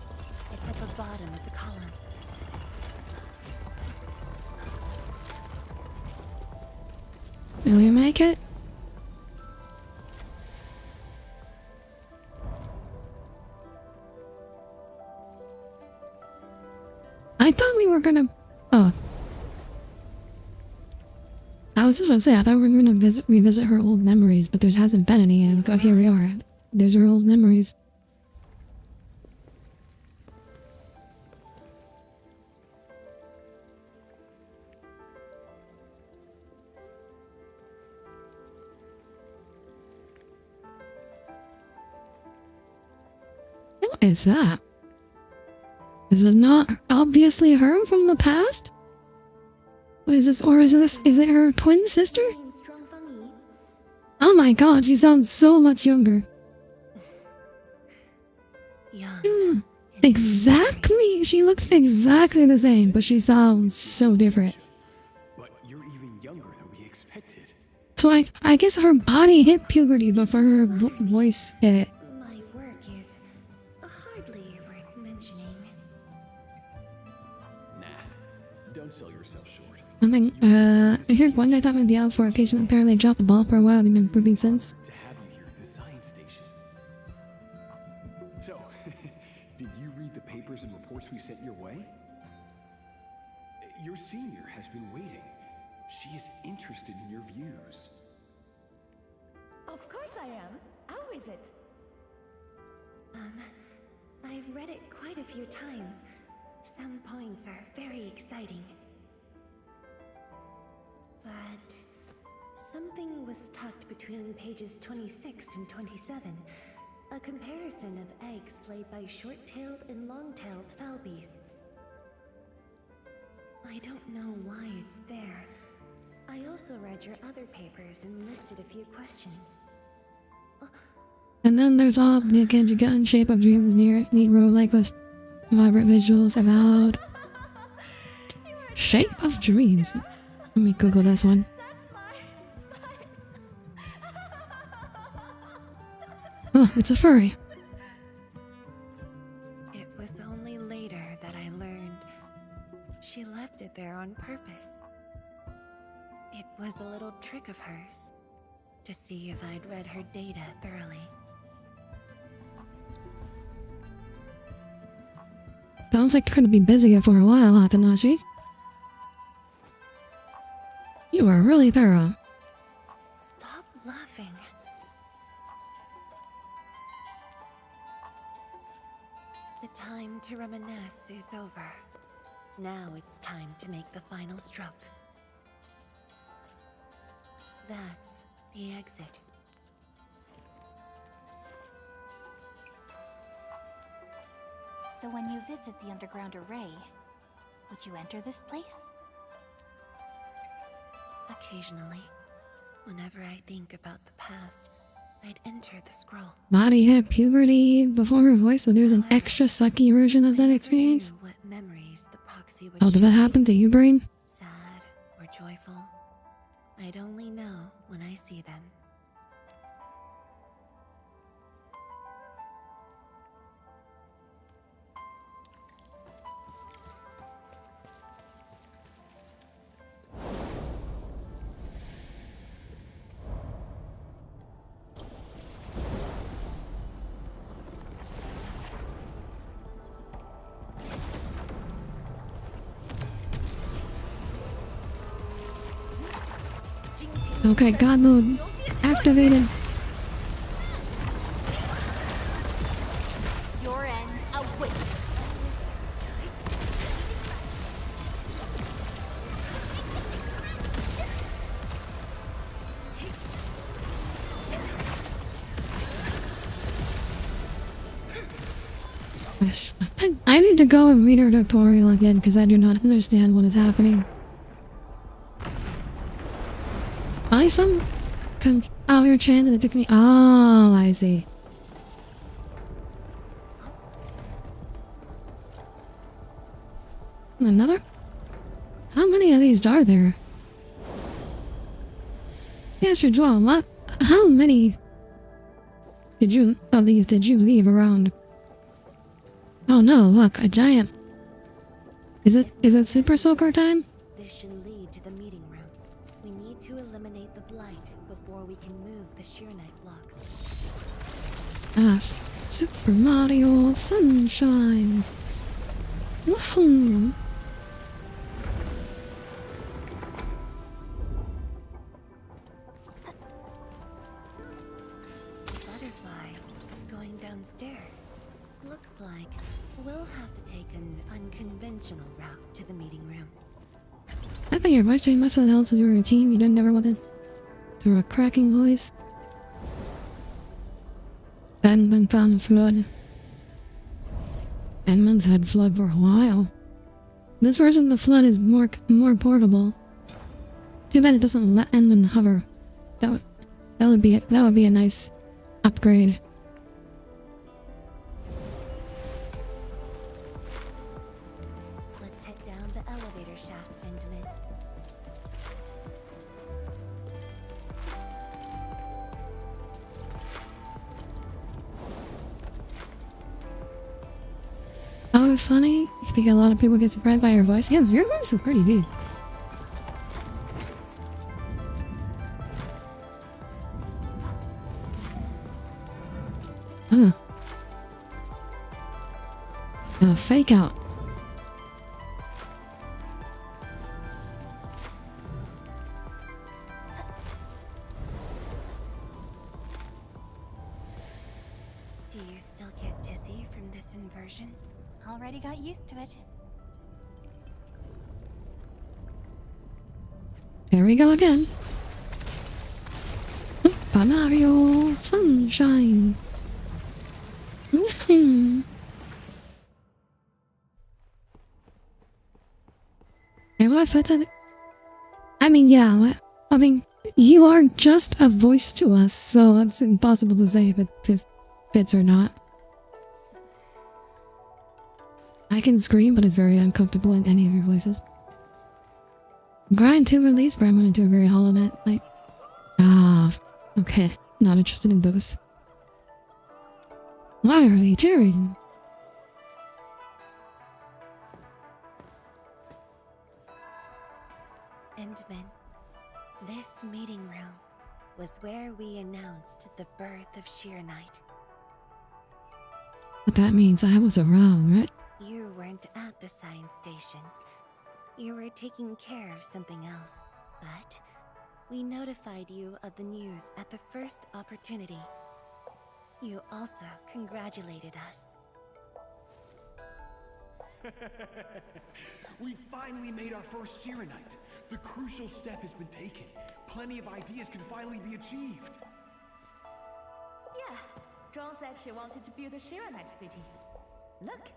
It's at the bottom of the column. Will you make it? I thought we were gonna... Oh. I was just gonna say, I thought we were gonna revisit her old memories, but there hasn't been any. And oh, here we are. There's her old memories. What is that? Is it not obviously her from the past? What is this? Or is it her twin sister? Oh my god, she sounds so much younger. Exactly! She looks exactly the same, but she sounds so different. But you're even younger than we expected. So I guess her body hit puberty before her voice hit it. My work is hardly worth mentioning. Nah, don't sell yourself short. I think, I heard one guy talking about the Diablo 4 occasion apparently dropped the ball for a while. They've been improving since. To have you here at the science station. So, did you read the papers and reports we sent your way? Your senior has been waiting. She is interested in your views. Of course I am. How is it? I've read it quite a few times. Some points are very exciting. But something was tucked between pages 26 and 27. A comparison of eggs laid by short-tailed and long-tailed fowl beasts. I don't know why it's there. I also read your other papers and listed a few questions. And then there's all the Genji Gun, Shape of Dreams near it, neat row like with vibrant visuals about Shape of Dreams. Let me Google this one. Oh, it's a furry. was only later that I learned she left it there on purpose. It was a little trick of hers to see if I'd read her data thoroughly. Sounds like you're gonna be busy for a while, Hatanashi. You are really thorough. Stop laughing. The time to reminisce is over. Now it's time to make the final stroke. That's the exit. So when you visit the underground array, would you enter this place? Occasionally, whenever I think about the past, I'd enter the scroll. Maddie hit puberty before her voice, so there's an extra sucky version of that experience. What memories the proxy would Oh, did that happen to you, Brain? sad or joyful. I'd only know when I see them. Okay, God mode activated. Your end awaits. I need to go and read her tutorial again because I do not understand what is happening. I come out your chant and it took me. Oh, I see. Another? How many of these are there? Yes, your Joel, what? How many of these did you leave around? Oh no, look, a giant. Is it Super Soaker time? This should lead to the meeting room. We need to eliminate the blight before we can move the Sheernite blocks. Ah, Super Mario Sunshine. Woohoo. The butterfly is going downstairs. Looks like we'll have to take an unconventional route to the meeting room. I thought your voice changed much of the else of your routine. You didn't never want it through a cracking voice. Edmund found flood. Edmund's had flood for a while. This version of the flood is more portable. Too bad it doesn't let Edmund hover. That would be a nice upgrade. Let's head down the elevator shaft, Benjamin. Oh, it's funny. I think a lot of people get surprised by your voice. Yeah, your voice is pretty deep. Fake out. Do you still get dizzy from this inversion? Already got used to it. Here we go again. Super Mario Sunshine. I mean, yeah. I mean, you are just a voice to us, so it's impossible to say if it fits or not. I can scream, but it's very uncomfortable in any of your voices. Grind to release, but I went into a very hollow net. Like, okay, not interested in those. Why are they cheering? Endman, this meeting room was where we announced the birth of Sheer Knight. But that means I was around, right? You weren't at the science station. You were taking care of something else. But we notified you of the news at the first opportunity. You also congratulated us. We finally made our first Shirenite. The crucial step has been taken. Plenty of ideas can finally be achieved. Yeah, John said she wanted to build a Shirenite city. Look,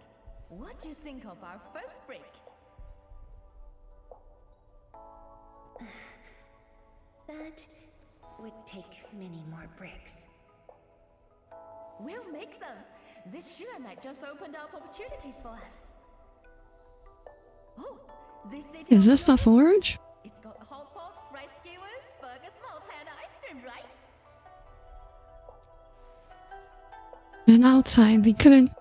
what do you think of our first break? That would take many more bricks. We'll make them. This Shirenite just opened up opportunities for us. Oh, this city Is this the forge? It's got hot pot, rice skewers, burgers, malt, and ice cream, right? And outside, they couldn't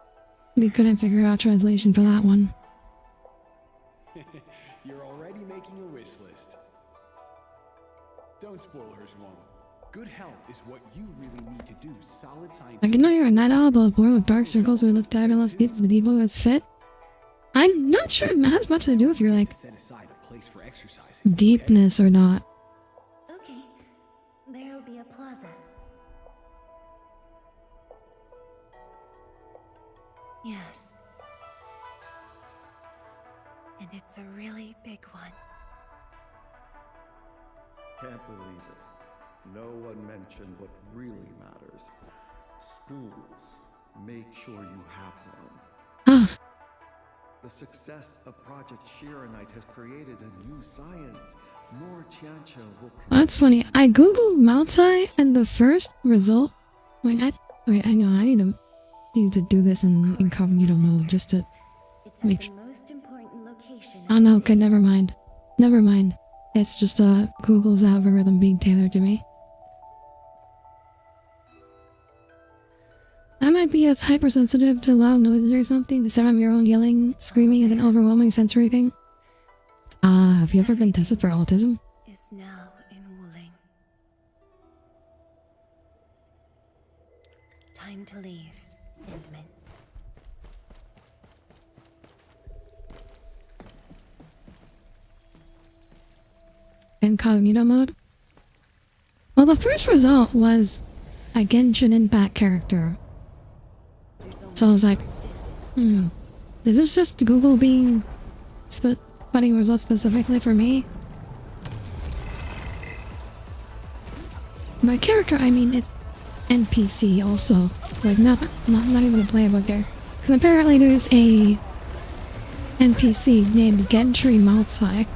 figure out translation for that one. You're already making a wish list. Don't spoil her, Swan. Good health is what you really need to do. Solid science. I know you're a night owl, but was born with dark circles. We look fabulous. Gets the Devo is fit. I'm not sure it has much to do if you're like Set aside a place for exercising. deepness or not. Okay, there'll be a plaza. Yes. And it's a really big one. Can't believe it. No one mentioned what really matters. Schools. Make sure you have one. The success of Project Shirenite has created a new science. More Tiancha will... That's funny. I googled Mount Sai and the first result... Wait, hang on. I need to do this in incognito mode just to make sure. Oh no, okay, never mind. Never mind. It's just Google's algorithm being tailored to me. I might be as hypersensitive to loud noises or something. The sound of your own yelling, screaming is an overwhelming sensory thing. Have you ever been tested for autism? Is now in Wuling. Time to leave, Endman. Incognito mode? Well, the first result was a Genshin Impact character. So I was like, is this just Google being putting results specifically for me? By character, I mean it's NPC also, like not even a playable character. Because apparently there's a NPC named Gentry Maltsai.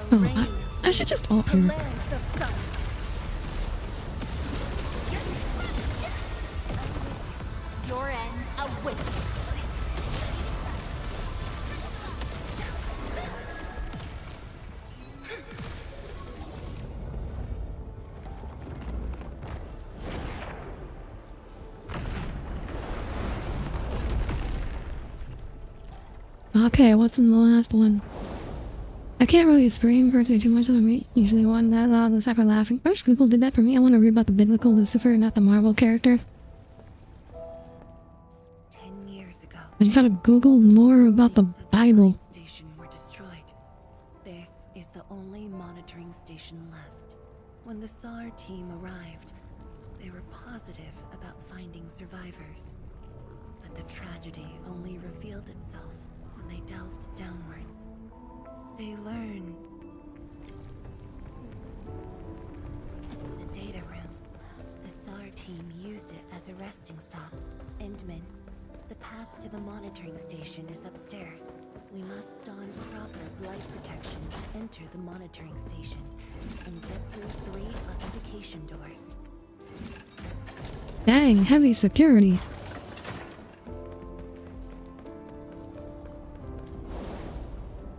Oh, I should just ult her. Your end awaits. Okay, what's in the last one? I can't really scream personally too much of me. Usually one that loud aside for laughing. I wish Google did that for me. I want to read about the biblical Lucifer, not the Marvel character. 10 years ago, I gotta Google more about the Bible. station were destroyed. This is the only monitoring station left. When the SAR team arrived, they were positive about finding survivors. But the tragedy only revealed itself when they delved downwards. They learned the data room. The SAR team used it as a resting stop. Endman, the path to the monitoring station is upstairs. We must don proper light protection to enter the monitoring station and get through 3 authentication doors. Dang, heavy security.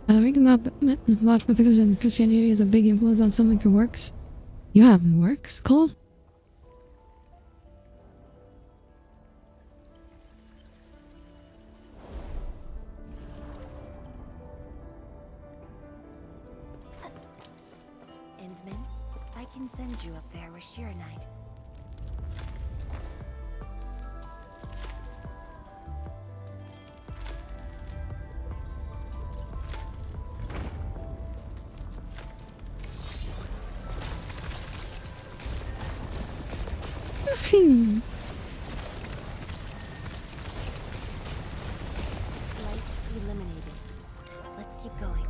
Reading about because Christianity is a big influence on some of your works. You have works, Cole? behind you up there was Shiranite. Light eliminated. Let's keep going.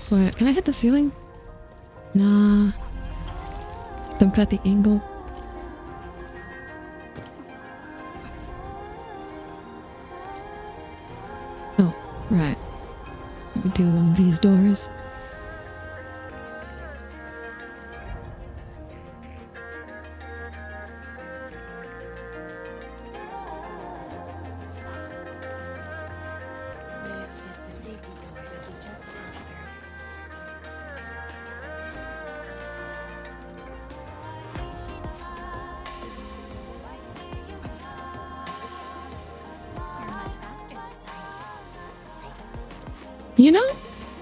What? Can I hit the ceiling? Nah. Don't cut the angle. Oh, right. We do one of these doors. This is the safety door that we just passed You know,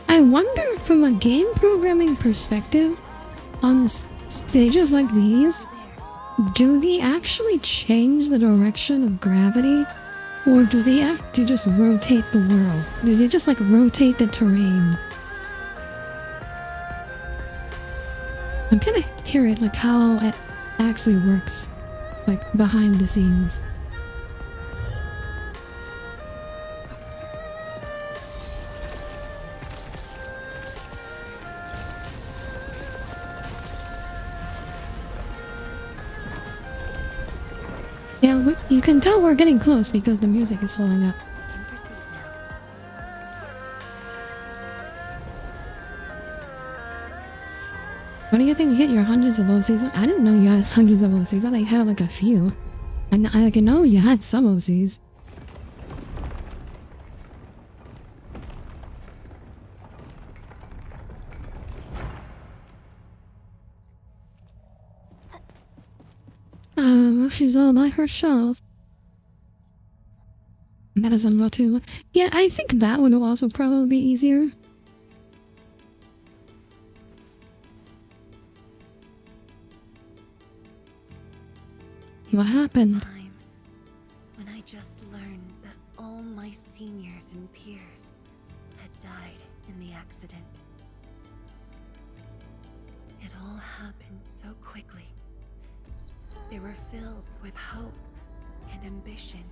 I wonder from a game programming perspective, on stages like these, do they actually change the direction of gravity? Or do they have to just rotate the world? Do they just like rotate the terrain? I'm kind of curious like how it actually works, like behind the scenes. Yeah, you can tell we're getting close because the music is swelling up. When do you think you hit your hundreds of OCs? I didn't know you had hundreds of OCs. I like, had like a few. I know you had some OCs. She's all by herself. Medicine will too. Yeah, I think that would also probably be easier. What happened? when I just learned that all my seniors and peers had died in the accident. It all happened so quickly. They were filled with hope and ambition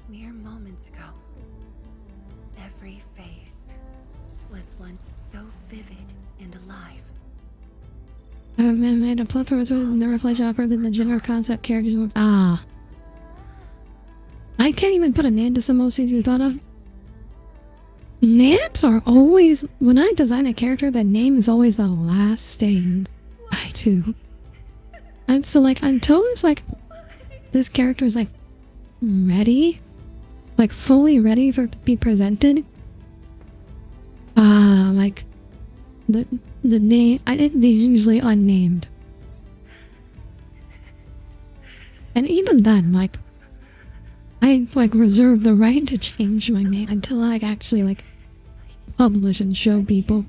mere moments ago. Every face was once so vivid and alive. I've been made a plethora of the reflection offered in the general concept characters. Ah. I can't even put a name to some OCs you thought of. Names are always, when I design a character, the name is always the last thing I do. And so like until it's like this character is like ready, like fully ready for it to be presented, like the name they're usually unnamed. And even then, like I like reserve the right to change my name until I actually like publish and show people.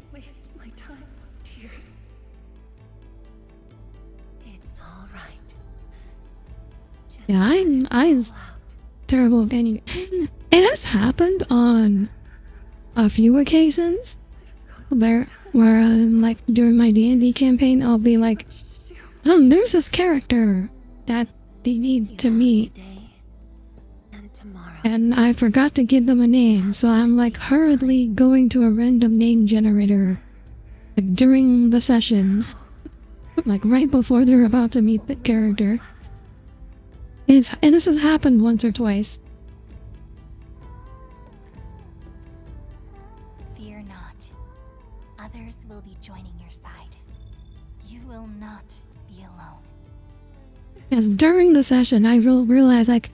Yeah, I'm terrible at any. It has happened on a few occasions where like during my D&D campaign, I'll be like, there's this character that they need to meet, and I forgot to give them a name, so I'm like hurriedly going to a random name generator like during the session, like right before they're about to meet the character. And this has happened once or twice. Fear not. Others will be joining your side. You will not be alone. Yes, during the session, I realized like,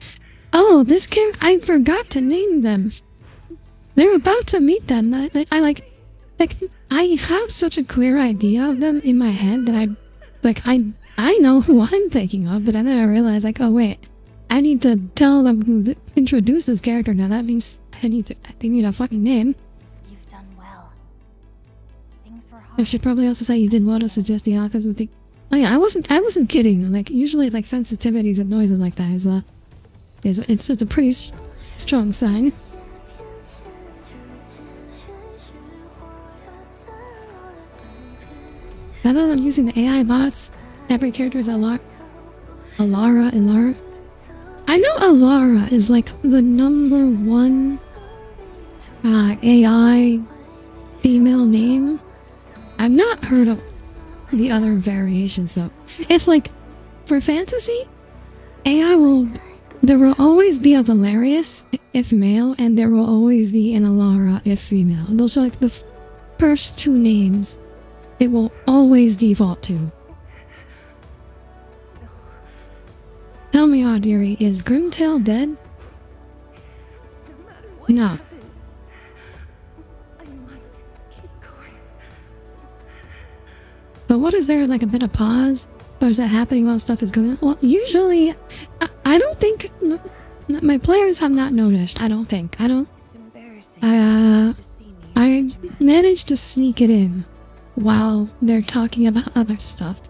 oh, this character, I forgot to name them. They're about to meet them. I have such a clear idea of them in my head that I know who I'm thinking of, but then I realized like, oh wait, I need to tell them who introduced this character now. That means they need a fucking name. You've done well. things were hard. I should probably also say you did want to suggest the authors with the. Oh yeah, I wasn't kidding. Like usually, like sensitivities and noises like that it's a pretty strong sign. Rather than using the AI bots, every character is Alara and Lara. I know Alara is like the #1 AI female name. I've not heard of the other variations though. It's like for fantasy, there will always be a Valerius if male, and there will always be an Alara if female. Those are like the first two names it will always default to. Tell me, Audire, is Grimtail dead? No. But what is there, like a bit of pause? Or is that happening while stuff is going on? Well, usually, I don't think my players have not noticed. I managed to sneak it in while they're talking about other stuff.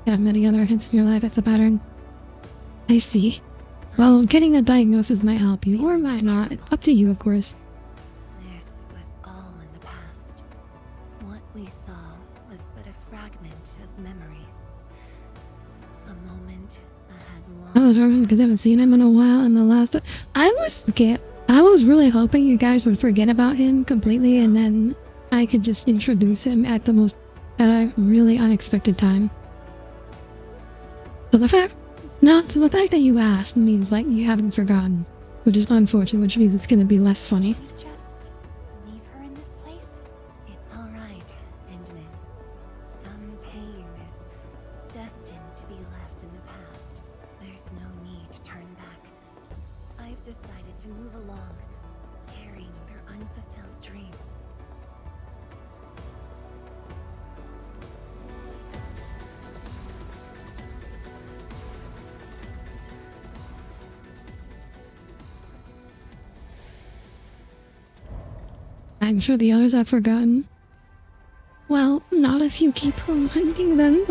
You have many other hints in your life, it's a pattern. I see. Well, getting a diagnosis might help you, or might not. It's up to you, of course. This was all in the past. What we saw was but a fragment of memories. A moment I had long... I was worried because I haven't seen him in a while, and the last... I was really hoping you guys would forget about him completely, and then I could just introduce him at a really unexpected time. So the fact that you asked means like you haven't forgotten, which is unfortunate, which means it's gonna be less funny. Just leave her in this place? It's all right, Endman. Some pain is destined to be left in the past. There's no need to turn back. I've decided to move along, carrying their unfulfilled dreams. I'm sure the others have forgotten. Well, not if you keep reminding them.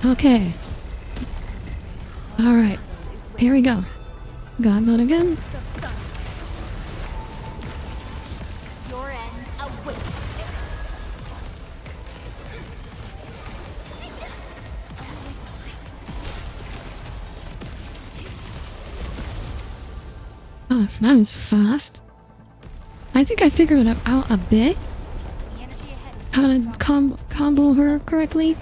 Okay. Alright. Here we go. God mode again. Your end awaits. Oh, that was fast. I think I figured it out a bit. How to combo her correctly.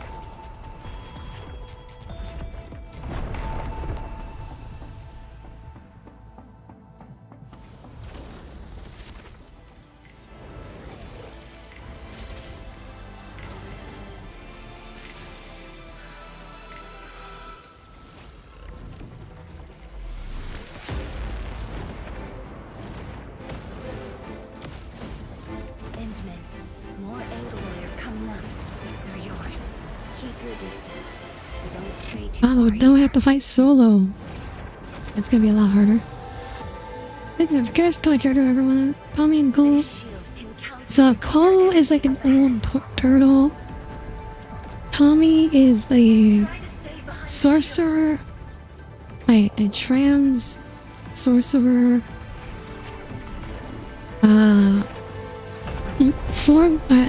Oh, don't have to fight solo. It's gonna be a lot harder. It's a character everyone. Tommy and Cole. So Cole is like an old turtle. Tommy is a sorcerer. A trans sorcerer.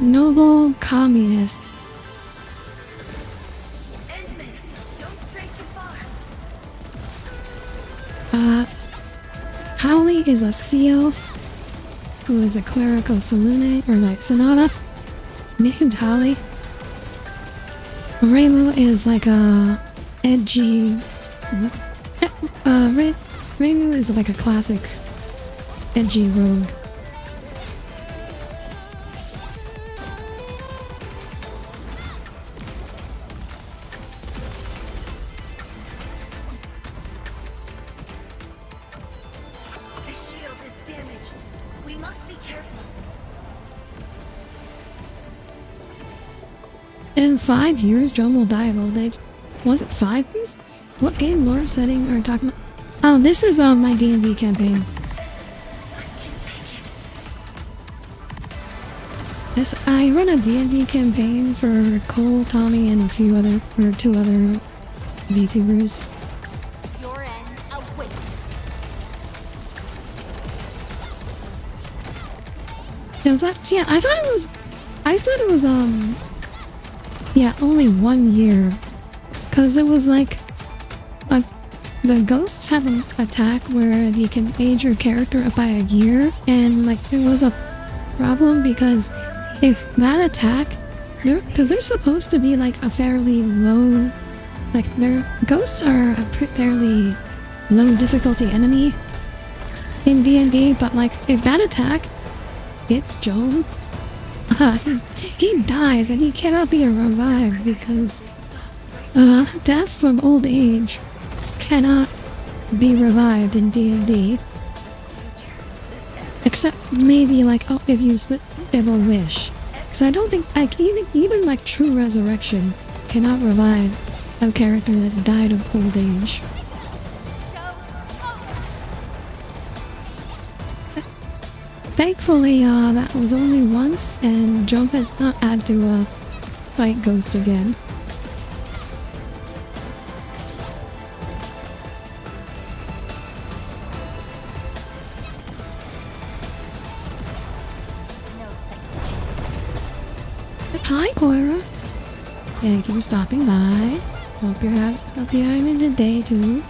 Noble communist. Howley is a sea elf who is a clerical Salune, or like Sonata, named Howley. Reimu is like a edgy. Reimu is like a classic edgy rogue. In 5 years, John will die of old age. Was it 5 years? What game lore setting are you talking about? Oh, this is my D&D campaign. Yes, I run a D&D campaign for Cole, Tommy, and a few other, or 2 other VTubers. Your end awaits. Yeah, I thought it was, yeah, only 1 year. Cause it was like, the ghosts have an attack where you can age your character up by a year, and like there was a problem because if that attack, because they're supposed to be like a fairly low, like ghosts are a fairly low difficulty enemy in D&D, but like if that attack hits Joel, he dies and he cannot be revived because death from old age cannot be revived in D&D. Except maybe like, oh, if you have a wish. Because I don't think, like, even like true resurrection cannot revive a character that's died of old age. Thankfully, that was only once, and Joe has not had to fight Ghost again. Hi, Cora. Thank you for stopping by. Hope you're having a good day too.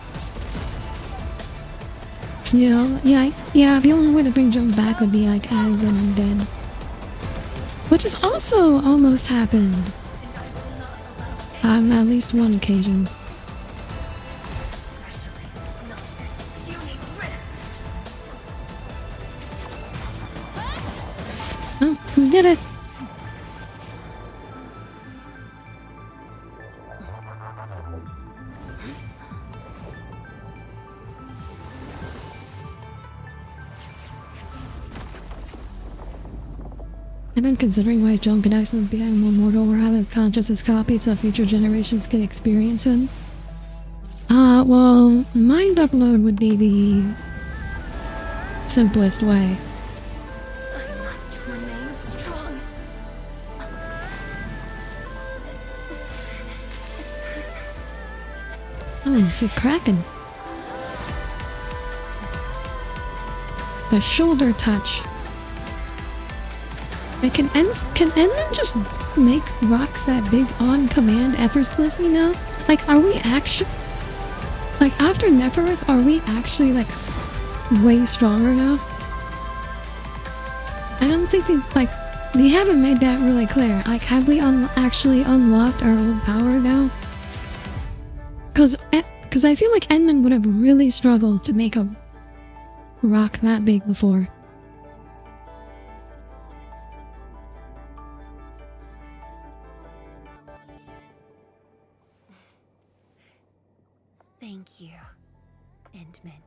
You know, yeah. The only way to bring Joe back would be like as an undead, which has also almost happened. On at least one occasion. Oh, we did it. I've been considering why John could actually be more mortal or have his consciousness copied so future generations can experience him. Well, mind upload would be the simplest way. I must remain strong. Oh, she's cracking. The shoulder touch. Can Endman just make rocks that big on command effortlessly now? Like, are we actually... Like, after Nefereth, are we actually, like, way stronger now? I don't think they haven't made that really clear. Like, have we actually unlocked our old power now? Because I feel like Endman would have really struggled to make a rock that big before. Thank you, Endman.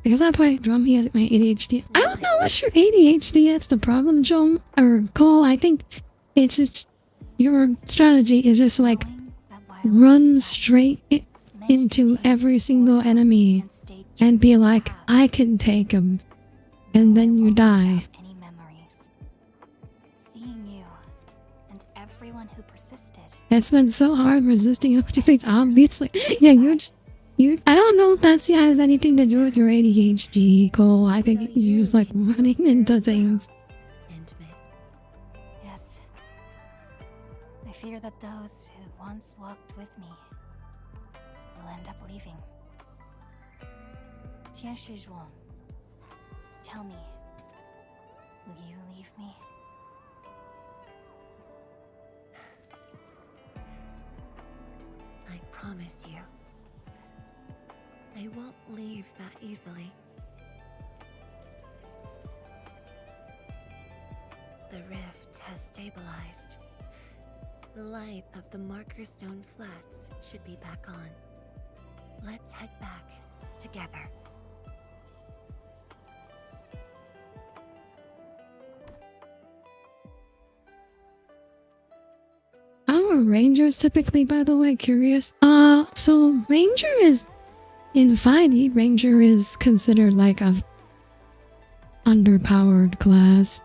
Because I play drum, he has my ADHD. I don't know what's your ADHD, that's the problem, Joan. Or Cole, I think it's just... Your strategy is just like... Run straight into every single enemy. And be like, I can take him. And then you die. It's been so hard resisting opportunities, obviously. Yeah, I don't know if that has anything to do with your ADHD, Cole. I think you just like running into things. Yes. I fear that those who once walked with me will end up leaving. Tian Shizhuang, tell me, will you leave me? I promise you, I won't leave that easily. The rift has stabilized. The light of the Marker Stone Flats should be back on. Let's head back together. are rangers typically, by the way? Curious. So ranger is in 5e, ranger is considered like a underpowered class.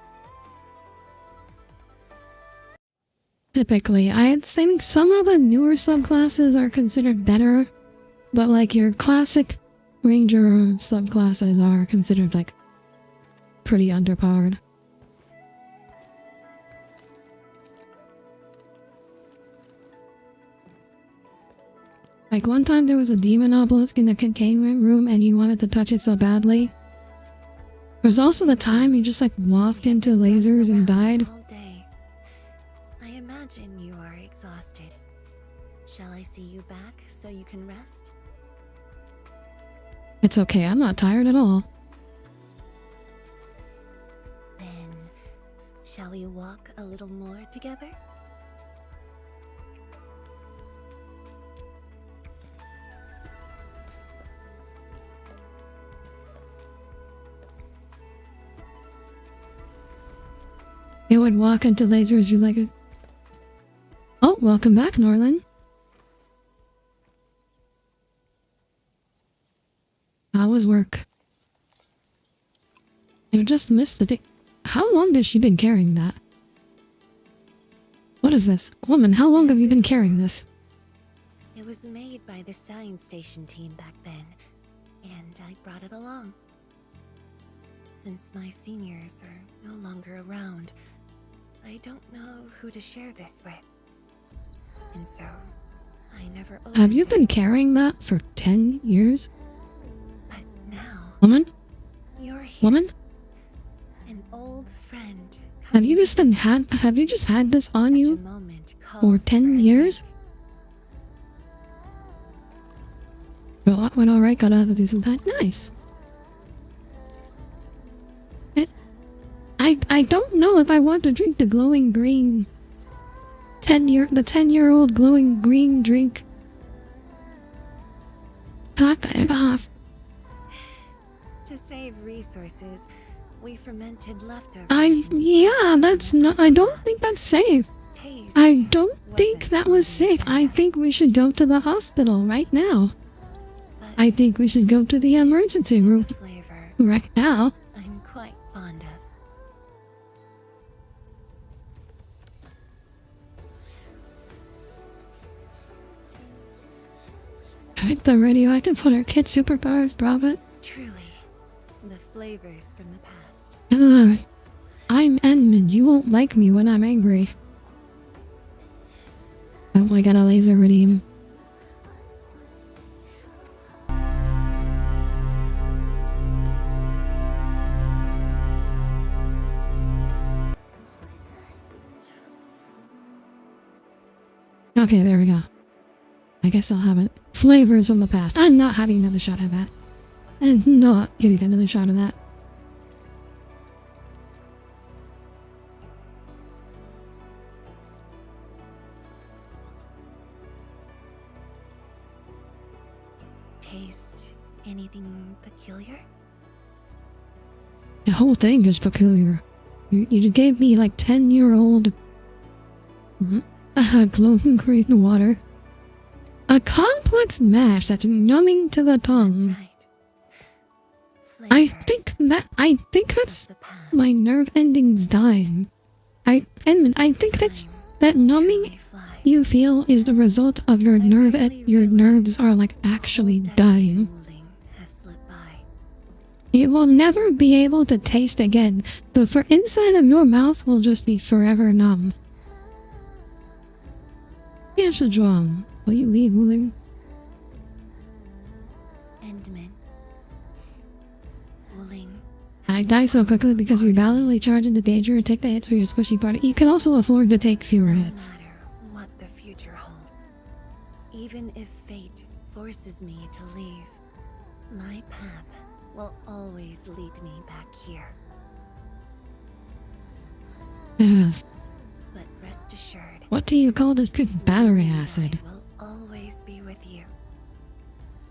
Typically, I think some of the newer subclasses are considered better, but like your classic ranger subclasses are considered like pretty underpowered. Like one time there was a demon obelisk in the containment room and you wanted to touch it so badly. There's also the time you just like walked into lasers and died. All day. I imagine you are exhausted. Shall I see you back so you can rest? It's okay, I'm not tired at all. Then, shall we walk a little more together? It would walk into lasers, you like it. Oh, welcome back, Norlin. How was work? You just missed the day. How long has she been carrying that? What is this? Woman, how long have you been carrying this? It was made by the science station team back then, and I brought it along. Since my seniors are no longer around, I don't know who to share this with. And so, I never opened Have you been carrying that for 10 years? But now, Woman? you're here. Woman? An old friend. Have you just had this on you for 10 years? Well, that went alright, gotta have to do some time. Nice. I don't know if I want to drink the glowing green the 10-year-old glowing green drink. Back off. To save resources, we fermented leftovers. Yeah, that's not, I don't think that's safe. I don't think that was safe. I think we should go to the hospital right now. I think we should go to the emergency room right now. I'm quite fond of. Right, the radioactive put our kid superpowers, Bravo. Truly, the flavors from the past. I'm Edmund. You won't like me when I'm angry. Oh, I got a laser redeem. Okay, there we go. I guess I'll have it. Flavors from the past. I'm not having another shot of that. And not getting another shot of that. Taste anything peculiar? The whole thing is peculiar. You gave me like 10-year-old glowing green water. A complex mash that's numbing to the tongue. I think that's my nerve endings dying. I think that numbing you feel is the result of your nerves are like actually dying. You will never be able to taste again. The inside of your mouth will just be forever numb. Yes, John. Will you leave, Wuling? Endman. Wuling. I die so quickly because you valiantly charge into danger and take the hits for your squishy party. You can also afford to take fewer hits. No matter what the future holds, even if fate forces me to leave, my path will always lead me back here. But rest assured, What do you call this battery acid? I will always be with you.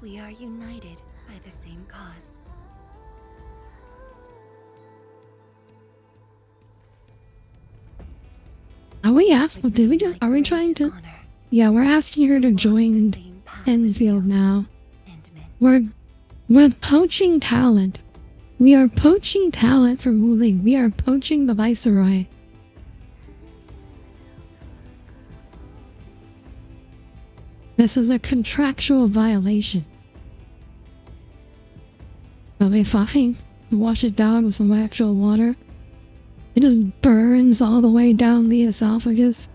We are united by the same cause. Are we asking? Did we just? Are we trying to? Yeah, we're asking her to join Endfield now. We're poaching talent. We are poaching talent from Wuling. We are poaching the Viceroy. This is a contractual violation. But we fine. Wash it down with some actual water. It just burns all the way down the esophagus.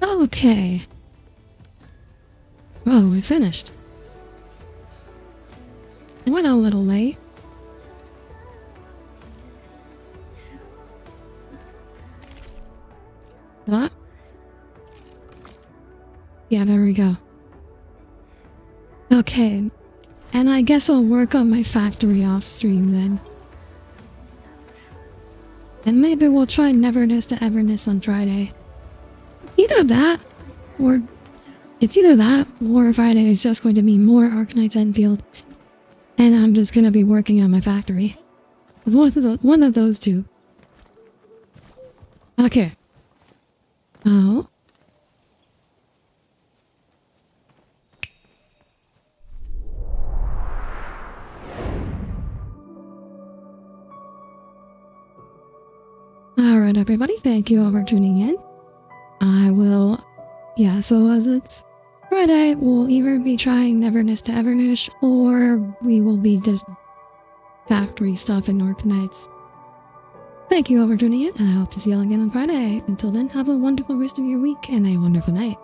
Okay. Oh, we finished. Went a little late. What? Yeah, there we go. Okay. And I guess I'll work on my factory off stream then. And maybe we'll try Neverness to Everness on Friday. Either that, or... It's either that, or Friday is just going to be more Arknights Endfield. And I'm just going to be working on my factory. It's one of those two. Okay. Oh. Alright everybody, thank you all for tuning in. I will... Yeah, so as it's Friday, we'll either be trying Neverness to Everness, or we will be just factory stuff in Arknights. Thank you all for tuning in, and I hope to see you all again on Friday. Until then, have a wonderful rest of your week and a wonderful night.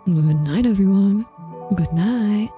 Good night, everyone. Good night.